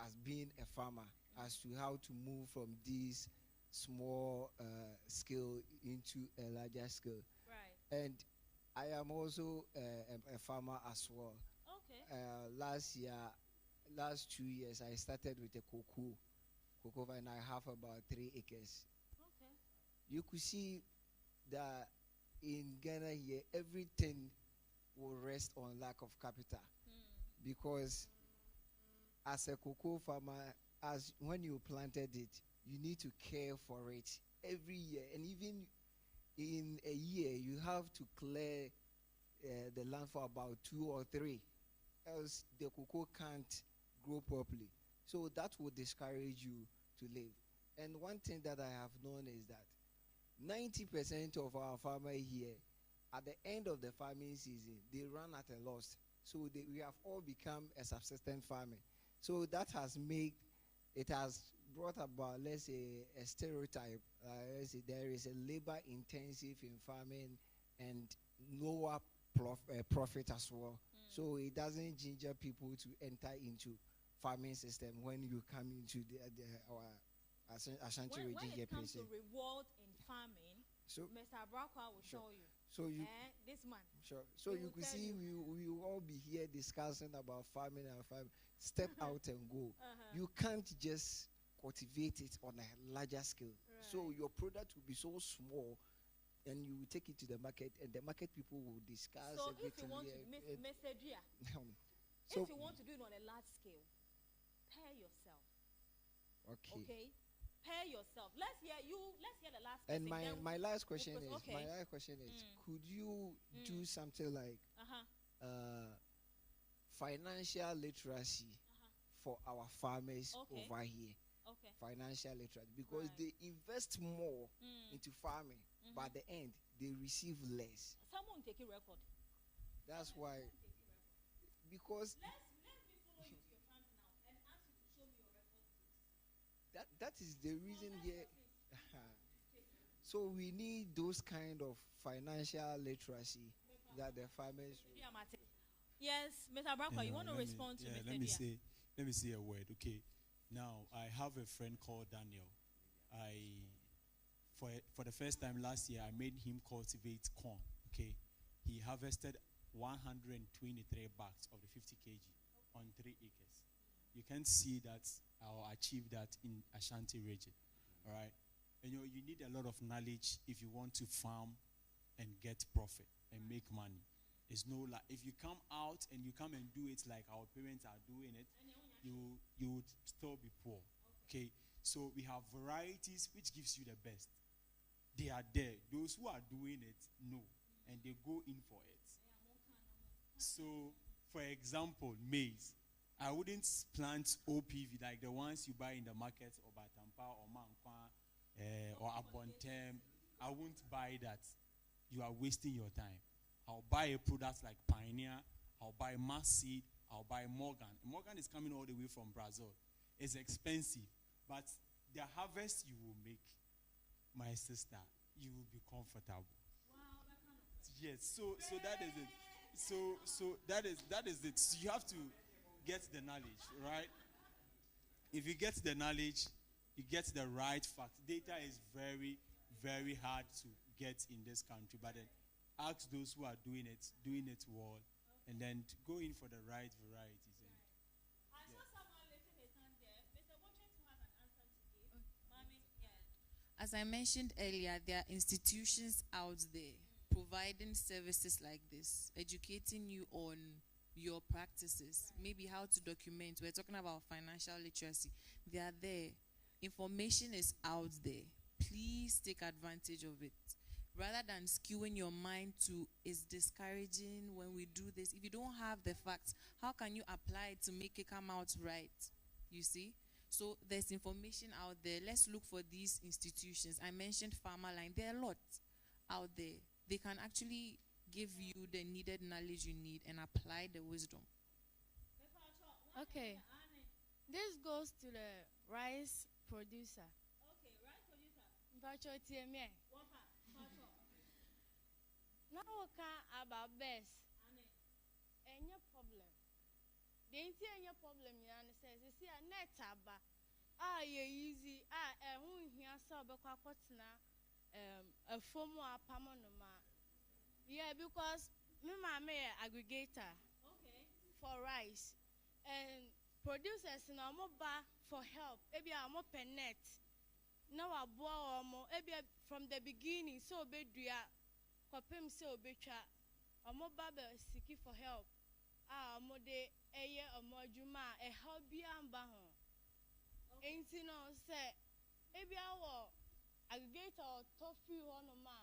as being a farmer as to how to move from this small scale into a larger scale. Right. And I am also a farmer as well. Okay. Last 2 years, I started with a cocoa, and I have about 3 acres. Okay. You could see that in Ghana here, everything will rest on lack of capital. Because as a cocoa farmer, as when you planted it, you need to care for it every year. And even in a year, you have to clear the land for about 2 or 3, else the cocoa can't grow properly. So that would discourage you to live. And one thing that I have known is that 90% of our farmers here, at the end of the farming season, they run at a loss. So we have all become a subsistence farming. So that has brought about, let's say, a stereotype. Let's say there is a labor intensive in farming and lower profit as well. So it doesn't ginger people to enter into farming system when you come into our Ashanti region. When it comes to reward in farming, so Mr. Abrakwa will show you. So you this man. Sure. So you could see we will all be here discussing about farming and farming. Step out and go. You can't just cultivate it on a larger scale. So your product will be so small, and you will take it to the market, and the market people will discuss So everything. if you want to So if you want to do it on a large scale, pair yourself. Okay. Pair yourself. Let's hear the last question. And my last question is, Mm. could you do something like financial literacy for our farmers over here? Okay. Financial literacy, because they invest more into farming, but at the end they receive less. Someone take a record. That's why, because Let me follow you to your farms now and ask you to show me your record. that is the reason here. So we need those kind of financial literacy that the farmers. Yes, Mr. Branko, you want to respond to Mr. Dia? Let me say a word. Okay, now I have a friend called Daniel. For the first time last year, I made him cultivate corn. Okay, he harvested 123 bags of the 50 kg on 3 acres. You can see that I'll achieve that in Ashanti region. All right, and you need a lot of knowledge if you want to farm and get profit and make money. It's no, like if you come out and you come and do it like our parents are doing it, you would still be poor. Okay, so we have varieties which gives you the best. They are there. Those who are doing it know, and they go in for it. So, for example, maize. I wouldn't plant OPV like the ones you buy in the market, or Batampa, or Mankwa, or Abontem. I won't buy that. You are wasting your time. I'll buy a product like Pioneer. I'll buy Mass Seed. I'll buy Morgan. Morgan is coming all the way from Brazil. It's expensive, but the harvest you will make, my sister, you will be comfortable. Yes, so that is it. So that is it. So you have to get the knowledge, right? If you get the knowledge, you get the right facts. Data is very, very hard to get in this country, but then ask those who are doing it well, and then to go in for the right varieties. And, I saw someone lifting his hand there. Mr. Watchers has an answer to give. Mommy, yeah. As I mentioned earlier, there are institutions out there providing services like this, educating you on your practices, maybe how to document. We're talking about financial literacy. They are there. Information is out there. Please take advantage of it. Rather than skewing your mind to it's discouraging when we do this. If you don't have the facts, how can you apply it to make it come out right? You see? So there's information out there. Let's look for these institutions. I mentioned Farmer Line. There are a lot out there. They can actually give you the needed knowledge you need and apply the wisdom. Okay. This goes to the rice producer. Okay, rice producer. Now we can about best. Any problem? The any problem you understand? You see a net aba. Easy. Who here saw a form of pamonoma. Yeah, because me aggregator. Okay. For rice and producers in our mobile for help. Maybe I'm open net. Now I boil from the beginning. So bedria. Kopem se obecha omoba seeking for help omode eye omojuma e help bi amba ho enti no say ebi awo aggregator tofu ho no ma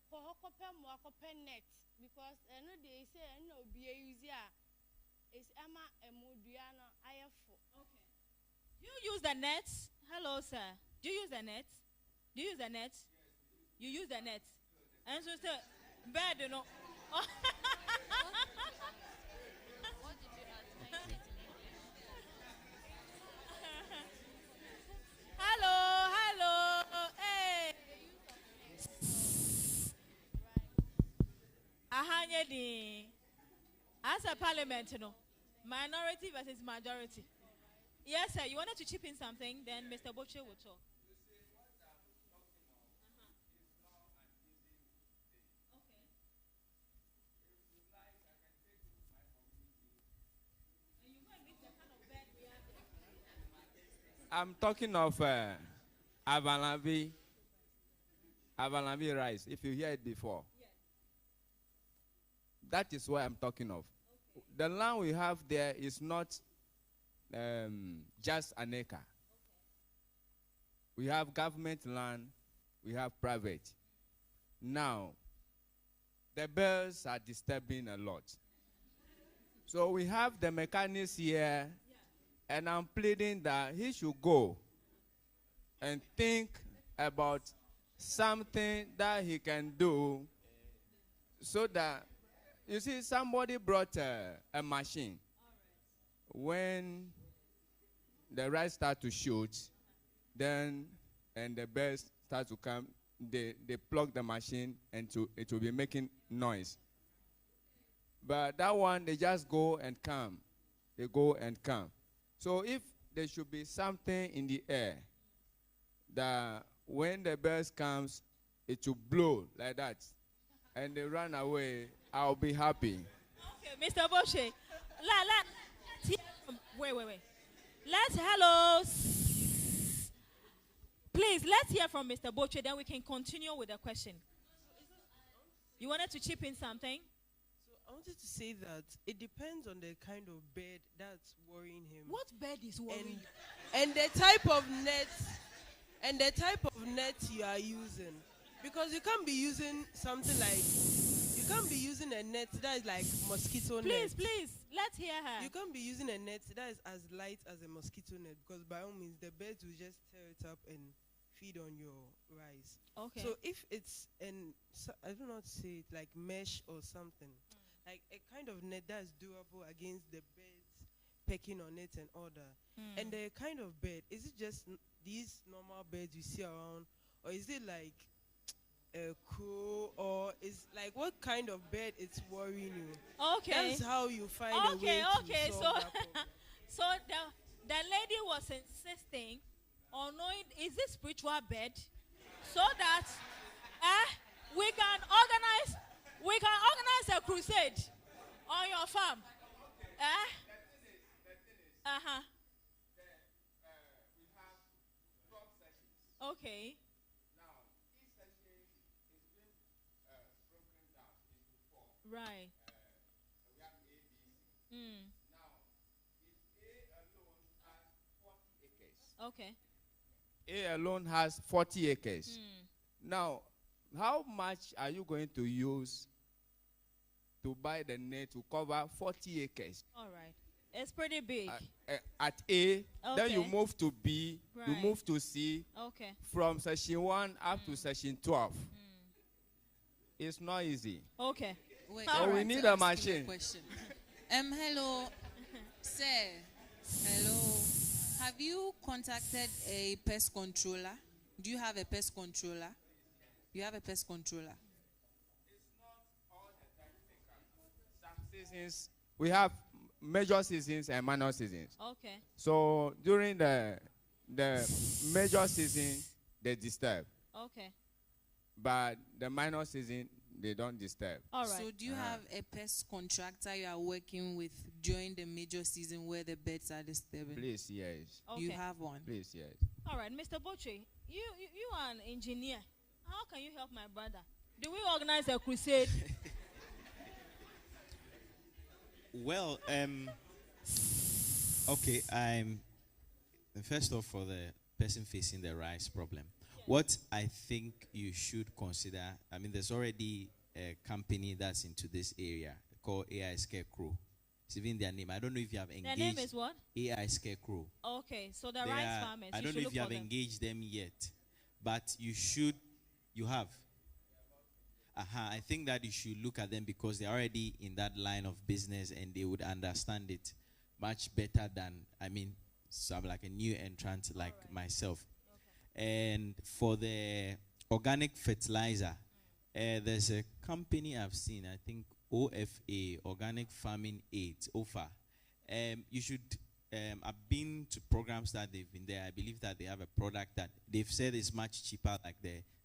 ko hokopem akopem net because no dey say no obi use is ama emodua no ayefo. Okay, do you use the net? Hello sir, do you use the net? Do you use the net? You use the net. And so say, bad, you know. What did you ask? Hello, hey. Ahanyedi. As a parliament, you know, minority versus majority. Yes, sir. You wanted to chip in something, then Mr. Boche will talk. I'm talking of Avalabi Avalanche rice, if you hear it before. Yes. That is what I'm talking of. Okay. The land we have there is not just an acre. Okay. We have government land, we have private. Now, the birds are disturbing a lot. So we have the mechanics here, and I'm pleading that he should go and think about something that he can do so that, you see, somebody brought a machine. When the rice start to shoot, then, and the birds start to come, they plug the machine and it will be making noise. But that one, they just go and come. They go and come. So if there should be something in the air that when the birds comes, it will blow like that, and they run away, I'll be happy. Okay, Mr. Boshe. Wait. Let's hello. Please, let's hear from Mr. Boshe, then we can continue with the question. You wanted to chip in something? I wanted to say that it depends on the kind of bed that's worrying him. What bed is worrying? And the type of net, you are using. Because you can't be using something like, you can't be using a net that is like mosquito net. Please, let's hear her. You can't be using a net that is as light as a mosquito net, because by all means the birds will just tear it up and feed on your rice. Okay. So if it's I don't know how to say it, like mesh or something, like a kind of net that is durable against the birds pecking on it and all that. And the kind of bed, is it just these normal beds you see around, or is it like a crow, or is like what kind of bed it's worrying you? Okay. That's how you find a way to solve that problem. So the lady was insisting on knowing, is this spiritual bed, so that we can organize a crusade on your farm. Okay. Now, each section is being broken down into four. Right. We have A, B, C. Now, if A alone has 40 acres. Okay. A alone has 40 acres. Now, how much are you going to use to buy the net to cover 40 acres? All right. It's pretty big. At A, then you move to B, you move to C. Okay. From section 1 up to section 12. It's not easy. Okay. Wait, so we need a machine. Hello, sir. Hello. Have you contacted a pest controller? Do you have a pest controller? You have a pest controller? It's not all the time they come. Some seasons, we have major seasons and minor seasons. Okay. So during the major season, they disturb. Okay. But the minor season, they don't disturb. All right. So do you have a pest contractor you are working with during the major season where the birds are disturbing? Please, yes. Okay. You have one? Please, yes. All right, Mr. Boche, you are an engineer. How can you help my brother? Do we organize a crusade? Well, okay, first off, for the person facing the rice problem, what I think you should consider, I mean, there's already a company that's into this area called AI Scarecrow. It's even their name. I don't know if you have engaged. Their name is what? AI Scarecrow. Okay, so the rice farmers. I don't know if you have engaged them yet, but you have. I think that you should look at them because they're already in that line of business and they would understand it much better than, so I'm like a new entrant like myself. Okay. And for the organic fertilizer, there's a company I've seen, I think OFA, Organic Farming Aid, OFA. You should, I've been to programs that they've been there. I believe that they have a product that they've said is much cheaper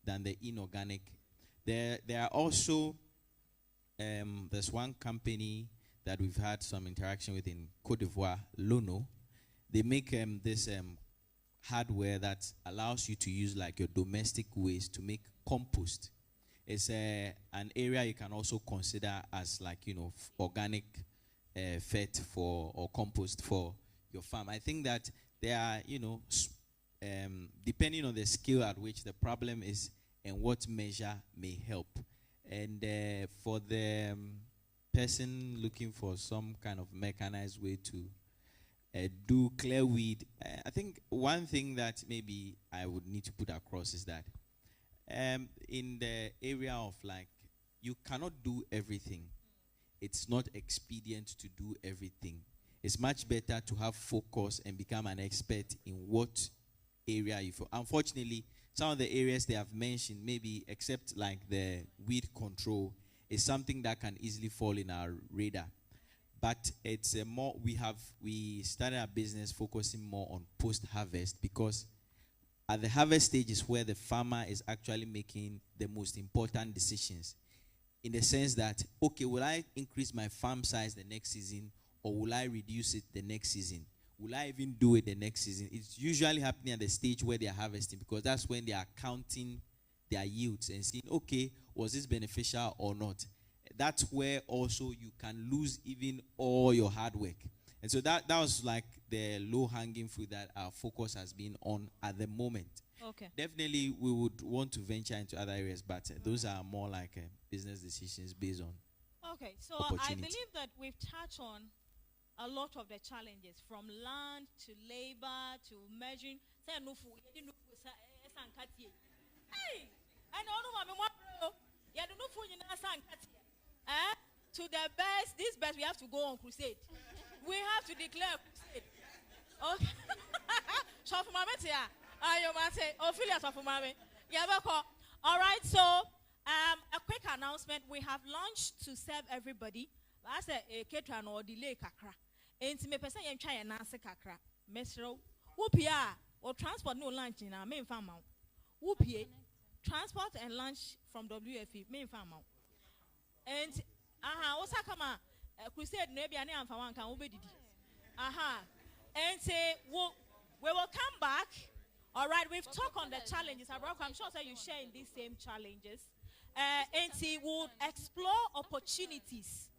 than the inorganic. There are also, there's one company that we've had some interaction with in Cote d'Ivoire, Lono. They make this hardware that allows you to use like your domestic waste to make compost. It's an area you can also consider as like, organic fet for or compost for your farm. I think that there are, depending on the scale at which the problem is and what measure may help. And for the person looking for some kind of mechanized way to do clear weed, I think one thing that maybe I would need to put across is that in the area of like, you cannot do everything. It's not expedient to do everything. It's much better to have focus and become an expert in what area you feel. Unfortunately, some of the areas they have mentioned, maybe except like the weed control, is something that can easily fall in our radar. But it's we started our business focusing more on post-harvest, because at the harvest stage is where the farmer is actually making the most important decisions. In the sense that, okay, will I increase my farm size the next season, or will I reduce it the next season? Will I even do it the next season? It's usually happening at the stage where they are harvesting, because that's when they are counting their yields and seeing, okay, was this beneficial or not? That's where also you can lose even all your hard work. And so that was like the low-hanging fruit that our focus has been on at the moment. Okay. Definitely, we would want to venture into other areas, but those are more like business decisions based on Okay, so I opportunity. believe that we've touched on a lot of the challenges, from land to labor to measuring. Hey, to the best, this best we have to go on crusade. We have to declare crusade. Okay. All right, so a quick announcement. We have launched to serve everybody. I said a caterer or delay kakra. Enti me person yen try na ase kakra. Mesro wopia or transport no lunch in our main farm. Wopie transport and lunch from WFP main farm. And osa kama crusade no bia na amfa wan kan obedidi. And say we will come back. All right, we've talked on the challenges. I'm sure that you share in these same challenges. And we'll explore opportunities.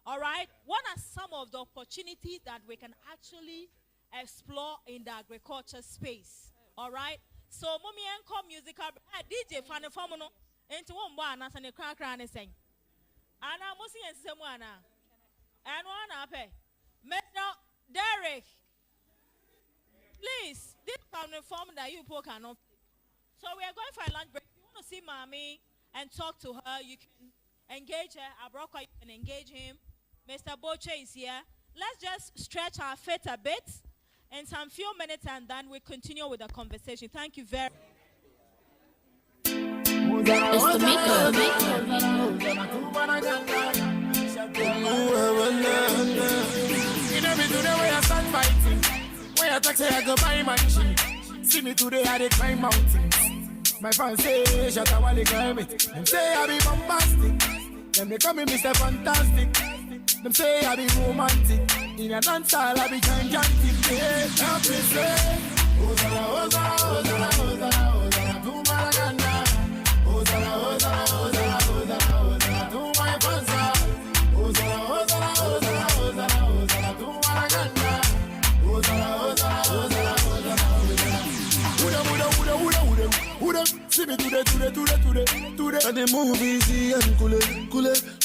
All right, what are some of the opportunities that we can actually explore in the agriculture space? All right, so mommy encore musical DJ fan form no into one bar and a crack and sing. And I'm mostly in someone and one up. Mr. Derek, please, this kind of form that you people cannot. So we are going for a lunch break. If you want to see Mommy and talk to her, you can engage her. Abraka, you can engage him. Mr. Boche is here. Let's just stretch our feet a bit in some few minutes, and then we continue with the conversation. Thank you very much. It's the maker. Where I talk say I go buy mansion. See me today I dey climb mountains. My fans say shut up while they climb it. Them say I be bombastic. Them they call me Mr. Fantastic. Them say I be romantic. In a dance hall I be gigantic. Yeah, help me say Ozara, Ozara, Ozara, Ozara, Ozara, do Maragana. Ozara, Ozara, Ozara, Ozara, Ozara, do my fans. Ozara, Ozara, Ozara, Ozara, Ozara, do Maragana. See me today. And the movies and cool.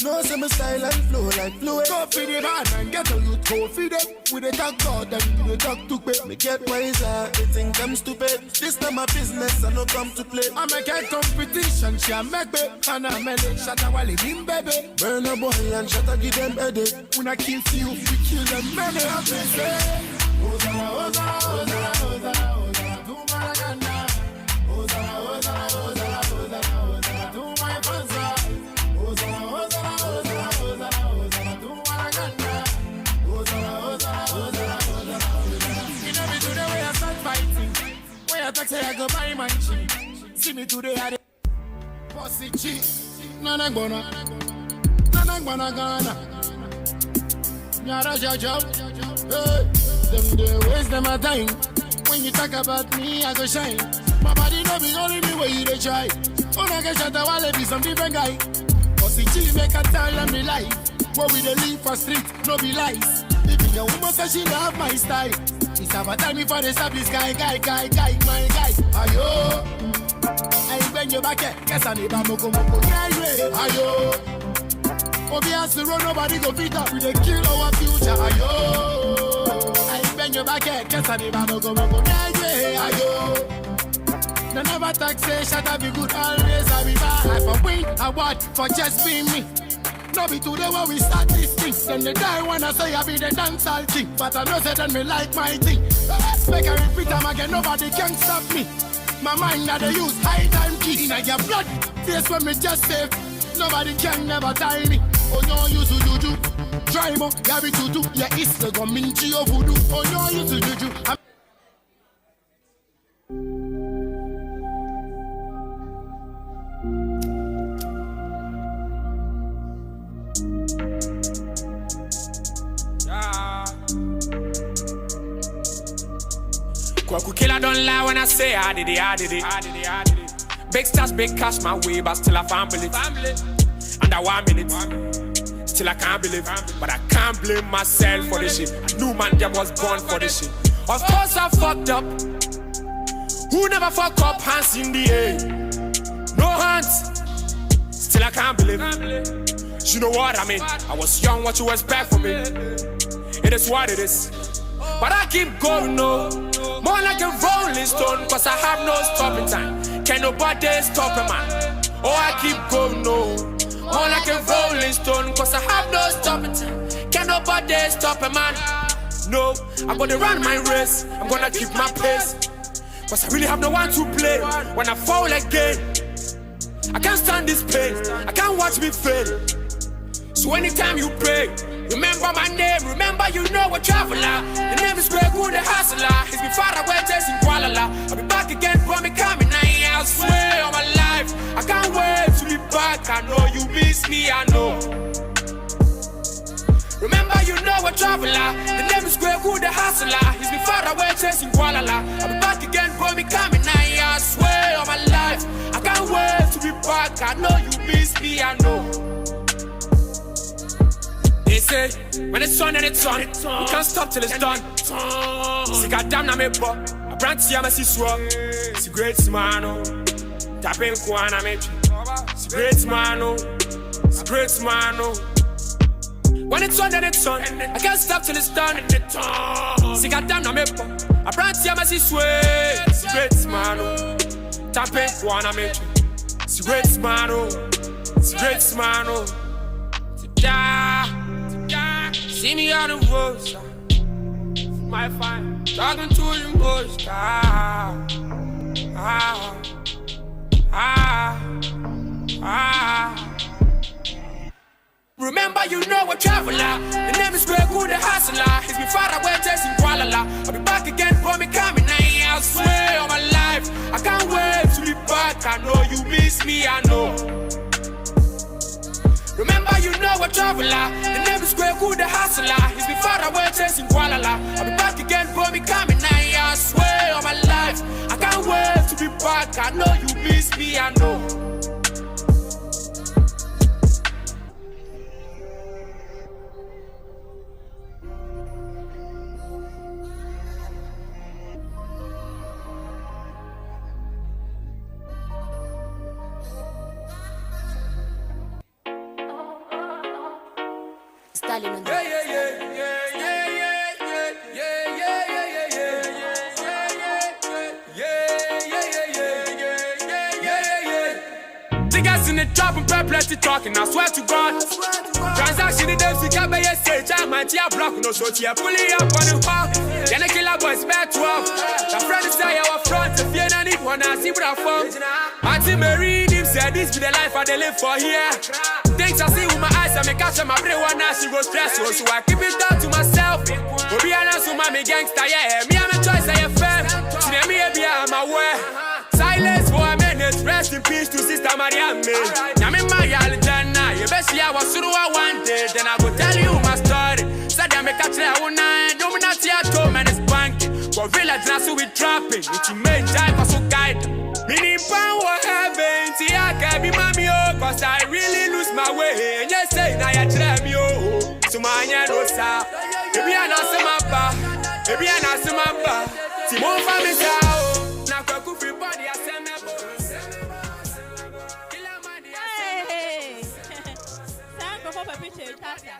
No summer style and flow like fluid. Go feed the man and get a youth. Go feed them with a talk God and we talk to pay. Me get wiser, they think I'm stupid. This not my business, I no come to play. I make a competition, she a make me. And I make it, shut a wall in baby. Burn a boy and shut a give them headache. When I kill you, we kill them many. I say Ozara, Ozara, Ozara, Ozara, Ozara, do Maragana. Ozara, Ozara, Ozara, Ozara, Ozara, do my fanza. Ozara, Ozara, Ozara, Ozara, Ozara, do Maragana. Ozara, Ozara, Ozara, Ozara, Ozara. You know me today where I start fighting. Where I talk say I go buy mansion. See me today I dey pussy cheap. Nana Gana. Nyara job. Hey. Them they waste them a time. We when you talk about me, I go shine. My body no be only the way you dey try. When I get shot, I wanna be some different guy. Cause the chill make a tell them the life. What we dey live for street, no be lies. If your woman says she love my style, it's about time for the established guy, my guy. Ayo, I bend your back, guess I need a moko. Yeah, ayo. Obi has to run, nobody go beat up. We dey kill our future, ayo. I bend your back, guess I need a moko. Yeah, ayo. No never talk, say, shut up, be good, always I be bad. For win, award, for just being me. No be today when we start this thing. Then they die when I say I be the dancehall king. But I know say then me like my thing. Make I repeat them again, nobody can stop me. My mind that they use high time key. In your blood, face when me just save. Nobody can never tie me. Oh no, you to juju. Try mo, ya be tutu. Yeah, it's the gominchi of voodoo. Oh no, you to juju. Kwaku killer don't lie when I say I did it. Big stars, big cash my way, but still I family. Under 1 minute, still I can't believe. But I can't blame myself for this shit. I knew man them was born for this shit. Of course I fucked up. Who never fuck up? Hands in the air. No hands. Still I can't believe. You know what I mean? I was young, what you expect from me? It is what it is. But I keep going, no. More like a rolling stone, cause I have no stopping time. Can nobody stop a man? Oh, I keep going, no. More like a rolling stone, cause I have no stopping time. Can nobody stop a man? No, I'm gonna run my race. I'm gonna keep my pace. Cause I really have no one to play. When I fall again, I can't stand this pain. I can't watch me fail. So anytime you pray, remember my name, remember you know a traveler. The name is Greg Wood, the hustler. He's been far away, chasing Kuala. I'll be back again, for me coming. I swear on my life, I can't wait to be back. I know you miss me, I know. Remember you know a traveler. The name is Greg Wood, the hustler. He's been far away, chasing Kuala. I'll be back again, for me coming. I swear on my life, I can't wait to be back. I know you miss me, I know. They say, when it's on and it's on, you can't stop till it's done. See, goddamn, I'm a pop. I brand to Yama, see, swap. See, great man, oh. Tapping Kwana, mate. See, great man, oh. See, great man, oh. When it's on and it's on, I can't stop till it's done. See, goddamn, I'm a pop. I brand to Yama, see, swap. See, great man, oh. Tapping Kwana, mate. See, great man, oh. See, great man, oh. Yeah. See me on the road, my fine, talking to the boys. Remember, you know a traveler. The name is Greg Wood, the hustler. He's been far away, chasing Kuala. I'll be back again, for me coming. I swear on my life, I can't wait to be back. I know you miss me, I know. Remember, you know a traveler. The name is Greg Wood, the hustler. He's been far away, chasing Kuala. I'll be back again, for me coming. I swear on my life, I can't wait to be back. I know you miss me, I know. Niggas in the trap and plenty talking, I swear to God. Transaction in them, see, I say, I might hear block, no so here, fully up on the wall. Then a killer boys, back 12. The friend is say, our front, if you don't need one, I see what I found. Auntie Mary, him said, this be the life I they live for here. Things I see with my eyes, I make catch my brain one now, she goes stressful, so I keep it down to myself. Obi Anas, my me gangster, yeah, me, I'm a choice, I am fair. See, me, I'm aware. Silence for a minute, rest in peace to Sister Mariam. I'm in my Aljana, you best see I was through one day, then I will tell you my story. Said I make a try one night, no, not yet, home and it's banking. For village, now so we trapping, it's your main time for some guide. Meaning power heaven, see I can be mommy, oh, cause I really lose my way. And you say, now you try me, oh, so my hand was out. Maybe I know some mappa, maybe I know some mappa. Timon family, oh, now cook free body, I send me. Hey, thank you for the picture, Tata.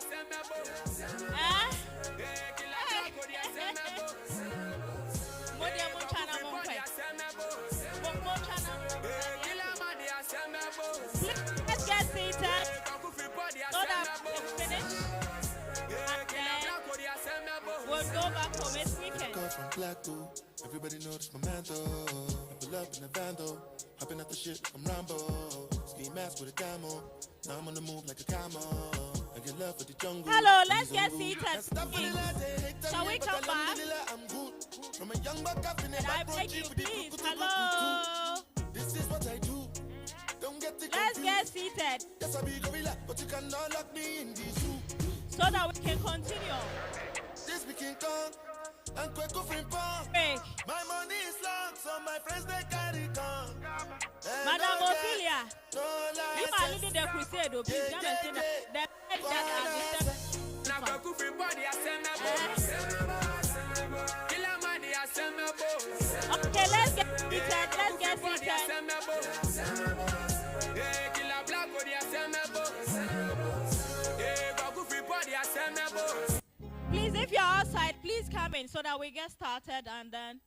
Let's get seated so that we can finish. And then we'll go back home this weekend. Everybody knows my mantle. I pull up in the van though. Hopping at the shit, I'm Rambo. Ski mask with a camo. Now I'm on the move like a camo. I get love for the jungle. Hello, let's get seated. Shall we come back? From a young buck up in the I beg you, please. Hello. This is what I do. Don't get it. Let's get seated. Yes, I be gorilla, but you cannot lock me in the zoo. So that we can continue. This we can come. And quick offering pump. My money is long, so my friends they carry come. Madam Ophelia, you are leading the crusade, oh, please come and say that. Okay, let's get seated. Let's get seated. Please, if you're outside, please come in so that we get started and then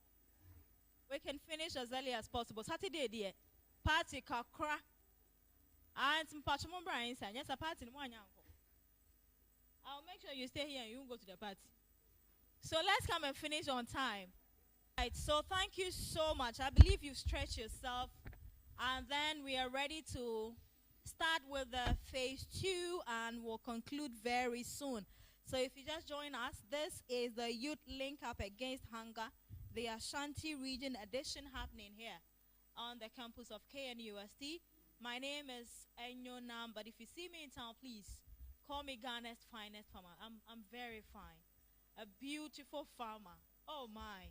we can finish as early as possible. Saturday, dear. Party kakra. And some patchmon Brian said, yes, a party in one. I'll make sure you stay here and you won't go to the party. So let's come and finish on time. Right, so thank you so much. I believe you've stretched yourself. And then we are ready to start with the phase 2 and we'll conclude very soon. So if you just join us, this is the Youth Link Up Against Hunger, the Ashanti Region edition happening here on the campus of KNUST. My name is Enyo Nam, but if you see me in town, please call me Ghana's finest farmer. I'm very fine. A beautiful farmer. Oh my.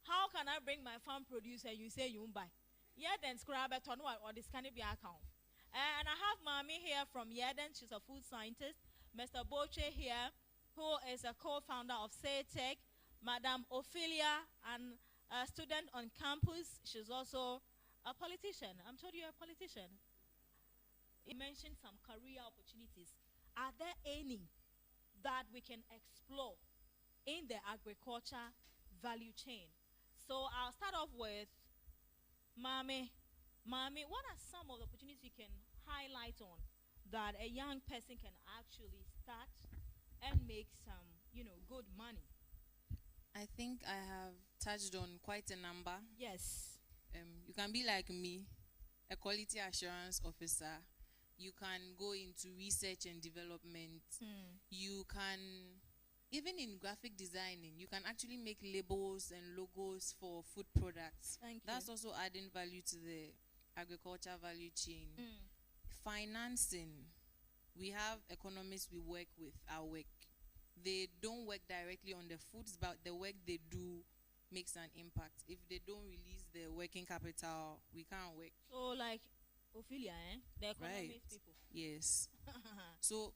How can I bring my farm produce and you say you won't buy? Yerden Scribe or this can be account. And I have Mommy here from Yerden. She's a food scientist. Mr. Boche here, who is a co-founder of SayTech. Madam Ophelia, and a student on campus. She's also a politician. I'm told you're a politician. You mentioned some career opportunities. Are there any that we can explore in the agriculture value chain? So I'll start off with Mami. Mami, what are some of the opportunities you can highlight on that a young person can actually start and make some, good money? I think I have touched on quite a number. Yes. You can be like me, a quality assurance officer. You can go into research and development. You can, even in graphic designing, you can actually make labels and logos for food products. That's also adding value to the agriculture value chain. Financing. We have economists we work with, our work. They don't work directly on the foods, but the work they do makes an impact. If they don't release the working capital, we can't work. So like Ophelia, the economist people. Yes. So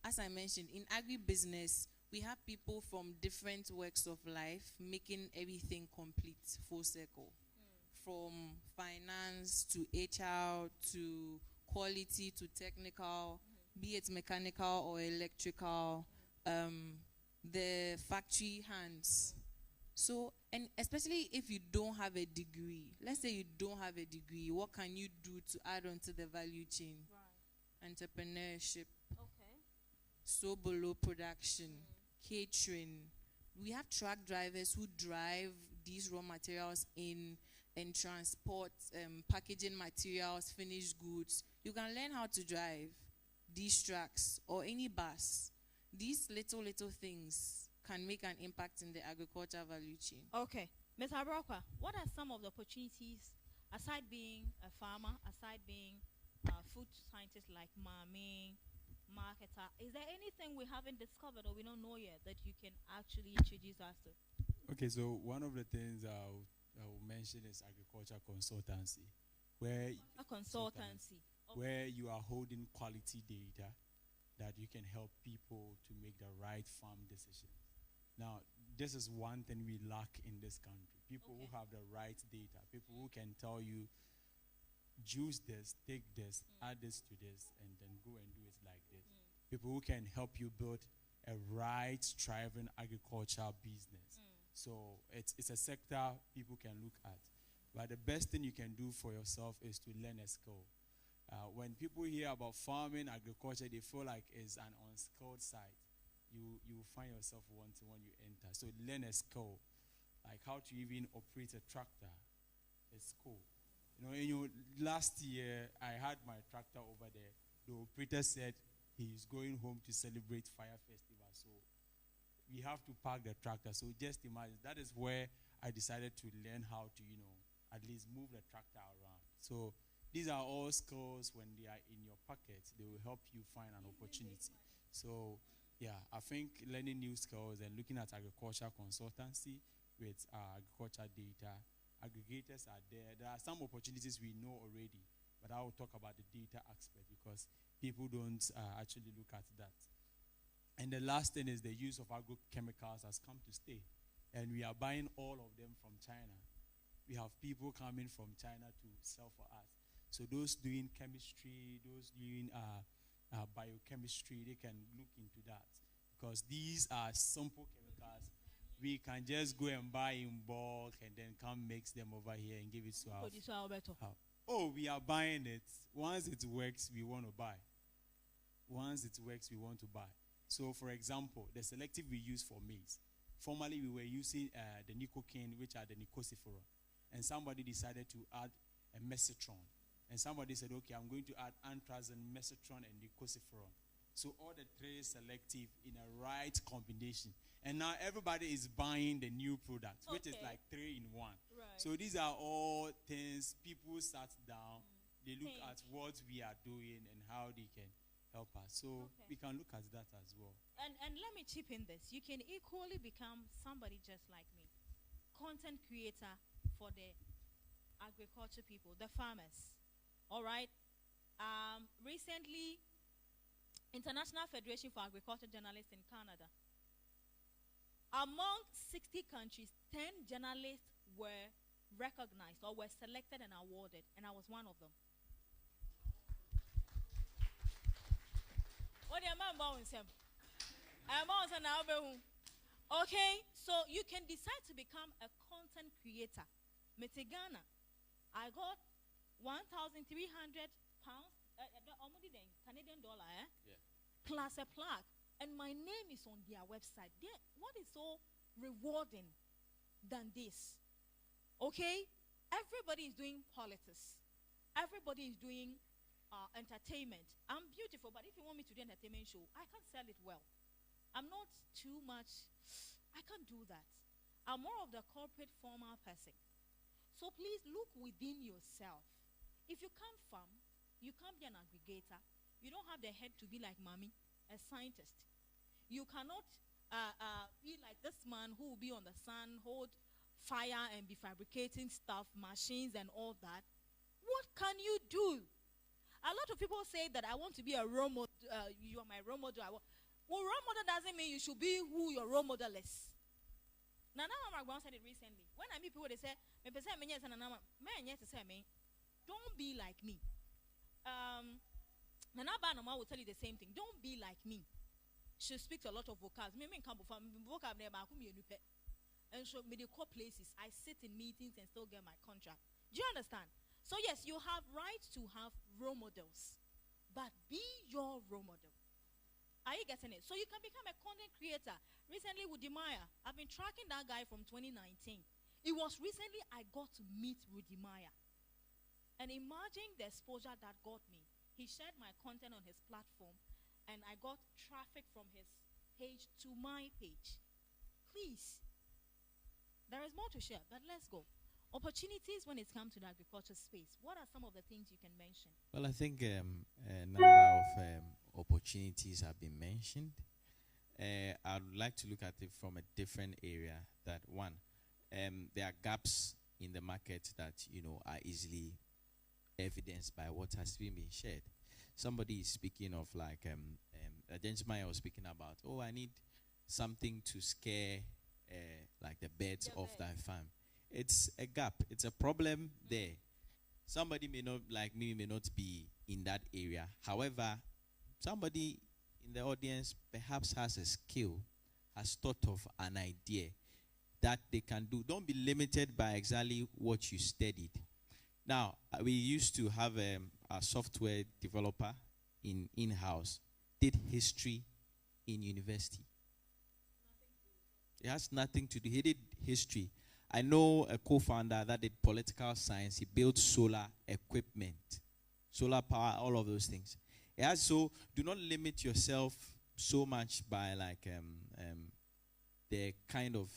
as I mentioned, in agribusiness, we have people from different walks of life making everything complete, full circle. From finance to HR to quality to technical, be it mechanical or electrical, the factory hands. So, and especially if you don't have a degree, let's say you don't have a degree, what can you do to add on to the value chain? Entrepreneurship, solo production, catering. We have truck drivers who drive these raw materials in and transport packaging materials, finished goods. You can learn how to drive these trucks or any bus. These little things can make an impact in the agriculture value chain. Okay. Ms. Abrokwa, what are some of the opportunities, aside being a farmer, aside being a food scientist like Mami, marketer, is there anything we haven't discovered or we don't know yet that you can actually introduce us to? Okay, so one of the things I will mention is agriculture consultancy, where A consultancy. Okay. where you are holding quality data that you can help people to make the right farm decisions. Now, this is one thing we lack in this country. People who have the right data, people who can tell you, juice this, take this, add this to this, and then go and do it like this. People who can help you build a right, thriving agriculture business. So it's a sector people can look at. But the best thing you can do for yourself is to learn a skill. When people hear about farming, agriculture, they feel like it's an unskilled side. You find yourself wanting when you enter. So learn a skill, like how to even operate a tractor. It's cool. Last year I had my tractor over there. The operator said he's going home to celebrate Fire Festival. So we have to park the tractor. So just imagine, that is where I decided to learn how to, at least move the tractor around. So these are all skills. When they are in your pocket, they will help you find an opportunity. So yeah, I think learning new skills and looking at agriculture consultancy with agriculture data, aggregators are there. There are some opportunities we know already, but I will talk about the data aspect because people don't actually look at that. And the last thing is the use of agrochemicals has come to stay. And we are buying all of them from China. We have people coming from China to sell for us. So those doing chemistry, those doing biochemistry, they can look into that. Because these are simple chemicals. We can just go and buy in bulk and then come mix them over here and give it to our. Oh, we are buying it. Once it works, we want to buy. Once it works, we want to buy. So, for example, the selective we use for maize. Formerly, we were using the nicotine, which are the nicosiferol. And somebody decided to add a mesotron. And somebody said, okay, I'm going to add antrazine, mesotron, and nicosiferol. So all the three selective in a right combination. And now everybody is buying the new product, which is like 3 in 1. Right. So these are all things people sat down, they look at what we are doing and how they can help us. So we can look at that as well. And let me chip in this. You can equally become somebody just like me. Content creator for the agriculture people, the farmers. All right? Recently, International Federation for Agriculture Journalists in Canada. Among 60 countries, 10 journalists were recognized or were selected and awarded, and I was one of them. Okay, so you can decide to become a content creator. Metegana, I got 1,300 pounds, Canadian dollar, Yeah. plus a plaque, and my name is on their website. What is so rewarding than this? Okay, everybody is doing politics. Everybody is doing entertainment. I'm beautiful, but if you want me to do an entertainment show, I can't sell it well. I'm not too much. I can't do that. I'm more of the corporate formal person. So please look within yourself. If you can't farm, you can't be an aggregator. You don't have the head to be like mommy, a scientist. You cannot be like this man who will be on the sun, hold fire and be fabricating stuff, machines and all that. What can you do? A lot of people say that I want to be a role model. You are my role model. Well, role model doesn't mean you should be who your role model is. Nana Mama said it recently. When I meet people, they say, don't be like me. Nana Banama will tell you the same thing. Don't be like me. She speaks a lot of vocals. And so medical places, I sit in meetings and still get my contract. Do you understand? So yes, you have right to have role models, but be your role model. Are you getting it? So you can become a content creator. Recently with Demaya, I've been tracking that guy from 2019. It was recently I got to meet Rudy Maya. And imagine the exposure that got me. He shared my content on his platform, and I got traffic from his page to my page. Please, there is more to share, but let's go. Opportunities when it comes to the agriculture space. What are some of the things you can mention? Well, I think a number of opportunities have been mentioned. I'd like to look at it from a different area. That one, there are gaps in the market that are easily evidenced by what has been shared. Somebody is speaking of like a gentleman I was speaking about. Oh, I need something to scare like the birds off thy farm. It's a gap. It's a problem there. Somebody may not, like me, may not be in that area. However, somebody in the audience perhaps has a skill, has thought of an idea that they can do. Don't be limited by exactly what you studied. Now, we used to have a software developer in-house, did history in university. It has nothing to do. He did history. I know a co-founder that did political science. He built solar equipment, solar power, all of those things. So do not limit yourself so much by like the kind of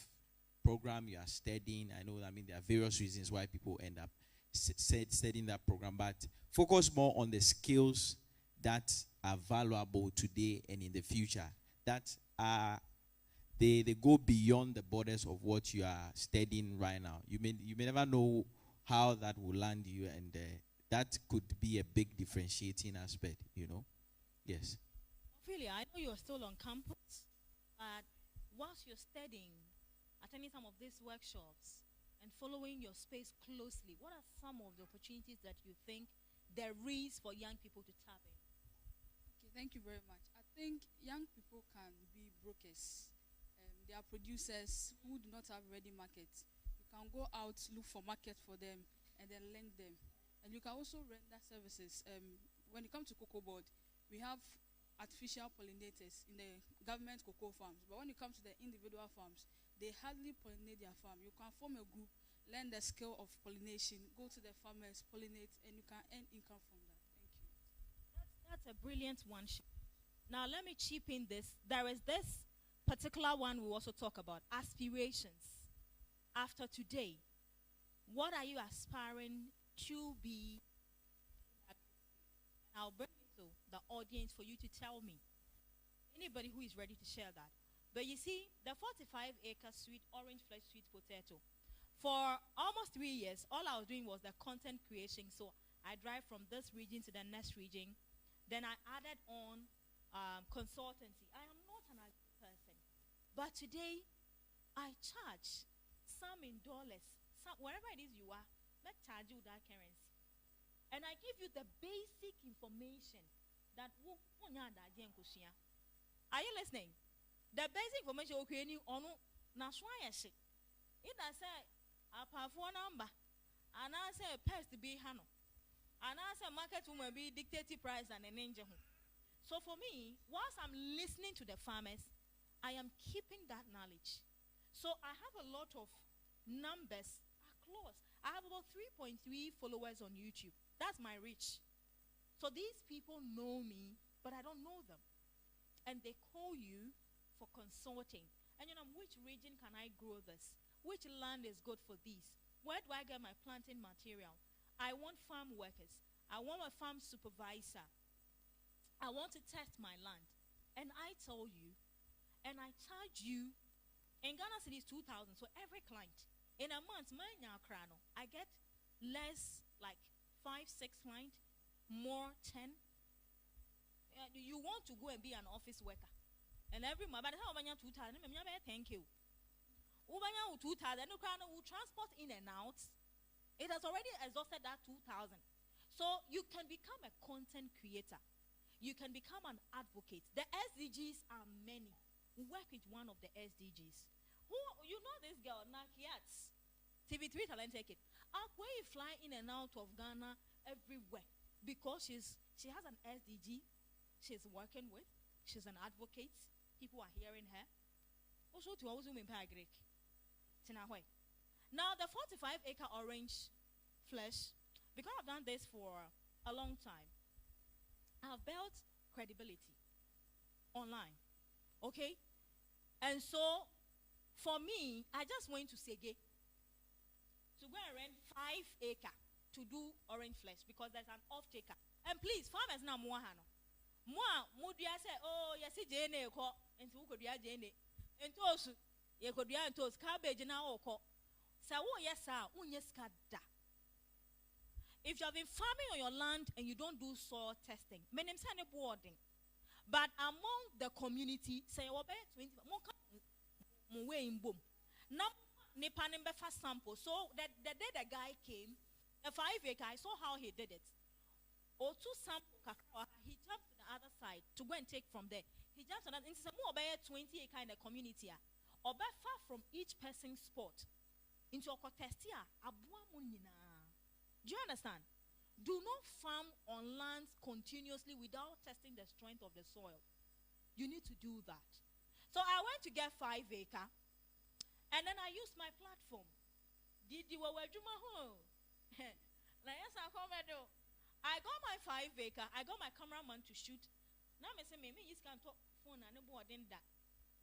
program you are studying. I know, there are various reasons why people end up studying that program, but focus more on the skills that are valuable today and in the future, that are they go beyond the borders of what you are studying right now. You may never know how that will land you, and that could be a big differentiating aspect, Yes. Ophelia, I know you're still on campus, but whilst you're studying, attending some of these workshops, and following your space closely, what are some of the opportunities that you think there is for young people to tap in? Okay, thank you very much. I think young people can be brokers. They are producers who do not have ready markets. You can go out, look for market for them, and then lend them. And you can also render services. When it comes to cocoa board, we have artificial pollinators in the government cocoa farms. But when it comes to the individual farms, they hardly pollinate their farm. You can form a group, learn the skill of pollination, go to the farmers, pollinate, and you can earn income from that. Thank you. That's a brilliant one. Now let me chip in this. There is this particular one we also talk about, aspirations. After today, what are you aspiring to be? I'll bring it to the audience for you to tell me. Anybody who is ready to share that. But you see, the 45-acre sweet orange flesh sweet potato, for almost 3 years, all I was doing was the content creation. So I drive from this region to the next region. Then I added on consultancy. I am not an IT person, but today I charge some in dollars, some wherever it is you are, let's charge you that currency, and I give you the basic information that are you listening? The basic information okay ni onu na so ayehye. Ida say apafo number and I say pest be hano. And I say market woman be dictated price and an angel. So for me, whilst I'm listening to the farmers, I am keeping that knowledge. So I have a lot of numbers close. I have about 3.3 followers on YouTube. That's my reach. So these people know me, but I don't know them. And they call you for consulting. And which region can I grow this? Which land is good for this? Where do I get my planting material? I want farm workers. I want a farm supervisor. I want to test my land. And I tell you, and I charge you, in Ghana city is 2,000. So every client, in a month, I get less, like 5, 6 clients, more 10. You want to go and be an office worker. And every month, by the time you 2,000, thank you. 2,000, will transport in and out. It has already exhausted that 2,000. So you can become a content creator. You can become an advocate. The SDGs are many. Work with one of the SDGs. Who, this girl, Nakiats. TV3 talent take it. Where you fly in and out of Ghana everywhere because she has an SDG she's working with. She's an advocate. People are hearing her. Also to always women pay Greek. Now the 45-acre orange flesh, because I've done this for a long time, I've built credibility online. Okay? And so for me, I just went to Sege to go and rent 5 acre to do orange flesh because there's an off-taker. And please, farmers now more hano. More, say, oh, yes, And who could be a Jenny? And toast, you could be a toast, cabbage and our call. So, yes, sir, yes, kada. If you have been farming on your land and you don't do soil testing, many are boarding. But among the community, say, well, 20 more in boom. Now, Nipanim first sample. So that the day the guy came, the 5 acre, I saw how he did it. Or 2 sample, he jumped to the other side to go and take from there. He jumps on that into some more 20 acre in the community, or far from each person's spot. Into a contestia, do you understand? Do not farm on lands continuously without testing the strength of the soil. You need to do that. So I went to get 5 acre, and then I used my platform. Did you I got my 5 acre. I got my cameraman to shoot. Now I say, maybe you can talk phone and board in that.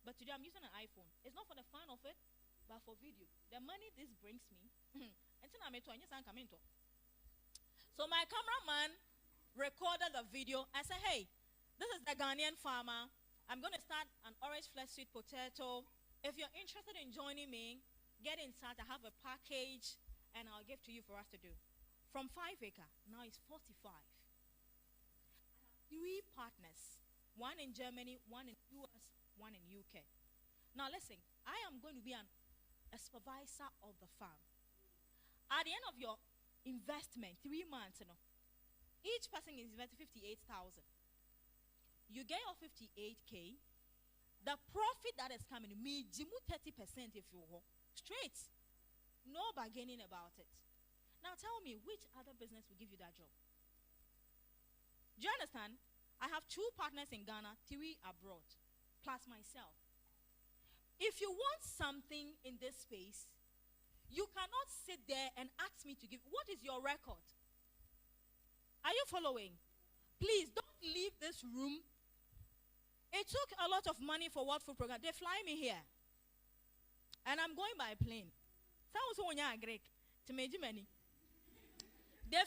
But today I'm using an iPhone. It's not for the fun of it, but for video. The money this brings me. So my cameraman recorded the video. I said, hey, this is the Ghanaian farmer. I'm going to start an orange flesh sweet potato. If you're interested in joining me, get in touch. I have a package, and I'll give to you for us to do. From 5 acre, now it's 45. I have 3 partners, one in Germany, one in US, one in UK. Now listen, I am going to be a supervisor of the farm. At the end of your investment, 3 months, each person is investing 58,000. You get your 58K. The profit that is coming, me, 30% if you want, straight. No bargaining about it. Now tell me, which other business will give you that job? Do you understand? I have 2 partners in Ghana, 3 abroad, plus myself. If you want something in this space, you cannot sit there and ask me to give. What is your record? Are you following? Please don't leave this room. It took a lot of money for World Food Program. They fly me here. And I'm going by plane. They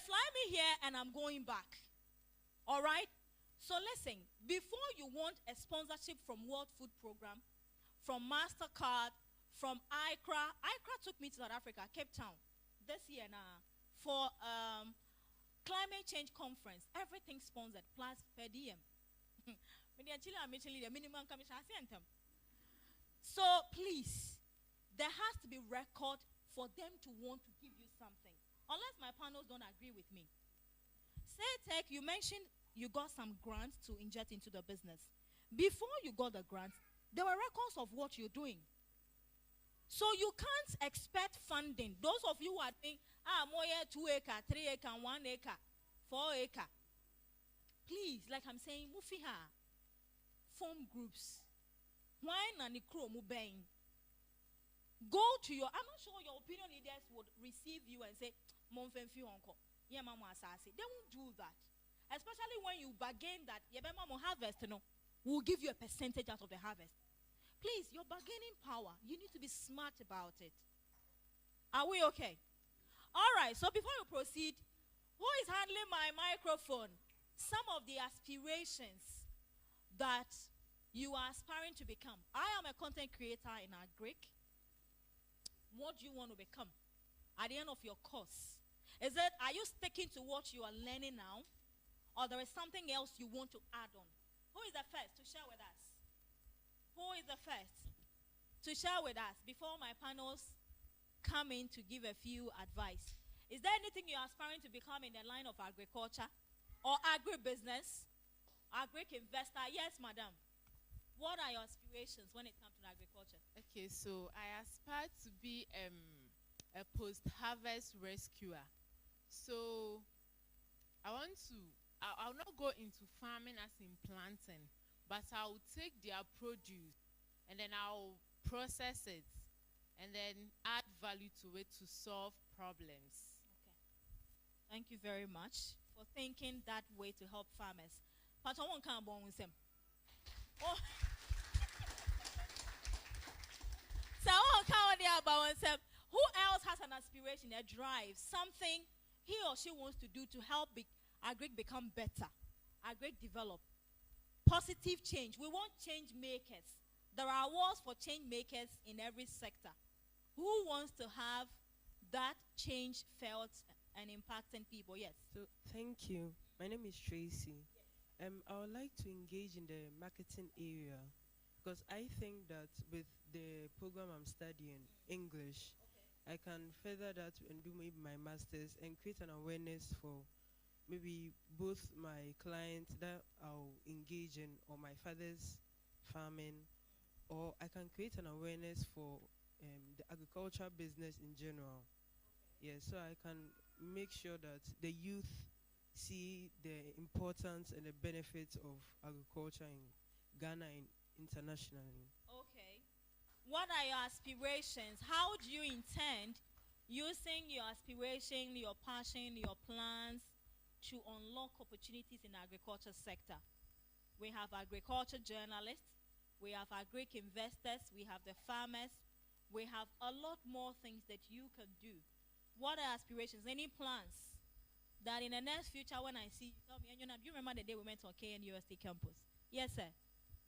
fly me here and I'm going back. All right? So listen, before you want a sponsorship from World Food Program, from MasterCard, from ICRA took me to South Africa, Cape Town, this year now, for climate change conference. Everything sponsored, plus per diem. So please, there has to be record for them to want to give you something. Unless my panels don't agree with me. Say Tech, you mentioned you got some grants to inject into the business. Before you got the grants, there were records of what you're doing. So you can't expect funding. Those of you who are thinking, more 2 acre, 3 acre, 1 acre, 4 acre. Please, like I'm saying, mufiha, form groups. Why not the crow mubeng? Go to your, I'm not sure your opinion leaders would receive you and say, Monfenfi uncle, yeah, mama assassin. They won't do that. Especially when you bargain that, yeah, mama harvest, we'll give you a percentage out of the harvest. Please, your bargaining power, you need to be smart about it. Are we okay? All right, so before we proceed, who is handling my microphone? Some of the aspirations that you are aspiring to become. I am a content creator in Agric. What do you want to become at the end of your course? Are you sticking to what you are learning now? Or there is something else you want to add on? Who is the first to share with us? Who is the first to share with us before my panels come in to give a few advice? Is there anything you're aspiring to become in the line of agriculture or agribusiness? Agric investor? Yes, madam. What are your aspirations when it comes to agriculture? Okay, so I aspire to be a post-harvest rescuer. So I'll not go into farming as in planting, but I'll take their produce and then I'll process it and then add value to it to solve problems. Okay. Thank you very much for thinking that way to help farmers. But I won't come on with them. Oh. So I won't count there about oneself. Who else has an aspiration, a drive, something he or she wants to do to help Agric become better, Agric develop? positive change. We want change makers. There are awards for change makers in every sector. Who wants to have that change felt and impacting people? Yes. So thank you. My name is Tracy. I would like to engage in the marketing area because I think that with the program I'm studying, English, I can further that and do maybe my master's and create an awareness for maybe both my clients that I'll engage in or my father's farming, or I can create an awareness for the agricultural business in general. Yeah, so I can make sure that the youth see the importance and the benefits of agriculture in Ghana and internationally. Okay. What are your aspirations? How do you intend using your aspiration, your passion, your plans to unlock opportunities in the agriculture sector? We have agriculture journalists, we have agric investors, we have the farmers, we have a lot more things that you can do. What are aspirations? Any plans that in the next future when I see you, tell me, and do you remember the day we went to KNUST campus? Yes, sir.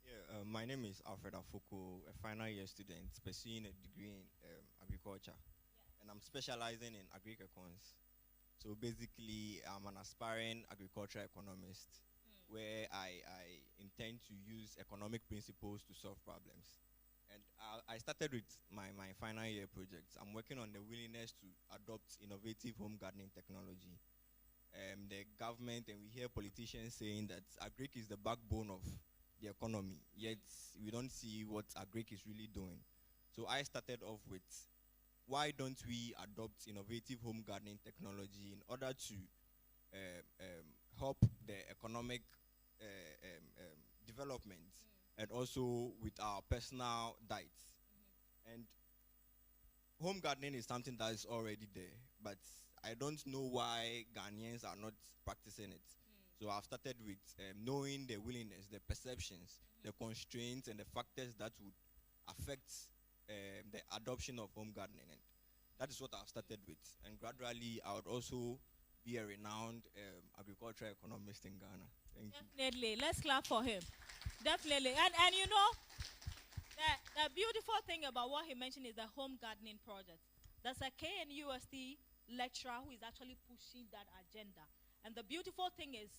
Yeah, my name is Alfred Afoko, a final year student pursuing a degree in agriculture. Yeah. And I'm specializing in agri-econs. So basically, I'm an aspiring agricultural economist where I intend to use economic principles to solve problems. And I started with my final year project. I'm working on the willingness to adopt innovative home gardening technology. The government, and we hear politicians saying that agric is the backbone of the economy, yet we don't see what agric is really doing. So I started off with, why don't we adopt innovative home gardening technology in order to help the economic development and also with our personal diets. And home gardening is something that is already there, but I don't know why Ghanaians are not practicing it. So I've started with knowing the willingness, the perceptions, the constraints, and the factors that would affect the adoption of home gardening. And that is what I've started with. And gradually, I would also be a renowned agricultural economist in Ghana. Thank you. Definitely. Let's clap for him. Definitely. And you know, the beautiful thing about what he mentioned is the home gardening project. There's a KNUST lecturer who is actually pushing that agenda. And the beautiful thing is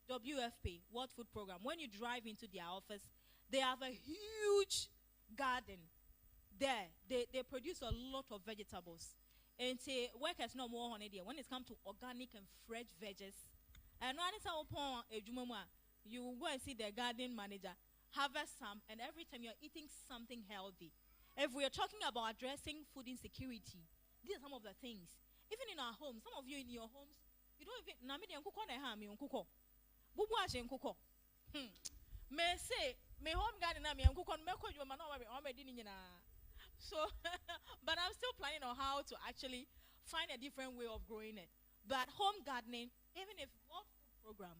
WFP, World Food Program. When you drive into their office, they have a huge garden there. They produce a lot of vegetables. And say workers no more on it when it comes to organic and fresh veggies. And when it's upon a jumuma, you go and see the garden manager, harvest some, and every time you're eating something healthy. If we are talking about addressing food insecurity, these are some of the things. Even in our homes, some of you in your homes, you don't even may say, may home garden so but I'm still planning on how to actually find a different way of growing it. But home gardening, even if World Food Program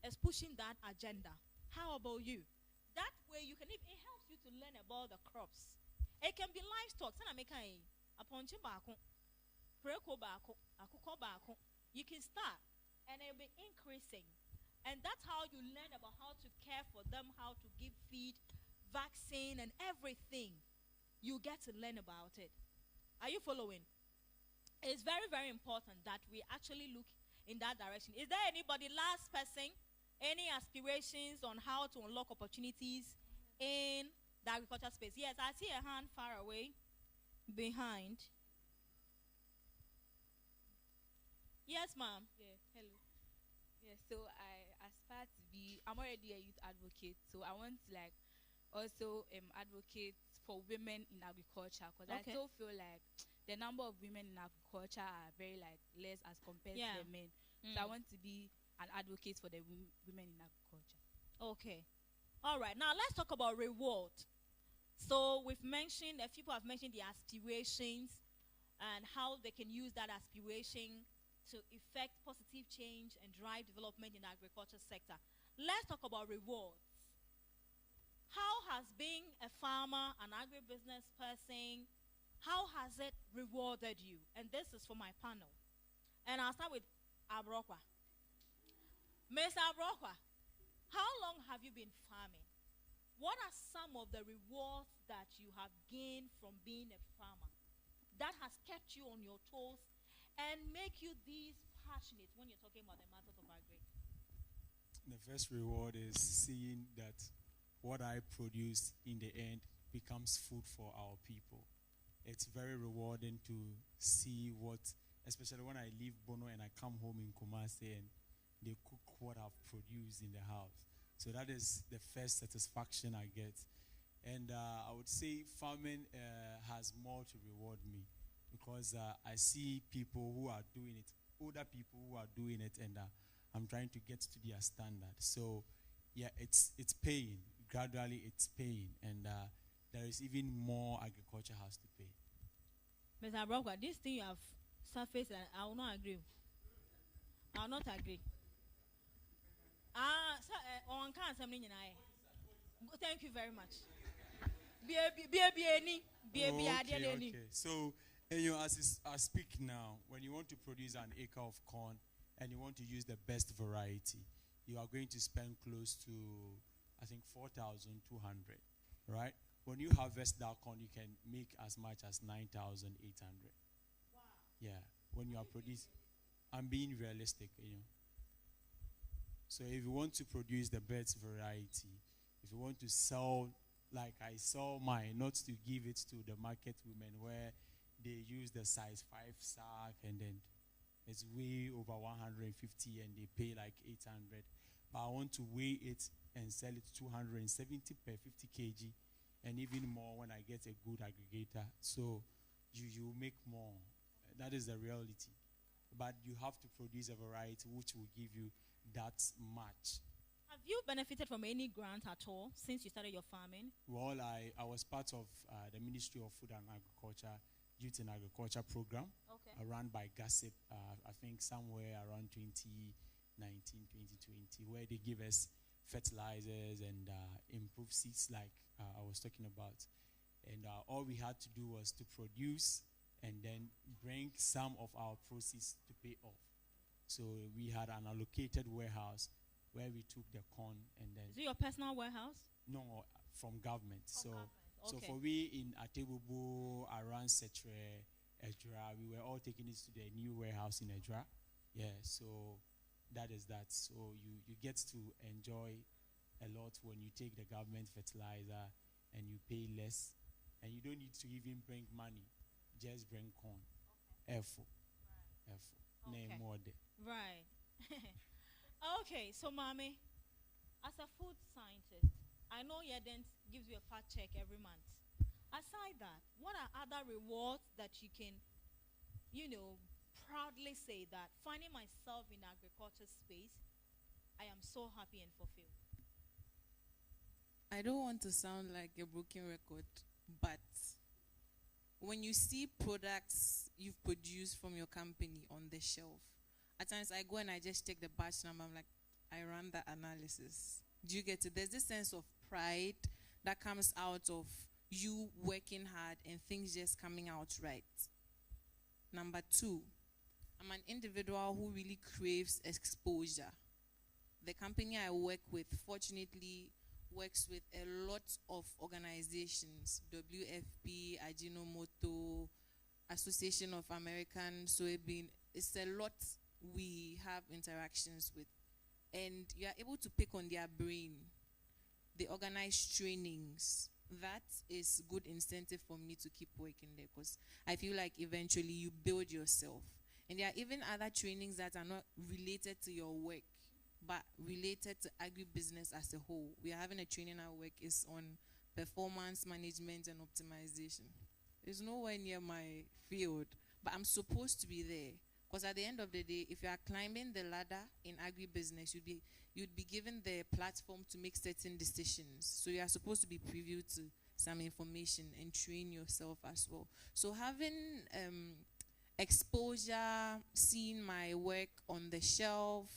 is pushing that agenda, how about you? That way you can, it helps you to learn about the crops. It can be livestock. You can start and it will be increasing. And that's how you learn about how to care for them, how to give feed, vaccine, and everything. You get to learn about it. Are you following? It's very, very important that we actually look in that direction. Is there anybody, last person, any aspirations on how to unlock opportunities in the agriculture space? Yes, I see a hand far away behind. Yes, ma'am. Yeah, hello. Yeah, so I aspire to be, I'm already a youth advocate, so I want to like also advocate for women in agriculture, because I still feel like the number of women in agriculture are very like less as compared to the men. So I want to be an advocate for the women in agriculture. Okay. All right. Now let's talk about reward. So we've mentioned, a few people have mentioned the aspirations and how they can use that aspiration to effect positive change and drive development in the agriculture sector. Let's talk about rewards. How has being a farmer, an agribusiness person, how has it rewarded you? And this is for my panel. And I'll start with Abrokwa. Ms. Abrokwa, how long have you you been farming? What are some of the rewards that you have gained from being a farmer that has kept you on your toes and make you this passionate when you're talking about the matters of agri? The first reward is seeing that what I produce in the end becomes food for our people. It's very rewarding to see what, especially when I leave Bono and I come home in Kumasi and they cook what I've produced in the house. So that is the first satisfaction I get. And I would say farming has more to reward me because I see people who are doing it, older people who are doing it, and I'm trying to get to their standard. So yeah, it's paying. Gradually it's paying, and there is even more agriculture has to pay. Mr. Brockwa, this thing you have surfaced, I will not agree. I will not agree. On can't thank you very much. Okay. So, as I speak now, when you want to produce an acre of corn and you want to use the best variety, you are going to spend close to, I think, 4,200, right? When you harvest that corn, you can make as much as 9,800. Wow. Yeah. When you are producing, I'm being realistic, So if you want to produce the best variety, if you want to sell like I sell mine, not to give it to the market women where they use the size 5 sack and then it's way over 150 and they pay like 800. But I want to weigh it and sell it 270 per 50 kg and even more when I get a good aggregator. So you make more. That is the reality. But you have to produce a variety which will give you that much. Have you benefited from any grant at all since you started your farming? Well, I was part of the Ministry of Food and Agriculture, Youth and Agriculture program, run by GASIP, I think somewhere around 2019, 2020, where they give us fertilizers and improved seeds like I was talking about. And all we had to do was to produce and then bring some of our proceeds to pay off. So we had an allocated warehouse where we took the corn and then... Is it your personal warehouse? No, from government. Government. So for we in Atebubu, around Setre, Ejra, we were all taking it to the new warehouse in Ejra. Yeah, so that is that. So you get to enjoy a lot when you take the government fertilizer and you pay less. And you don't need to even bring money. Just bring corn. Efo. Name more there. Right. Okay, so mommy, as a food scientist, I know Yedent gives you a fat check every month. Aside that, what are other rewards that you can, proudly say that finding myself in agriculture space, I am so happy and fulfilled? I don't want to sound like a broken record, but when you see products you've produced from your company on the shelf, at times I go and I just check the batch number. I'm like, I ran that analysis. Do you get it? There's this sense of pride that comes out of you working hard and things just coming out right. Number 2, I'm an individual who really craves exposure. The company I work with, fortunately, works with a lot of organizations, WFP, Ajinomoto, Association of American Soybean. It's a lot we have interactions with. And you are able to pick on their brain. They organize trainings. That is good incentive for me to keep working there because I feel like eventually you build yourself. And there are even other trainings that are not related to your work, but related to agribusiness as a whole. We are having a training at work is on performance management and optimization. It's nowhere near my field, but I'm supposed to be there. Because at the end of the day, if you are climbing the ladder in agribusiness, you'd be given the platform to make certain decisions. So you are supposed to be privy to some information and train yourself as well. So having exposure, seeing my work on the shelf,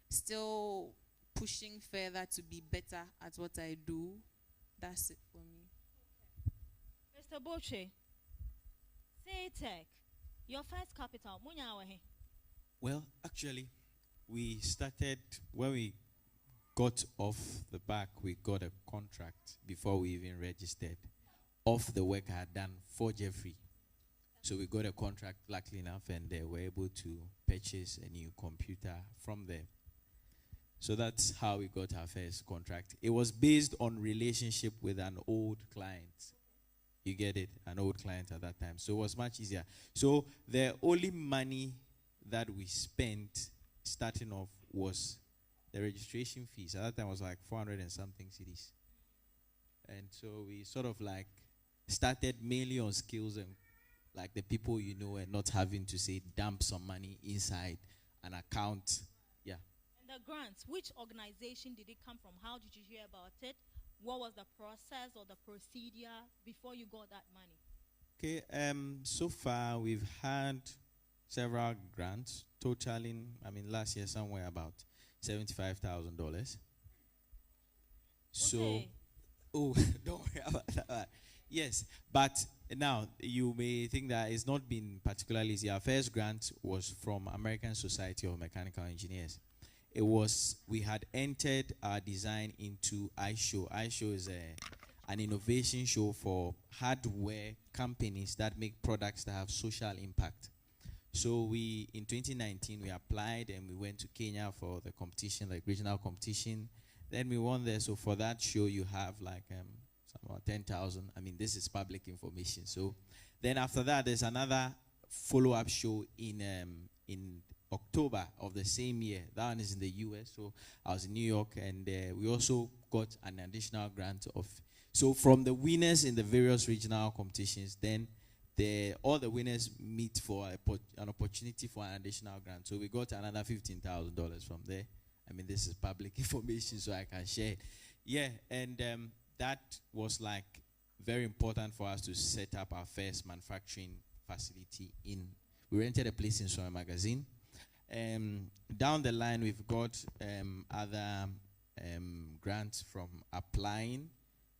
still pushing further to be better at what I do, that's it for me. Mr. Boche, say tech. Your first capital, well, actually, we started when we got off the back, we got a contract before we even registered of the work I had done for Jeffrey. So we got a contract, luckily enough, and they were able to purchase a new computer from them. So that's how we got our first contract. It was based on relationship with an old client. You get it? An old client at that time. So it was much easier. So the only money that we spent starting off was the registration fees. At that time it was like 400 and something cedis. And so we sort of like started mainly on skills and like the people you know, and not having to say dump some money inside an account. Yeah. And the grants, which organization did it come from? How did you hear about it? What was the process or the procedure before you got that money? Okay, so far we've had several grants totaling, I mean, last year somewhere about $75,000. So, Okay. oh, don't worry about that. Yes, but now you may think that it's not been particularly easy. Our first grant was from American Society of Mechanical Engineers. It was, we had entered our design into iShow. iShow is an innovation show for hardware companies that make products that have social impact. So we, in 2019, we applied and we went to Kenya for the competition, like regional competition. Then we won there. So for that show, you have like about 10,000. I mean, this is public information. So then after that, there's another follow-up show in October of the same year. That one is in the US. So I was in New York, and we also got an additional grant of. So from the winners in the various regional competitions, then all the winners meet for an opportunity for an additional grant. So we got another $15,000 from there. I mean, this is public information, so I can share it. Yeah, and that was like very important for us to set up our first manufacturing facility we rented a place in Soya Magazine. Down the line, we've got other grants from applying,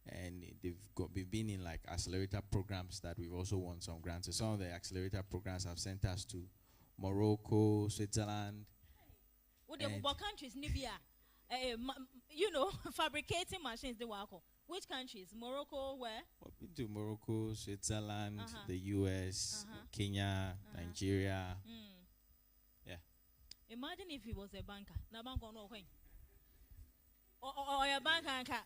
and we've been in like accelerator programs that we've also won some grants. So some of the accelerator programs have sent us to Morocco, Switzerland. What countries? Libya, you know, fabricating machines. They work. Which countries? Morocco, where? We've been to Morocco, Switzerland, the US, Kenya, Nigeria. Yeah. Imagine if he was a banker. Na bank no when. Or a banker.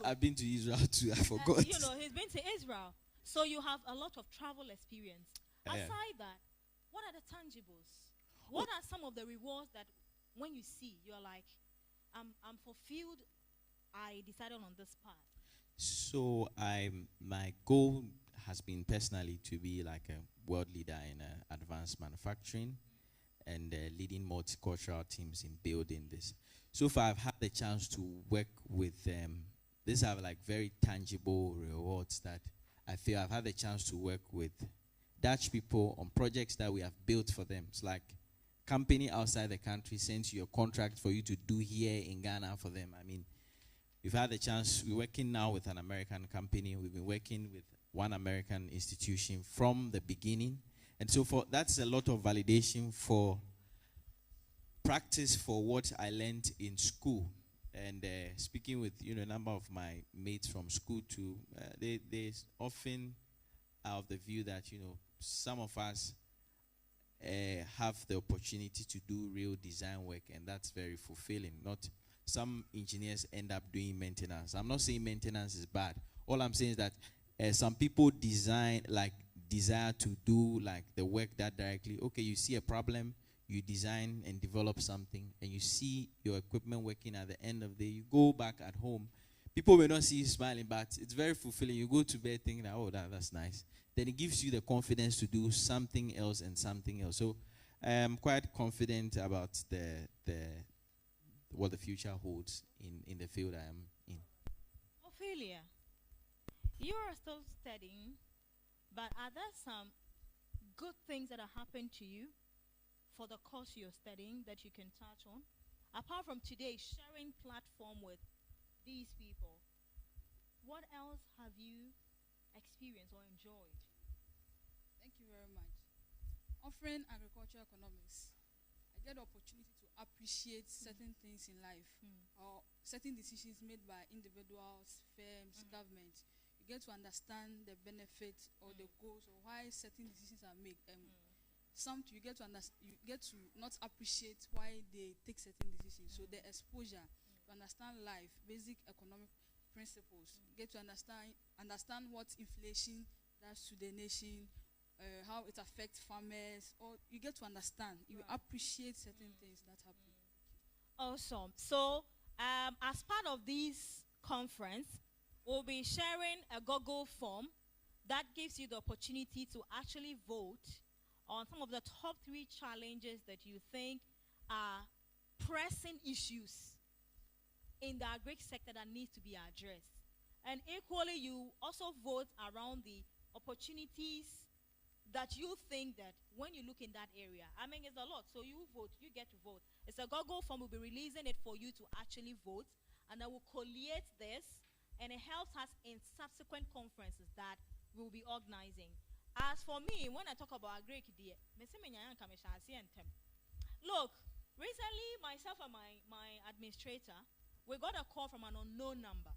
I've been to Israel too. I forgot. You know, he's been to Israel, so you have a lot of travel experience. Aside that, what are the tangibles? What are some of the rewards that when you see, you're like, I'm fulfilled, I decided on this path? So my goal has been personally to be like a world leader in advanced manufacturing and leading multicultural teams in building this. So far, I've had the chance to work with these are like very tangible rewards that I feel I've had the chance to work with Dutch people on projects that we have built for them. It's like company outside the country sends you a contract for you to do here in Ghana for them. I mean, we've had the chance, we're working now with an American company. We've been working with one American institution from the beginning. And so that's a lot of validation for practice for what I learned in school. And speaking with, a number of my mates from school too, they often are of the view that, some of us have the opportunity to do real design work, and that's very fulfilling. Not some engineers end up doing maintenance. I'm not saying maintenance is bad. All I'm saying is that some people desire to do like the work that directly. Okay, you see a problem, you design and develop something, and you see your equipment working at the end of the day. You go back at home. People may not see you smiling, but it's very fulfilling. You go to bed thinking that, oh, that's nice. Then it gives you the confidence to do something else and something else. So I'm quite confident about what the future holds in the field I am in. Ophelia, you are still studying, but are there some good things that have happened to you for the course you're studying that you can touch on? Apart from today, sharing platform with these people, what else have you experienced or enjoyed? Thank you very much. Offering agricultural economics, I get the opportunity to appreciate certain things in life or certain decisions made by individuals, firms, government. You get to understand the benefits or the goals or why certain decisions are made. Some you get to not appreciate why they take certain decisions. So the exposure to understand life, basic economic principles, get to understand what inflation does to the nation, how it affects farmers, or you get to understand, you appreciate certain things that happen. Awesome. So, as part of this conference, we'll be sharing a Google form that gives you the opportunity to actually vote on some of the top 3 challenges that you think are pressing issues in the agri sector that needs to be addressed. And equally, you also vote around the opportunities that you think that when you look in that area, I mean, it's a lot. So you vote, you get to vote. It's a Google form. We'll be releasing it for you to actually vote. And then we'll collate this. And it helps us in subsequent conferences that we'll be organizing. As for me, when I talk about agri, look, recently, myself and my administrator, we got a call from an unknown number.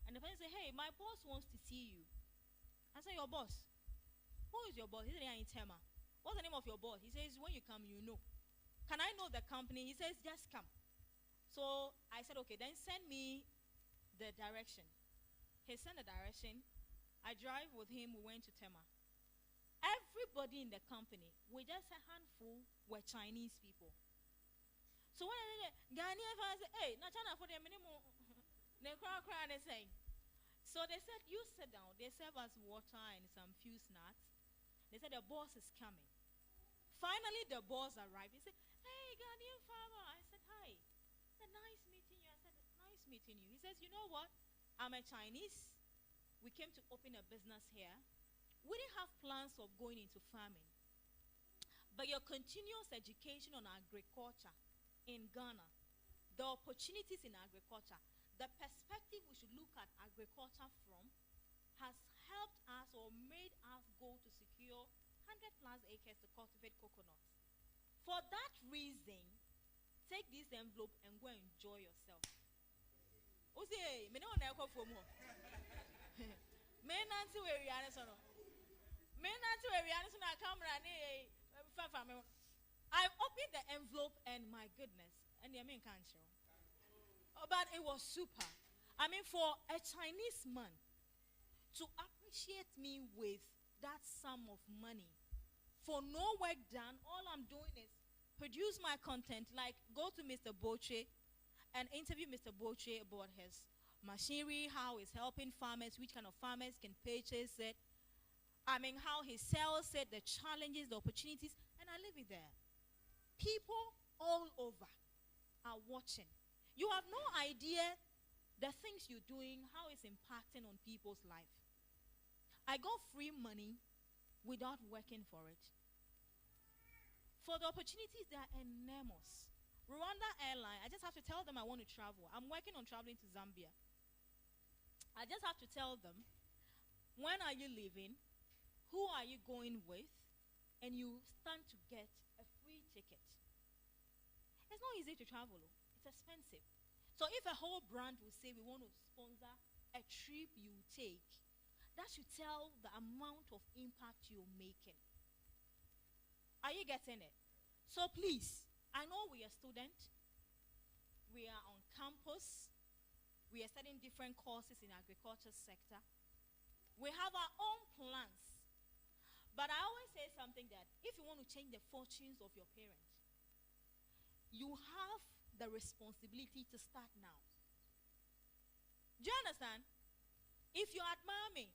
And the person said, hey, my boss wants to see you. I said, your boss? Who is your boss? He said, in Tema. What's the name of your boss? He says, when you come, you know. Can I know the company? He says, just come. So I said, okay, then send me the direction. He sent the direction. I drive with him. We went to Tema. Everybody in the company, we just a handful, were Chinese people. So when I said, Ghanaian fans said, hey, not China for the minimum. They cry and say. So they said, you sit down. They serve us water and some few snacks. They said, the boss is coming. Finally, the boss arrived. He said, hey, Ghanaian farmer. I said, hi. He said, nice meeting you. I said, nice meeting you. He says, you know what? I'm a Chinese. We came to open a business here. We didn't have plans of going into farming. But your continuous education on agriculture in Ghana, the opportunities in agriculture, the perspective we should look at agriculture from has helped us or made us go to secure 100+ acres to cultivate coconuts. For that reason, take this envelope and go and enjoy yourself. I opened the envelope and my goodness, and but it was super. I mean, for a Chinese man to appreciate me with that sum of money for no work done, all I'm doing is produce my content, like go to Mr. Boche and interview Mr. Boche about his machinery, how he's helping farmers, which kind of farmers can purchase it. I mean, how he sells it, the challenges, the opportunities, and I leave it there. People all over are watching. You have no idea the things you're doing, how it's impacting on people's life. I got free money without working for it. For the opportunities, they are enormous. Rwanda Airline, I just have to tell them I want to travel. I'm working on traveling to Zambia. I just have to tell them, when are you leaving? Who are you going with? And you stand to get a free ticket. It's not easy to travel. It's expensive. So if a whole brand will say we want to sponsor a trip you take, that should tell the amount of impact you're making. Are you getting it? So please, I know we are students. We are on campus. We are studying different courses in agriculture sector. We have our own plans. But I always say something that if you want to change the fortunes of your parents, you have the responsibility to start now. Do you understand? If you admire me,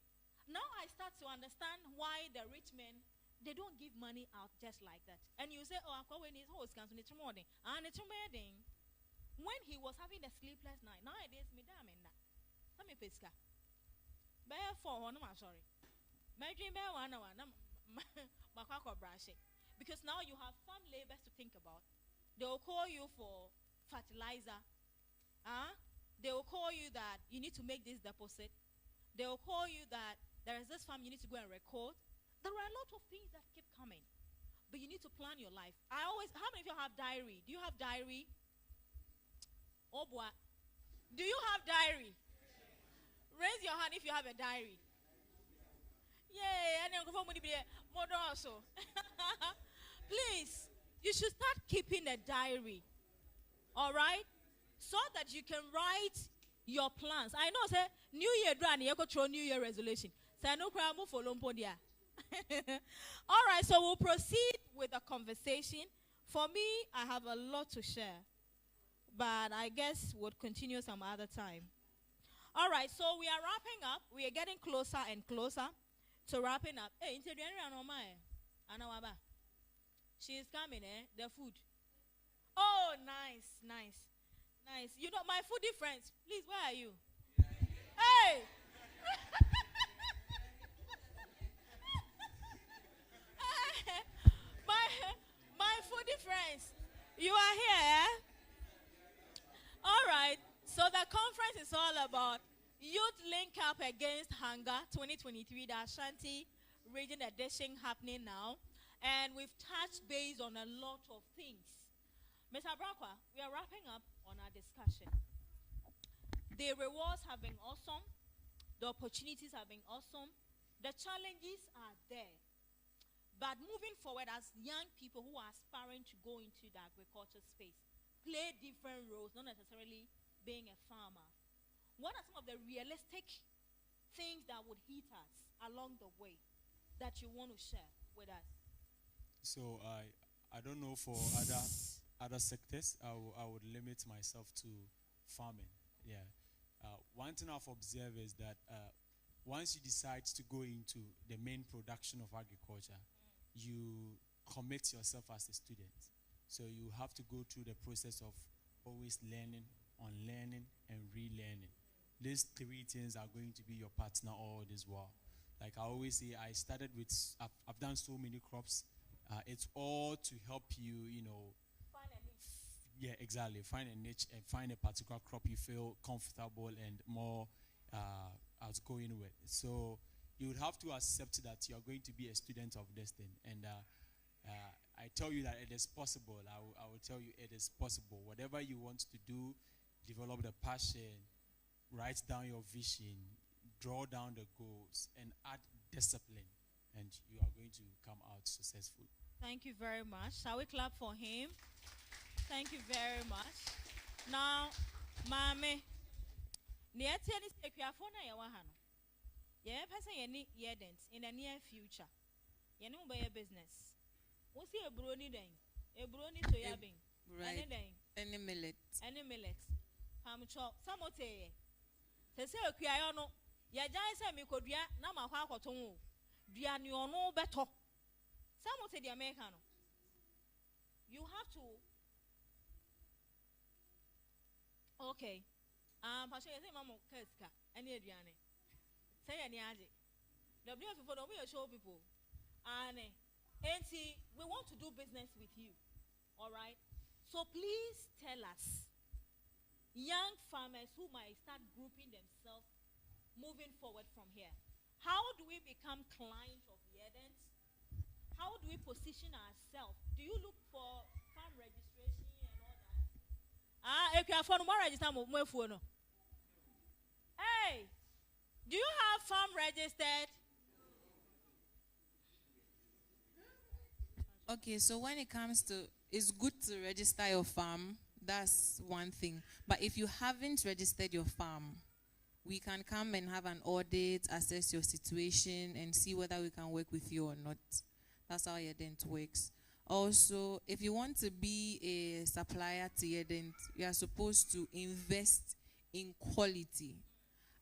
now I start to understand why the rich men, they don't give money out just like that. And you say, oh, when his horse comes in the morning, and it's when he was having the sleepless night, nowadays, let me pesca. Bear for one, I'm sorry. Because now you have farm labors to think about. They will call you for fertilizer. They will call you that you need to make this deposit. They will call you that there is this farm you need to go and record. There are a lot of things that keep coming. but you need to plan your life. How many of you have diary? Do you have diary? Oh boy. Do you have diary? Raise your hand if you have a diary. Yay, and then go for money also. Please, you should start keeping a diary. All right? So that you can write your plans. I know, say, New Year, you control New Year resolution. Say, no crime for Lompodia. All right, so we'll proceed with the conversation. For me, I have a lot to share, but I guess we'll continue some other time. All right, so we are wrapping up. We are getting closer and closer to wrapping up. Hey, she is coming, the food. Oh, nice, nice, nice. You know, my foodie friends, please, where are you? Hey! my foodie friends, you are here, eh? All right, so the conference is all about Youth Link Up Against Hunger 2023, the Ashanti Region Edition happening now. And we've touched base on a lot of things. Mr. Brakwa, we are wrapping up on our discussion. The rewards have been awesome. The opportunities have been awesome. The challenges are there. But moving forward as young people who are aspiring to go into the agriculture space, play different roles, not necessarily being a farmer. What are some of the realistic things that would hit us along the way that you want to share with us? So I don't know for other sectors. I would limit myself to farming. Yeah. One thing I've observed is that once you decide to go into the main production of agriculture, you commit yourself as a student. So you have to go through the process of always learning, unlearning, and relearning. These three things are going to be your partner all this while. Like I always say, I started with, I've done so many crops. It's all to help you, you know. Find a niche. Yeah, exactly. Find a niche and find a particular crop you feel comfortable and more outgoing with. So you would have to accept that you are going to be a student of this thing. And I tell you that it is possible. I will tell you it is possible. Whatever you want to do, develop the passion, write down your vision, draw down the goals, and add discipline, and you are going to come out successful. Thank you very much. Shall we clap for him? Thank you very much. Now, Mame, in the near future, you know by your business. What's your brony then? A brony to yabbing. Right. Any millet. Any millet. Hamcho, some of say, say, Kiano, ya giant me could ya, Nama Hakotongo, Diano better. Some of say the Americano. You have to. Okay. Pasha, say, Mamma Keska, any Adriane. Say any aji. WFP for we show people. And see, we want to do business with you. All right? So please tell us, young farmers who might start grouping themselves moving forward from here, how do we become clients of the Edens? How do we position ourselves? Do you look for farm registration and all that? If you are from more register, hey, do you have farm registered? Okay, so when it comes to, it's good to register your farm. That's one thing. But if you haven't registered your farm, we can come and have an audit, assess your situation, and see whether we can work with you or not. That's how Yedent works. Also, if you want to be a supplier to Yedent, you are supposed to invest in quality.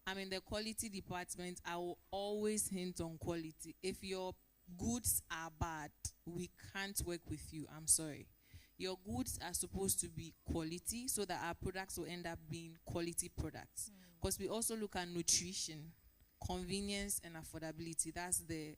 I'm in the quality department. I will always hint on quality. If your goods are bad, we can't work with you. I'm sorry. Your goods are supposed to be quality so that our products will end up being quality products. Because we also look at nutrition, convenience, and affordability. That's the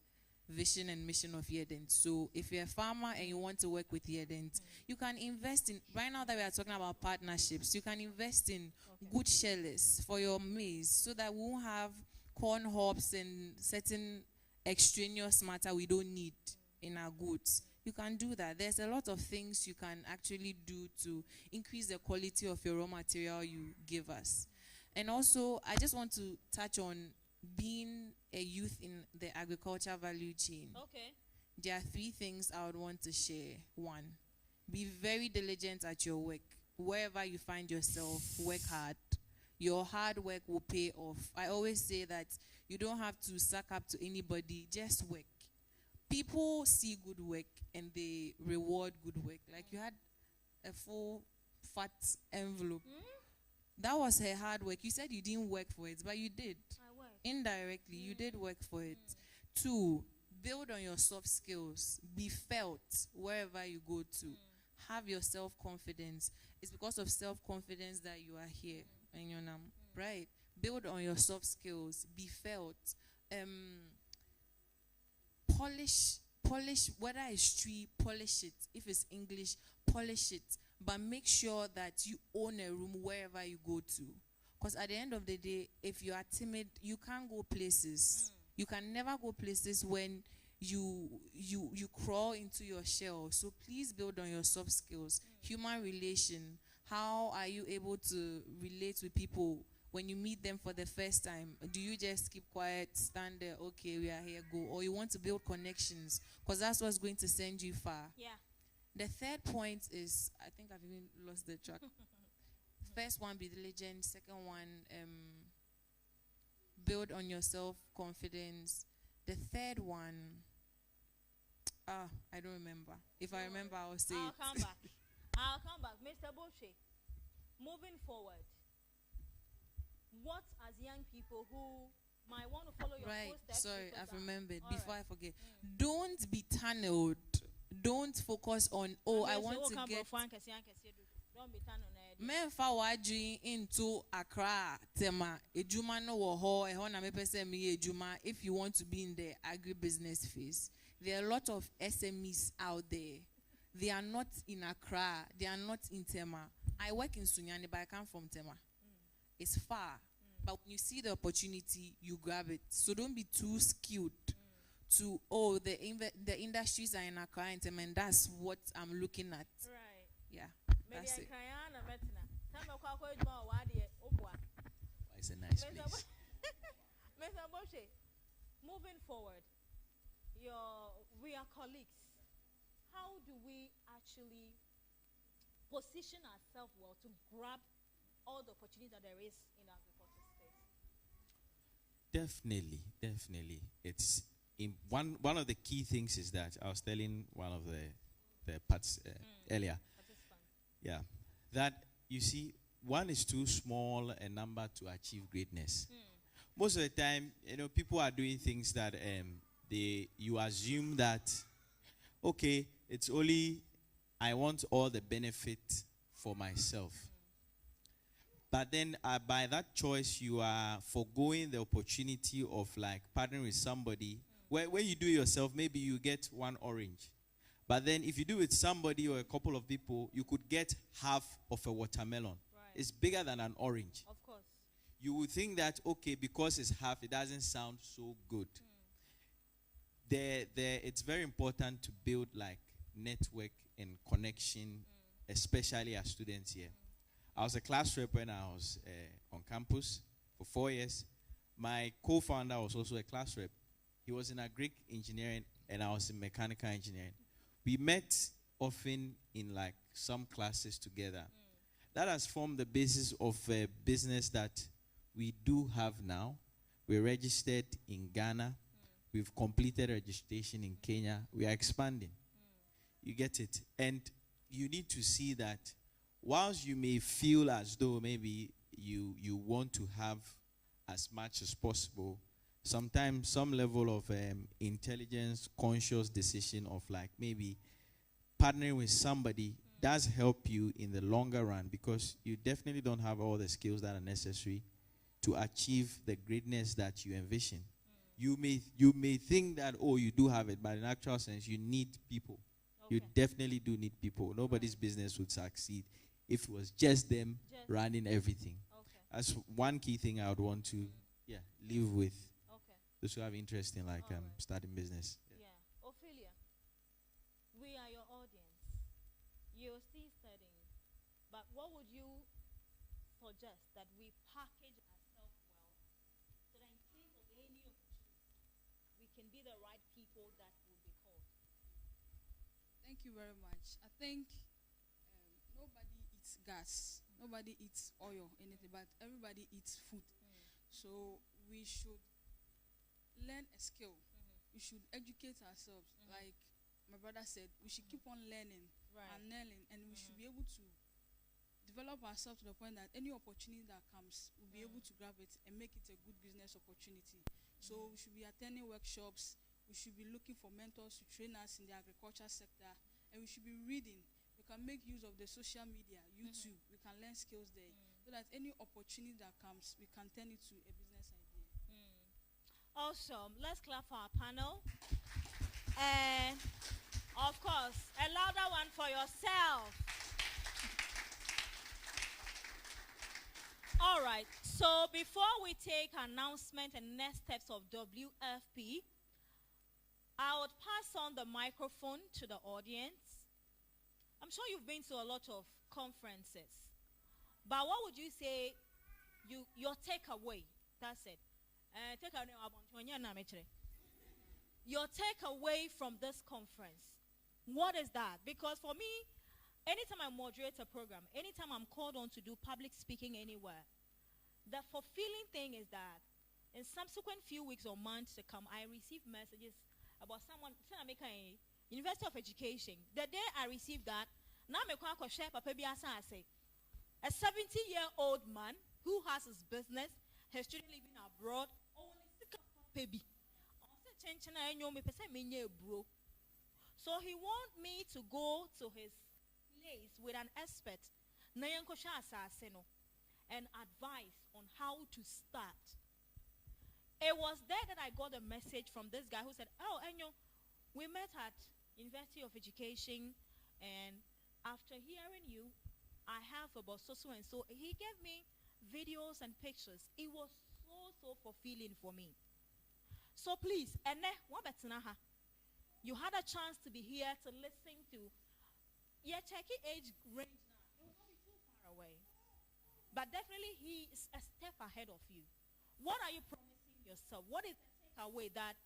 vision and mission of Yedent. So if you're a farmer and you want to work with Yedent, you can invest in, right now that we are talking about partnerships, you can invest in good shellers for your maize so that we won't have corn hops and certain extraneous matter we don't need in our goods. you can do that. There's a lot of things you can actually do to increase the quality of your raw material you give us. And also, I just want to touch on being a youth in the agriculture value chain. Okay. There are 3 things I would want to share. 1, be very diligent at your work. Wherever you find yourself, work hard. Your hard work will pay off. I always say that you don't have to suck up to anybody, just work. People see good work and they reward good work. Like you had a full fat envelope. That was her hard work. You said you didn't work for it, but you did. I worked. Indirectly, you did work for it. 2, build on your soft skills. Be felt wherever you go to. Have your self-confidence. It's because of self-confidence that you are here. Right? Build on your soft skills. Be felt. Polish, whether it's tree, polish it. If it's English, polish it. But make sure that you own a room wherever you go to. Because at the end of the day, if you are timid, you can't go places. You can never go places when you crawl into your shell. So please build on your soft skills. Human relation. How are you able to relate with people when you meet them for the first time? Do you just keep quiet, stand there, okay, we are here, go? Or you want to build connections? Because that's what's going to send you far. Yeah. The third point is, I think I've even lost the track. First one, be diligent. Second one, build on your self-confidence. The third one, I don't remember. If I remember, I'll say I'll it. come back. I'll come back. Mr. Boshe, moving forward, what as young people who might want to follow your footsteps? Sorry, I've remembered. All Before right. I forget. Don't be tunneled. Don't focus on, I want to get... Don't be tunneled. Memfa waji into Accra, Tema, Ejuma no woho, ehona mepese mi Ejuma. If you want to be in the agribusiness phase, there are a lot of SMEs out there. They are not in Accra. They are not in Tema. I work in Sunyani, but I come from Tema. It's far. But when you see the opportunity, you grab it. So don't be too skewed to, the industries are in Accra and Tema, and that's what I'm looking at. Right. Yeah. That's it. It's a nice place. Mr. Boshe, moving forward, we are colleagues. How do we actually position ourselves well to grab all the opportunities that there is in the agriculture space? Definitely. It's in one of the key things is that I was telling one of the parts earlier. Yeah, that you see, one is too small a number to achieve greatness. Most of the time, people are doing things that you assume that, okay, it's only I want all the benefit for myself. But then by that choice, you are foregoing the opportunity of like partnering with somebody. When you do it yourself, maybe you get one orange. But then if you do it with somebody or a couple of people, you could get half of a watermelon. Right. It's bigger than an orange. Of course. You would think that, okay, because it's half, it doesn't sound so good. It's very important to build like network and connection, especially as students here. I was a class rep when I was on campus for 4 years. My co-founder was also a class rep. He was in agric engineering and I was in mechanical engineering. We met often in like some classes together. That has formed the basis of a business that we do have now. We're registered in Ghana. We've completed registration in Kenya. We are expanding. You get it? And you need to see that whilst you may feel as though maybe you want to have as much as possible, sometimes some level of intelligence, conscious decision of like maybe partnering with somebody does help you in the longer run, because you definitely don't have all the skills that are necessary to achieve the greatness that you envision. You may think that, you do have it, but in actual sense, you need people. Okay. You definitely do need people. Nobody's business would succeed if it was just them running everything. Okay. That's one key thing I would want to leave with those who have interest in starting business. Yeah. Ophelia, we are suggest that we package ourselves well so that in case of any opportunity, we can be the right people that will be called? Thank you very much. I think nobody eats gas, nobody eats oil, anything, but everybody eats food. So we should learn a skill. We should educate ourselves. Like my brother said, we should keep on learning and learning, and we should be able to develop ourselves to the point that any opportunity that comes, we'll be able to grab it and make it a good business opportunity. So we should be attending workshops. We should be looking for mentors to train us in the agriculture sector, and we should be reading. We can make use of the social media, YouTube. We can learn skills there, so that any opportunity that comes, we can turn it to a business idea. Awesome. Let's clap for our panel. And of course, a louder one for yourself. All right. So before we take announcement and next steps of WFP, I would pass on the microphone to the audience. I'm sure you've been to a lot of conferences, but what would you say your takeaway? That's it. Your takeaway from this conference. What is that? Because for me, anytime I moderate a program, anytime I'm called on to do public speaking anywhere, the fulfilling thing is that in subsequent few weeks or months to come, I receive messages about someone, University of Education. The day I received that, now I'm a 70-year-old man who has his business, his children living abroad, so he want me to go to his place with an expert and advice on how to start. It was there that I got a message from this guy who said, "Oh, Enyo, we met at University of Education, and after hearing you, I have about so and so." He gave me videos and pictures. It was so fulfilling for me. So please, you had a chance to be here to listen to. Yeah, checking age range now. It will not be too far away. But definitely he is a step ahead of you. What are you promising yourself? What is the takeaway that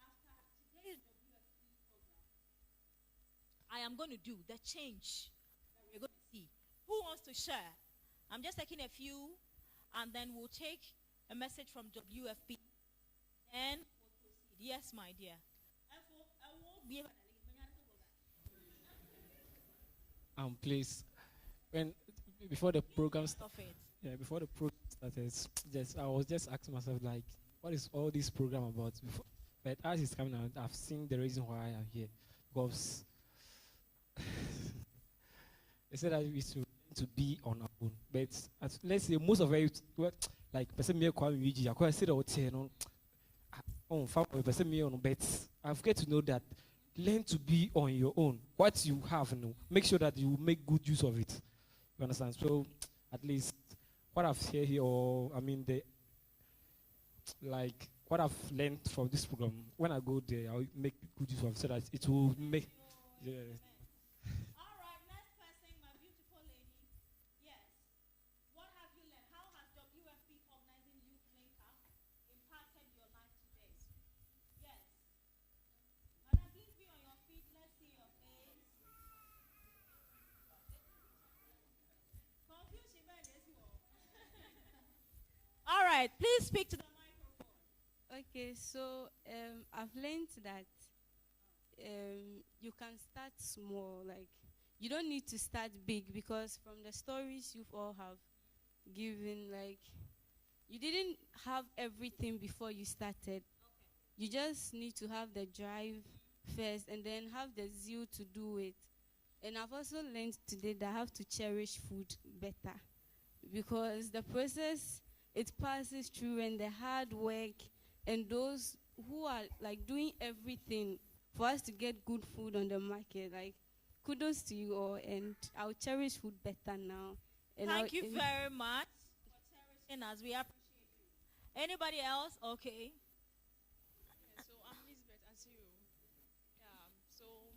after today's WFP program, I am going to do, the change that we're going to see? Who wants to share? I'm just taking a few, and then we'll take a message from WFP. And we'll proceed. Yes, my dear. Please, before the program started, I was just asking myself, like, what is all this program about? But as it's coming out, I've seen the reason why I'm here, because they said that we should to be on our own. But let's say most of it, like person me call me, I said but I've get to know that learn to be on your own. What you have, make sure that you make good use of it. You understand? So at least what I've heard here, or I mean what I've learned from this program, when I go there, I'll make good use of it so that it will make. Yeah. All right, please speak to the microphone. Okay, so I've learned that you can start small. Like, you don't need to start big, because from the stories you've all have given, like, you didn't have everything before you started. You just need to have the drive first, and then have the zeal to do it. And I've also learned today that I have to cherish food better, because the process it passes through, and the hard work, and those who are like doing everything for us to get good food on the market, like, kudos to you all, and I'll cherish food better now. And Thank you very much for cherishing us. We appreciate you. Anybody else? Okay. Yeah, so I'm Elizabeth Asiru. So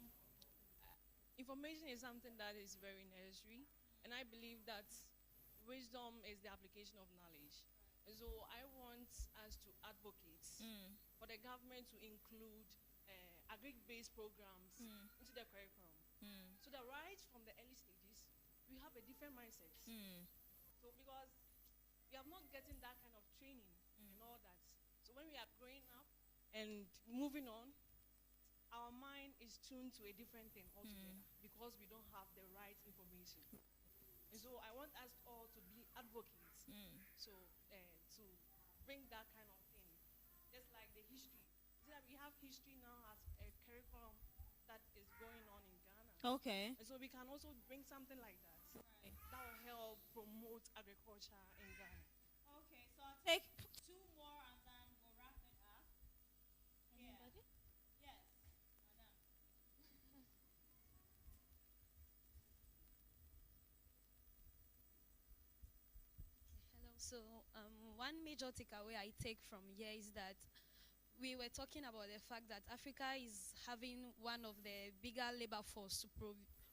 information is something that is very necessary, and I believe that wisdom is the application of knowledge. And so I want us to advocate for the government to include agri-based programs into the curriculum. So that right from the early stages, we have a different mindset. So because we have not gotten that kind of training and all that. So when we are growing up and moving on, our mind is tuned to a different thing altogether because we don't have the right information. And so I want us all to be advocates. So to bring that kind of thing, just like the history. See that we have history now as a curriculum that is going on in Ghana. Okay. And so we can also bring something like that. Right. That will help promote agriculture in Ghana. Okay, so I'll take 2 more and then we'll wrap it up. Anybody? Yes, madam. Hello. So one major takeaway I take from here is that we were talking about the fact that Africa is having one of the bigger labor force to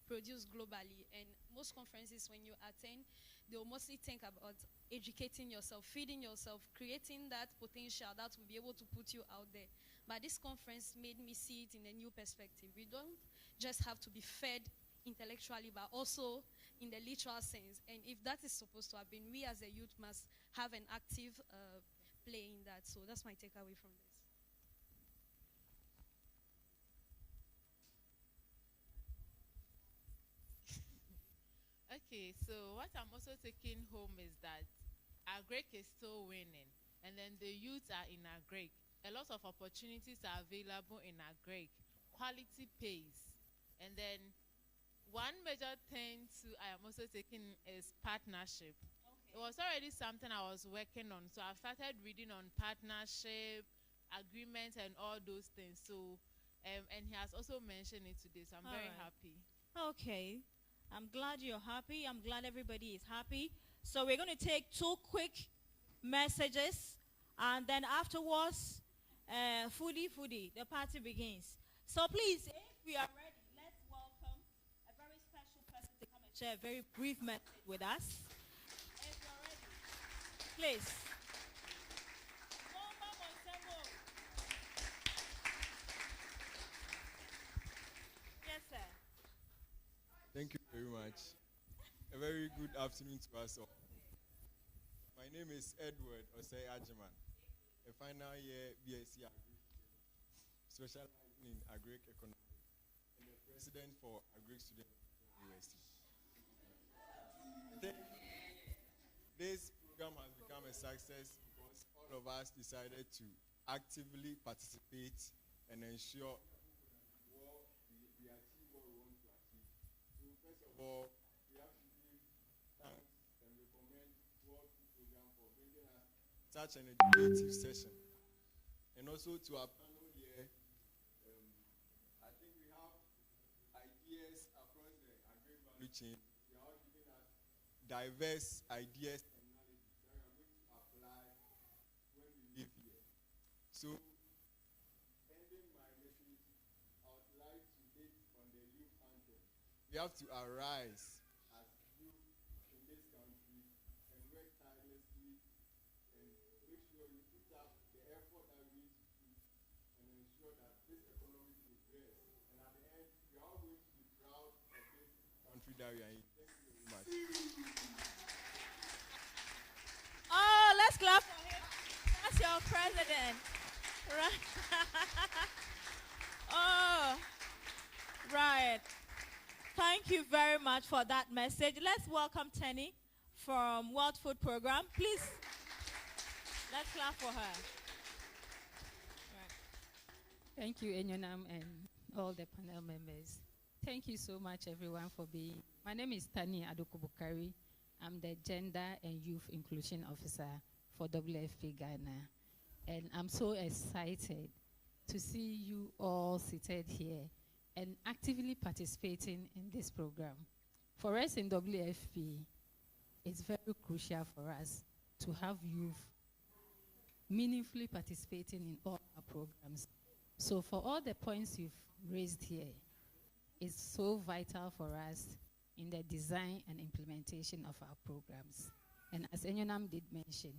produce globally. And most conferences, when you attend, they'll mostly think about educating yourself, feeding yourself, creating that potential that will be able to put you out there. But this conference made me see it in a new perspective. We don't just have to be fed intellectually, but also in the literal sense. And if that is supposed to have been, we as a youth must have an active play in that. So that's my takeaway from this. Okay, so what I'm also taking home is that Agric is still winning, and then the youth are in Agric. A lot of opportunities are available in Agric. Quality pays. And then one major thing too I am also taking is partnership. Okay. It was already something I was working on, so I've started reading on partnership, agreements, and all those things. So, and he has also mentioned it today, so I'm All very right. happy. Okay. I'm glad you're happy. I'm glad everybody is happy. So we're going to take 2 quick messages, and then afterwards, foodie, the party begins. So please, if we are ready, let's welcome a very special person to come and share a very brief message with us. If you're ready, please. Yes, sir. Thank you very much. A very good afternoon to us all. My name is Edward Osei Ajiman, a final year BSc Agri, specializing in agric economics, and the president for Agric Students University. I think this program has become a success because all of us decided to actively participate and ensure we achieve what we want to achieve. So first of all, we have to give thanks and recommend World Food Program for bringing us such an educative session. And also to our panel here, I think we have ideas across the agri-value chain. They are all giving us diverse ideas and knowledge that we are going to apply when we live here. So, ending my message, I would like to hit on the youth anthem. We have to arise as youth in this country and work tirelessly and make sure we put up the effort that we need to put and ensure that this economy progress. And at the end, we are all going to be proud of this country that we are in. Thank you very much. Oh, let's clap for him. That's your president. Right. Oh, right. Thank you very much for that message. Let's welcome Tenny from World Food Program. Please, let's clap for her. Thank you, Enyonam, and all the panel members. Thank you so much, everyone, for being. My name is Tani Adokubukari. I'm the Gender and Youth Inclusion Officer for WFP Ghana. And I'm so excited to see you all seated here and actively participating in this program. For us in WFP, it's very crucial for us to have youth meaningfully participating in all our programs. So for all the points you've raised here, it's so vital for us in the design and implementation of our programs. And as Enyonam did mention,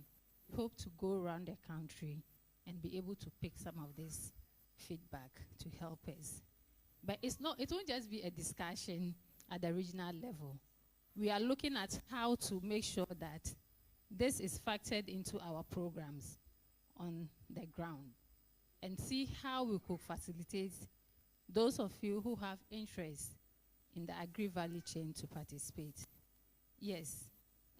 we hope to go around the country and be able to pick some of this feedback to help us. But it won't just be a discussion at the regional level. We are looking at how to make sure that this is factored into our programs on the ground and see how we could facilitate those of you who have interest in the agri-value chain to participate. Yes,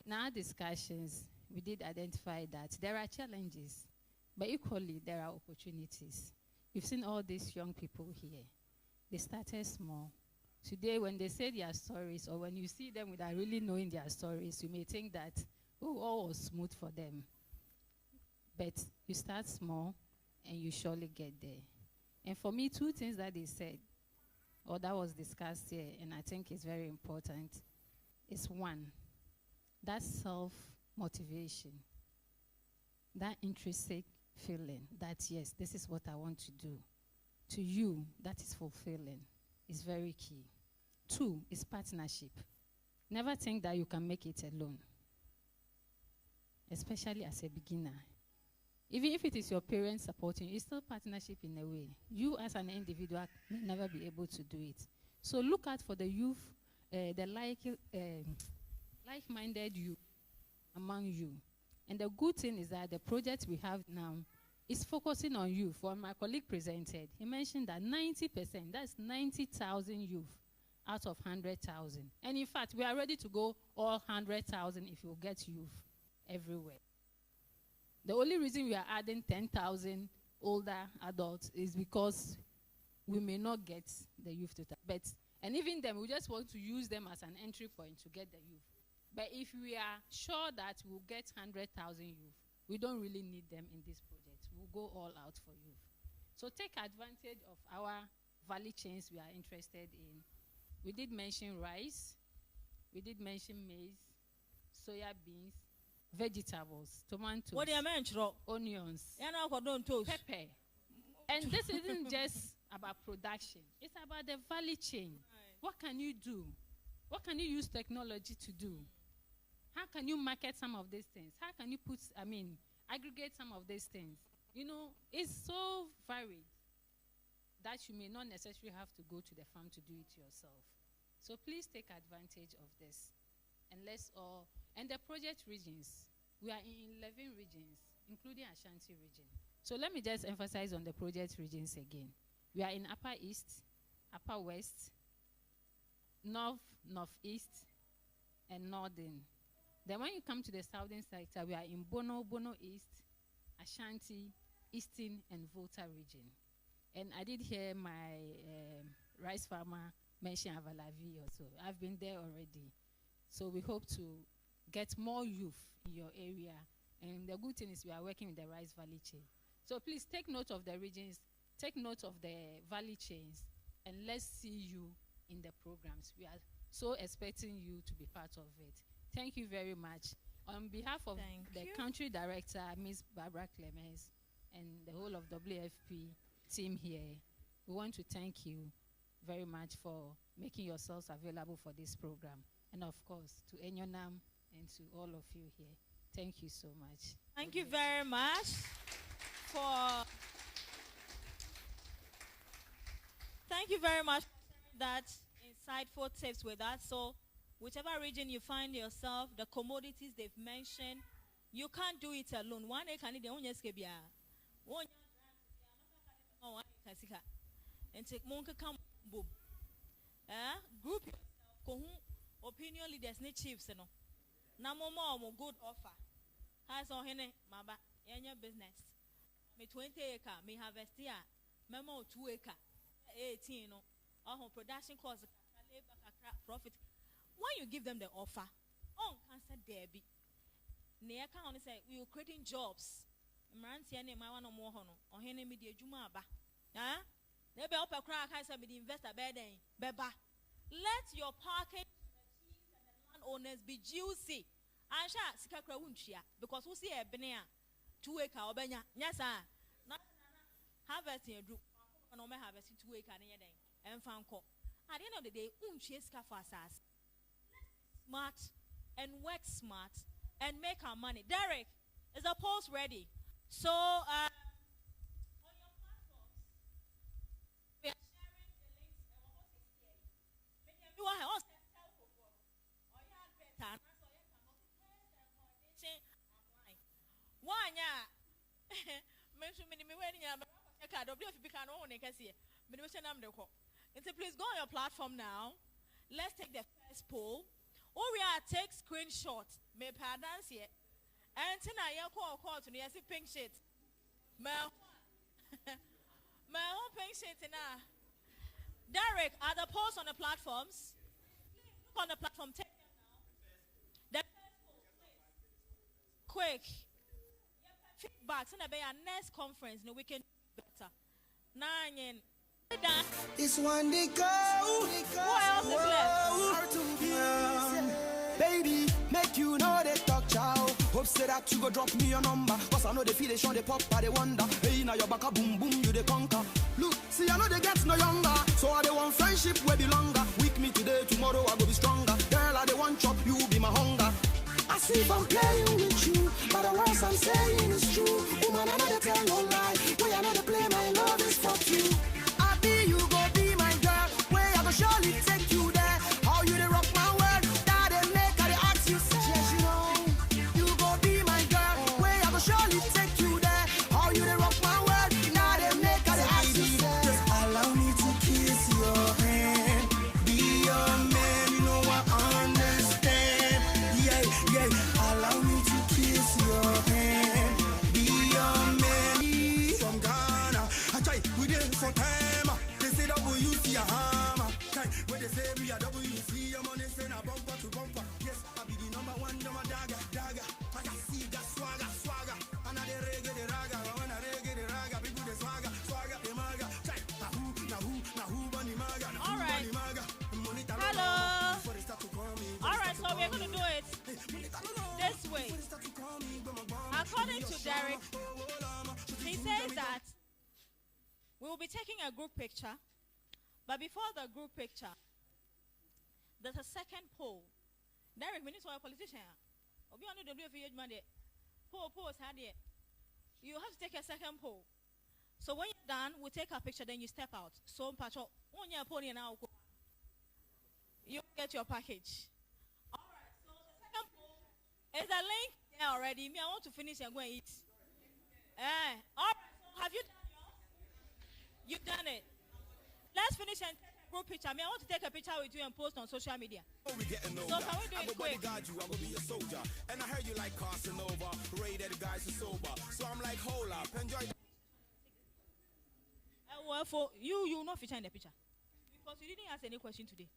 in our discussions, we did identify that there are challenges, but equally there are opportunities. You've seen all these young people here. They started small. Today, when they say their stories, or when you see them without really knowing their stories, you may think that, oh, all was smooth for them. But you start small, and you surely get there. And for me, two things that they said, or that was discussed here, and I think is very important, is one, that self-motivation, that intrinsic feeling that, yes, this is what I want to do. To you, that is fulfilling. Is very key. Two is partnership. Never think that you can make it alone, especially as a beginner. Even if it is your parents supporting you, it's still partnership in a way. You as an individual may never be able to do it. So look out for the youth, the like-minded youth among you. And the good thing is that the project we have now is focusing on youth. When my colleague presented, he mentioned that 90%, that's 90,000 youth out of 100,000. And in fact, we are ready to go all 100,000 if you get youth everywhere. The only reason we are adding 10,000 older adults is because we may not get the youth to but and even then, we just want to use them as an entry point to get the youth. But if we are sure that we'll get 100,000 youth, we don't really need them in this project. We'll go all out for youth. So take advantage of our value chains we are interested in. We did mention rice. We did mention maize, soya beans, vegetables, tomatoes, onions, pepper. And this isn't just about production. It's about the value chain. What can you do? What can you use technology to do? How can you market some of these things? How can you aggregate some of these things? You know, it's so varied that you may not necessarily have to go to the farm to do it yourself. So please take advantage of this. And and the project regions, we are in 11 regions, including Ashanti region. So let me just emphasize on the project regions again. We are in Upper East, Upper West, North, Northeast, and Northern. Then when you come to the southern sector, we are in Bono, Bono East, Ashanti, Eastern, and Volta region. And I did hear my rice farmer mention Avalavi also. I've been there already. So we hope to get more youth in your area. And the good thing is we are working with the rice value chain. So please take note of the regions, take note of the value chains, and let's see you in the programs. We are so expecting you to be part of it. Thank you very much. On behalf of the country director, Ms. Barbara Clemens, and the whole of WFP team here, we want to thank you very much for making yourselves available for this program. And of course, to Enyonam and to all of you here. Thank you so much. Thank you very much for that insightful tips with us. So whichever region you find yourself, the commodities they've mentioned, you can't do it alone. One can do group opinion leaders ne chiefs no na mo good offer has on hene maba your business me 20 acre me harvest here memo 2 acre 18 no production cost labor profit. When you give them the offer on cancer derby near can say we are creating jobs mranti ne ma wan mo ho no ohene me de adwuma aba they be up a crack I said the investor beden beba. Let your parking and the landowners be juicy. And sha sikakra wunchia because we see a benea 2 acre obenya. Yes, sir. Na harvesting a group. No me harvesting 2 acre near them. And fanko. At the end of the day, unchia ska for us. Smart and work smart and make our money. Derek, is the post ready? So, on your platforms, we are sharing the links. One, yeah. Please go on your platform now. Let's take the first poll. Take screenshot. Me pardon here. And tonight you call to me. I see pink shit. My own pink shit now. Derek, are the polls on the platforms? Look on the platform. Take them now. The first poll, please. Quick. Feedback. So that our next conference, we can do better. Nine. This one they go. Who else is left? Baby, make you know they talk chow. Hope say that you go drop me your number. Cause I know they feel they show they pop by they wonder. Hey, now your back a boom boom, you they conquer. Look, see I know they get no younger. So I they want friendship will be longer. Weak me today, tomorrow I go be stronger. Girl, I they want chop, you be my hunger. I see if I'm playing with you, but the words I'm saying is true. Woman, I know they tell no lie. Way I know they play my love is for you. I be you go be my girl. Way I go surely take you there. How you they rock my world? That they make I they ask you say. Yes, you know, you go be my girl. Way I go surely take you there. How you they rock my world? Now they make I they ask you say. Just allow me to kiss your hand, be your man. You know I understand. Yeah, yeah. Allow me to kiss your hand, be your man. From Ghana, I try we there for time. They say WC a hammer. When they say we are WC, your money say na bumper to bumper. Yes, I be the number one, number dagger. I can see that swagger. And I the reggae the raga. When I reggae the raga, people the swagger the maga. Na who bunny maga? All right. Hello. All right, so we're going to do it this way. According to Derek, he says that we will be taking a group picture, but before the group picture, there's a second poll. Derek, we need to a politician. You have to take a second poll. So when you're done, we take a picture, then you step out. So you get your package. All right, so the second poll is a link there already. Me, I want to finish and go and eat. All right, so have you done yours? You've done it. Let's finish and take a group picture. I want to take a picture with you and post on social media. So can we do it quick? I'm gonna be a soldier. And I heard you like Casanova. Rated guys are sober. So I'm like, hold up, enjoy. Well, for you will not feature in the picture. Because you didn't ask any question today.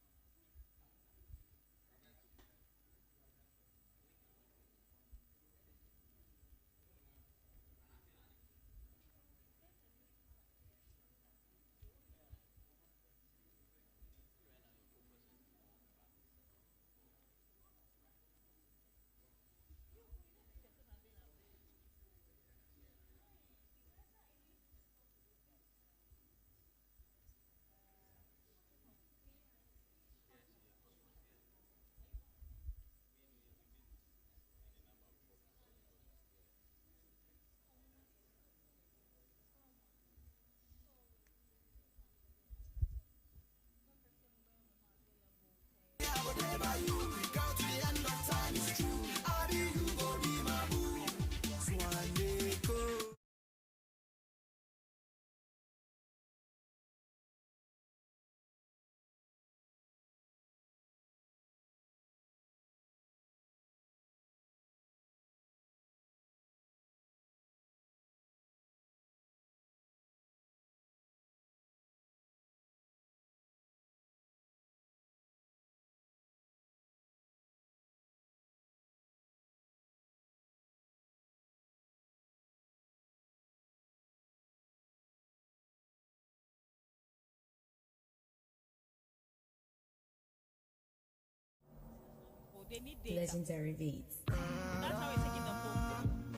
They need data. Legendary beats. That's how we're taking the poll.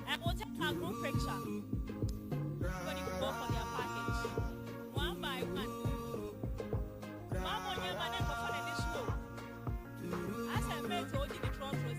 And we'll take our group picture. Everybody will go for their package. One by one. Mama, you're my name for the show. As I made told you the trust was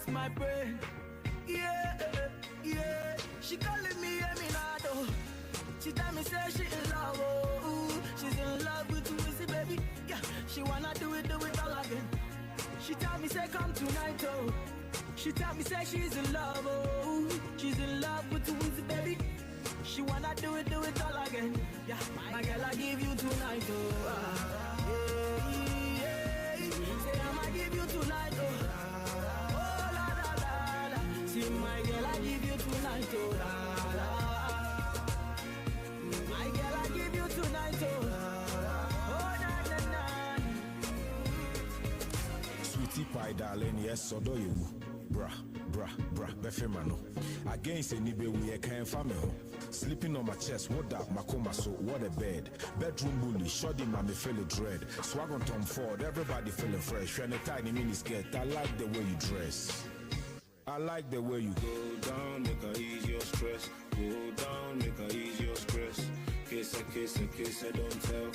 bust my brain. Yeah, yeah. She calling me Eminado. She tell me say she in love, oh, she's in love with Wizzy, baby. Yeah, she wanna do it all again. She tell me say come tonight, oh. She tell me say she's in love, oh, she's in love with Wizzy, baby. She wanna do it all again. Yeah, my girl, I give you tonight, oh. Yeah, yeah. Say I'ma give you tonight, oh. Oh la la la la. See my girl, I give you tonight, oh. La la. My girl, I give you tonight, oh. Oh na na na. Sweetie pie, darling, yes, so do you. Bra, befemano. Against any baby, we can't find me. Sleeping on my chest, what up, Makoma, so what a bed. Bedroom bully, shoddy, mommy feeling dread. Swag on Tom Ford, everybody feeling fresh. You're in a tiny mini skirt, I like the way you dress. I like the way you go down, make her ease your stress. Go down, make her ease your stress. Kiss her, don't tell.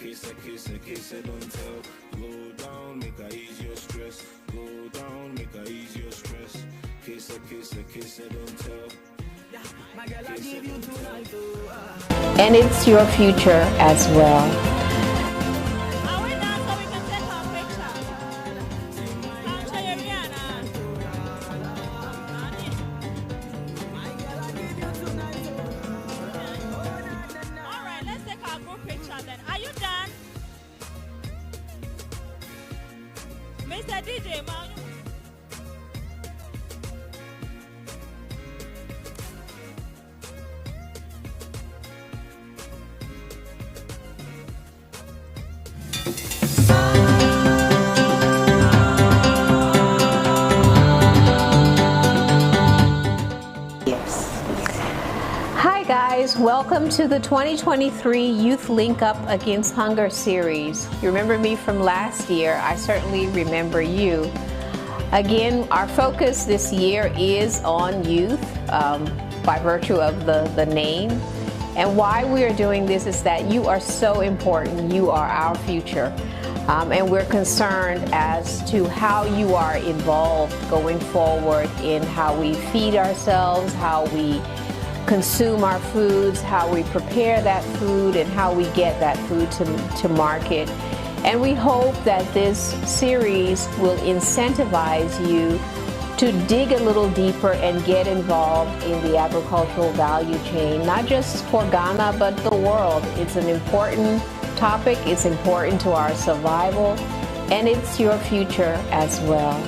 Kiss her, don't tell. Go down, make her ease your stress. Go down, make her ease your stress. Kiss her, don't tell. My girl, I give you tonight, oh. And it's your future as well. Are we done so we can take our picture? Capture your Rihanna. All right, let's take our group picture then. Are you done? Mr. DJ, man. Hi guys, welcome to the 2023 Youth Link Up Against Hunger series. You remember me from last year, I certainly remember you. Again, our focus this year is on youth by virtue of the name. And why we are doing this is that you are so important, you are our future. And we're concerned as to how you are involved going forward in how we feed ourselves, how we consume our foods, how we prepare that food, and how we get that food to market. And we hope that this series will incentivize you to dig a little deeper and get involved in the agricultural value chain, not just for Ghana, but the world. It's an important topic, it's important to our survival, and it's your future as well.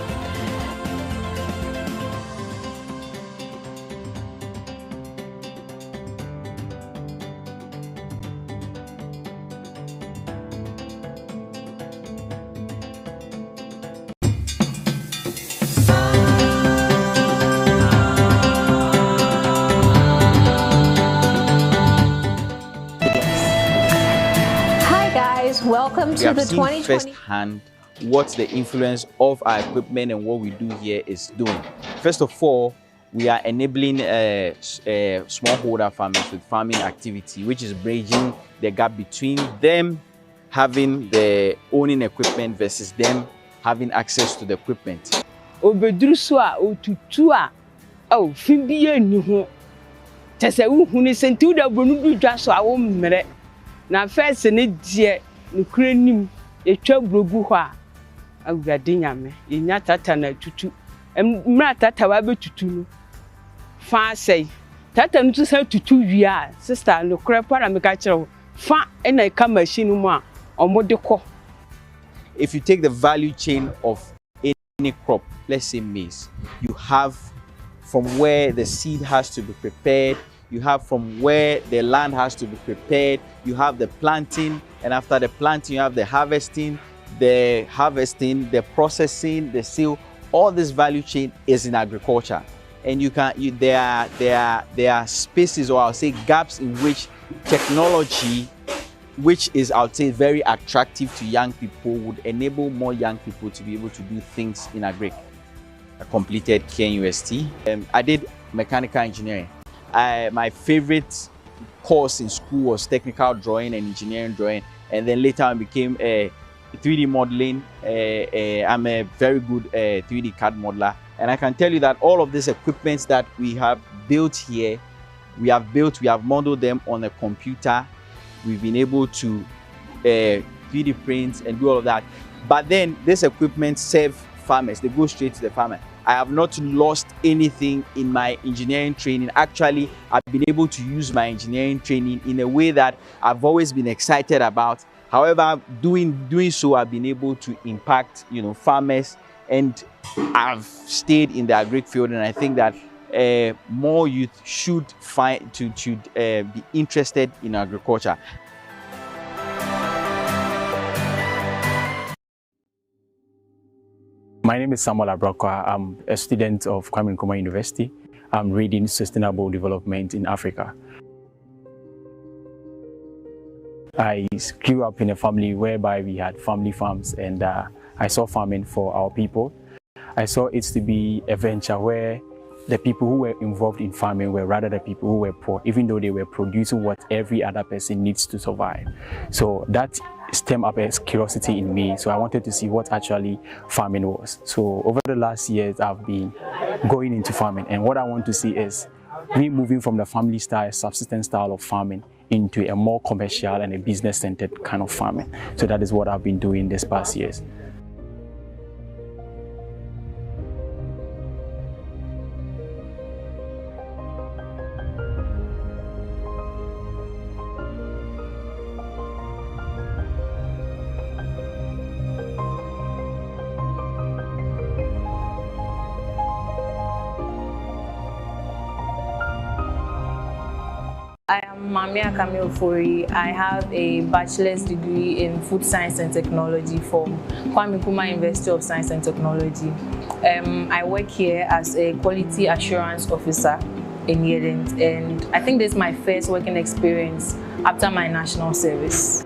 Welcome to the 2020 firsthand what the influence of our equipment and what we do here is doing. First of all, we are enabling smallholder farmers with farming activity, which is bridging the gap between them having the owning equipment versus them having access to the equipment. Obedrusua otutua oh fibie ni ho tese uhuni sentu da bonu du dwa so awo mmere na first ne die Ukrainian, a chobrogu hua, a gradiname, in Yatata na tutu, and Mratata wabe tutu. Fa say, Tatan to sell to 2 years, sister, and the crap and a catcher, fa and I come machine or more deco. If you take the value chain of any crop, let's say maize, you have from where the seed has to be prepared, you have from where the land has to be prepared, you have the planting, and after the planting, you have the harvesting, the processing, the sale. All this value chain is in agriculture, and there are spaces, or I'll say gaps, in which technology, which is I'll say very attractive to young people, would enable more young people to be able to do things in agric. I completed KNUST. I did mechanical engineering. My favorite course in school was technical drawing and engineering drawing, and then later I became a 3D modeling. I'm a very good 3D CAD modeler, And I can tell you that all of these equipments that we have built here, we have modeled them on a computer. We've been able to 3D print and do all of that. But then this equipment serve farmers. They go straight to the farmer. I have not lost anything in my engineering training. Actually, I've been able to use my engineering training in a way that I've always been excited about. However, doing so, I've been able to impact, farmers, and I've stayed in the agri field. And I think that more youth should be interested in agriculture. My name is Samuel Abrakwa. I'm a student of Kwame Nkrumah University. I'm reading Sustainable Development in Africa. I grew up in a family whereby we had family farms, and I saw farming for our people. I saw it to be a venture where the people who were involved in farming were rather the people who were poor, even though they were producing what every other person needs to survive. So that stemmed up a curiosity in me. So I wanted to see what actually farming was. So over the last years, I've been going into farming, and what I want to see is me moving from the family style, subsistence style of farming into a more commercial and a business-centered kind of farming. So that is what I've been doing this past years. I am Mamia Camille Fori. I have a bachelor's degree in food science and technology from Kwame Nkrumah University of Science and Technology. I work here as a quality assurance officer in Yedent, and I think this is my first working experience after my national service.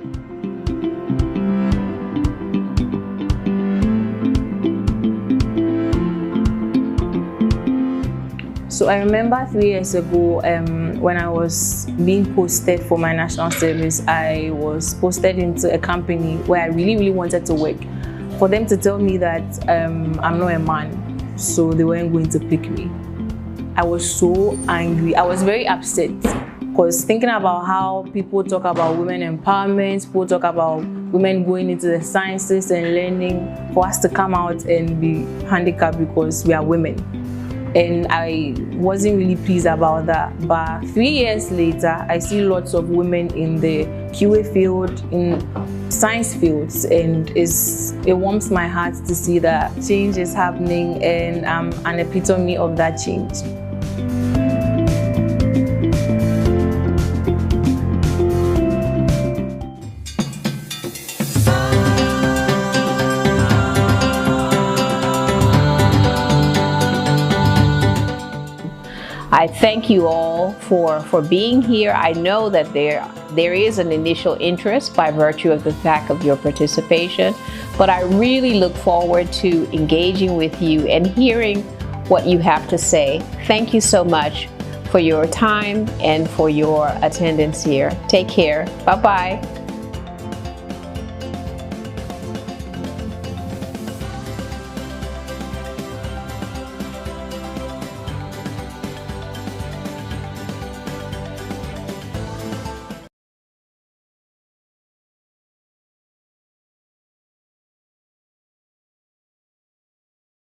So I remember 3 years ago when I was being posted for my national service, I was posted into a company where I really wanted to work. For them to tell me that I'm not a man, so they weren't going to pick me. I was so angry. I was very upset because thinking about how people talk about women empowerment, people talk about women going into the sciences and learning, for us to come out and be handicapped because we are women. And I wasn't really pleased about that. But 3 years later, I see lots of women in the QA field, in science fields, and it warms my heart to see that change is happening, and I'm an epitome of that change. I thank you all for being here. I know that there is an initial interest by virtue of the fact of your participation, but I really look forward to engaging with you and hearing what you have to say. Thank you so much for your time and for your attendance here. Take care. Bye-bye.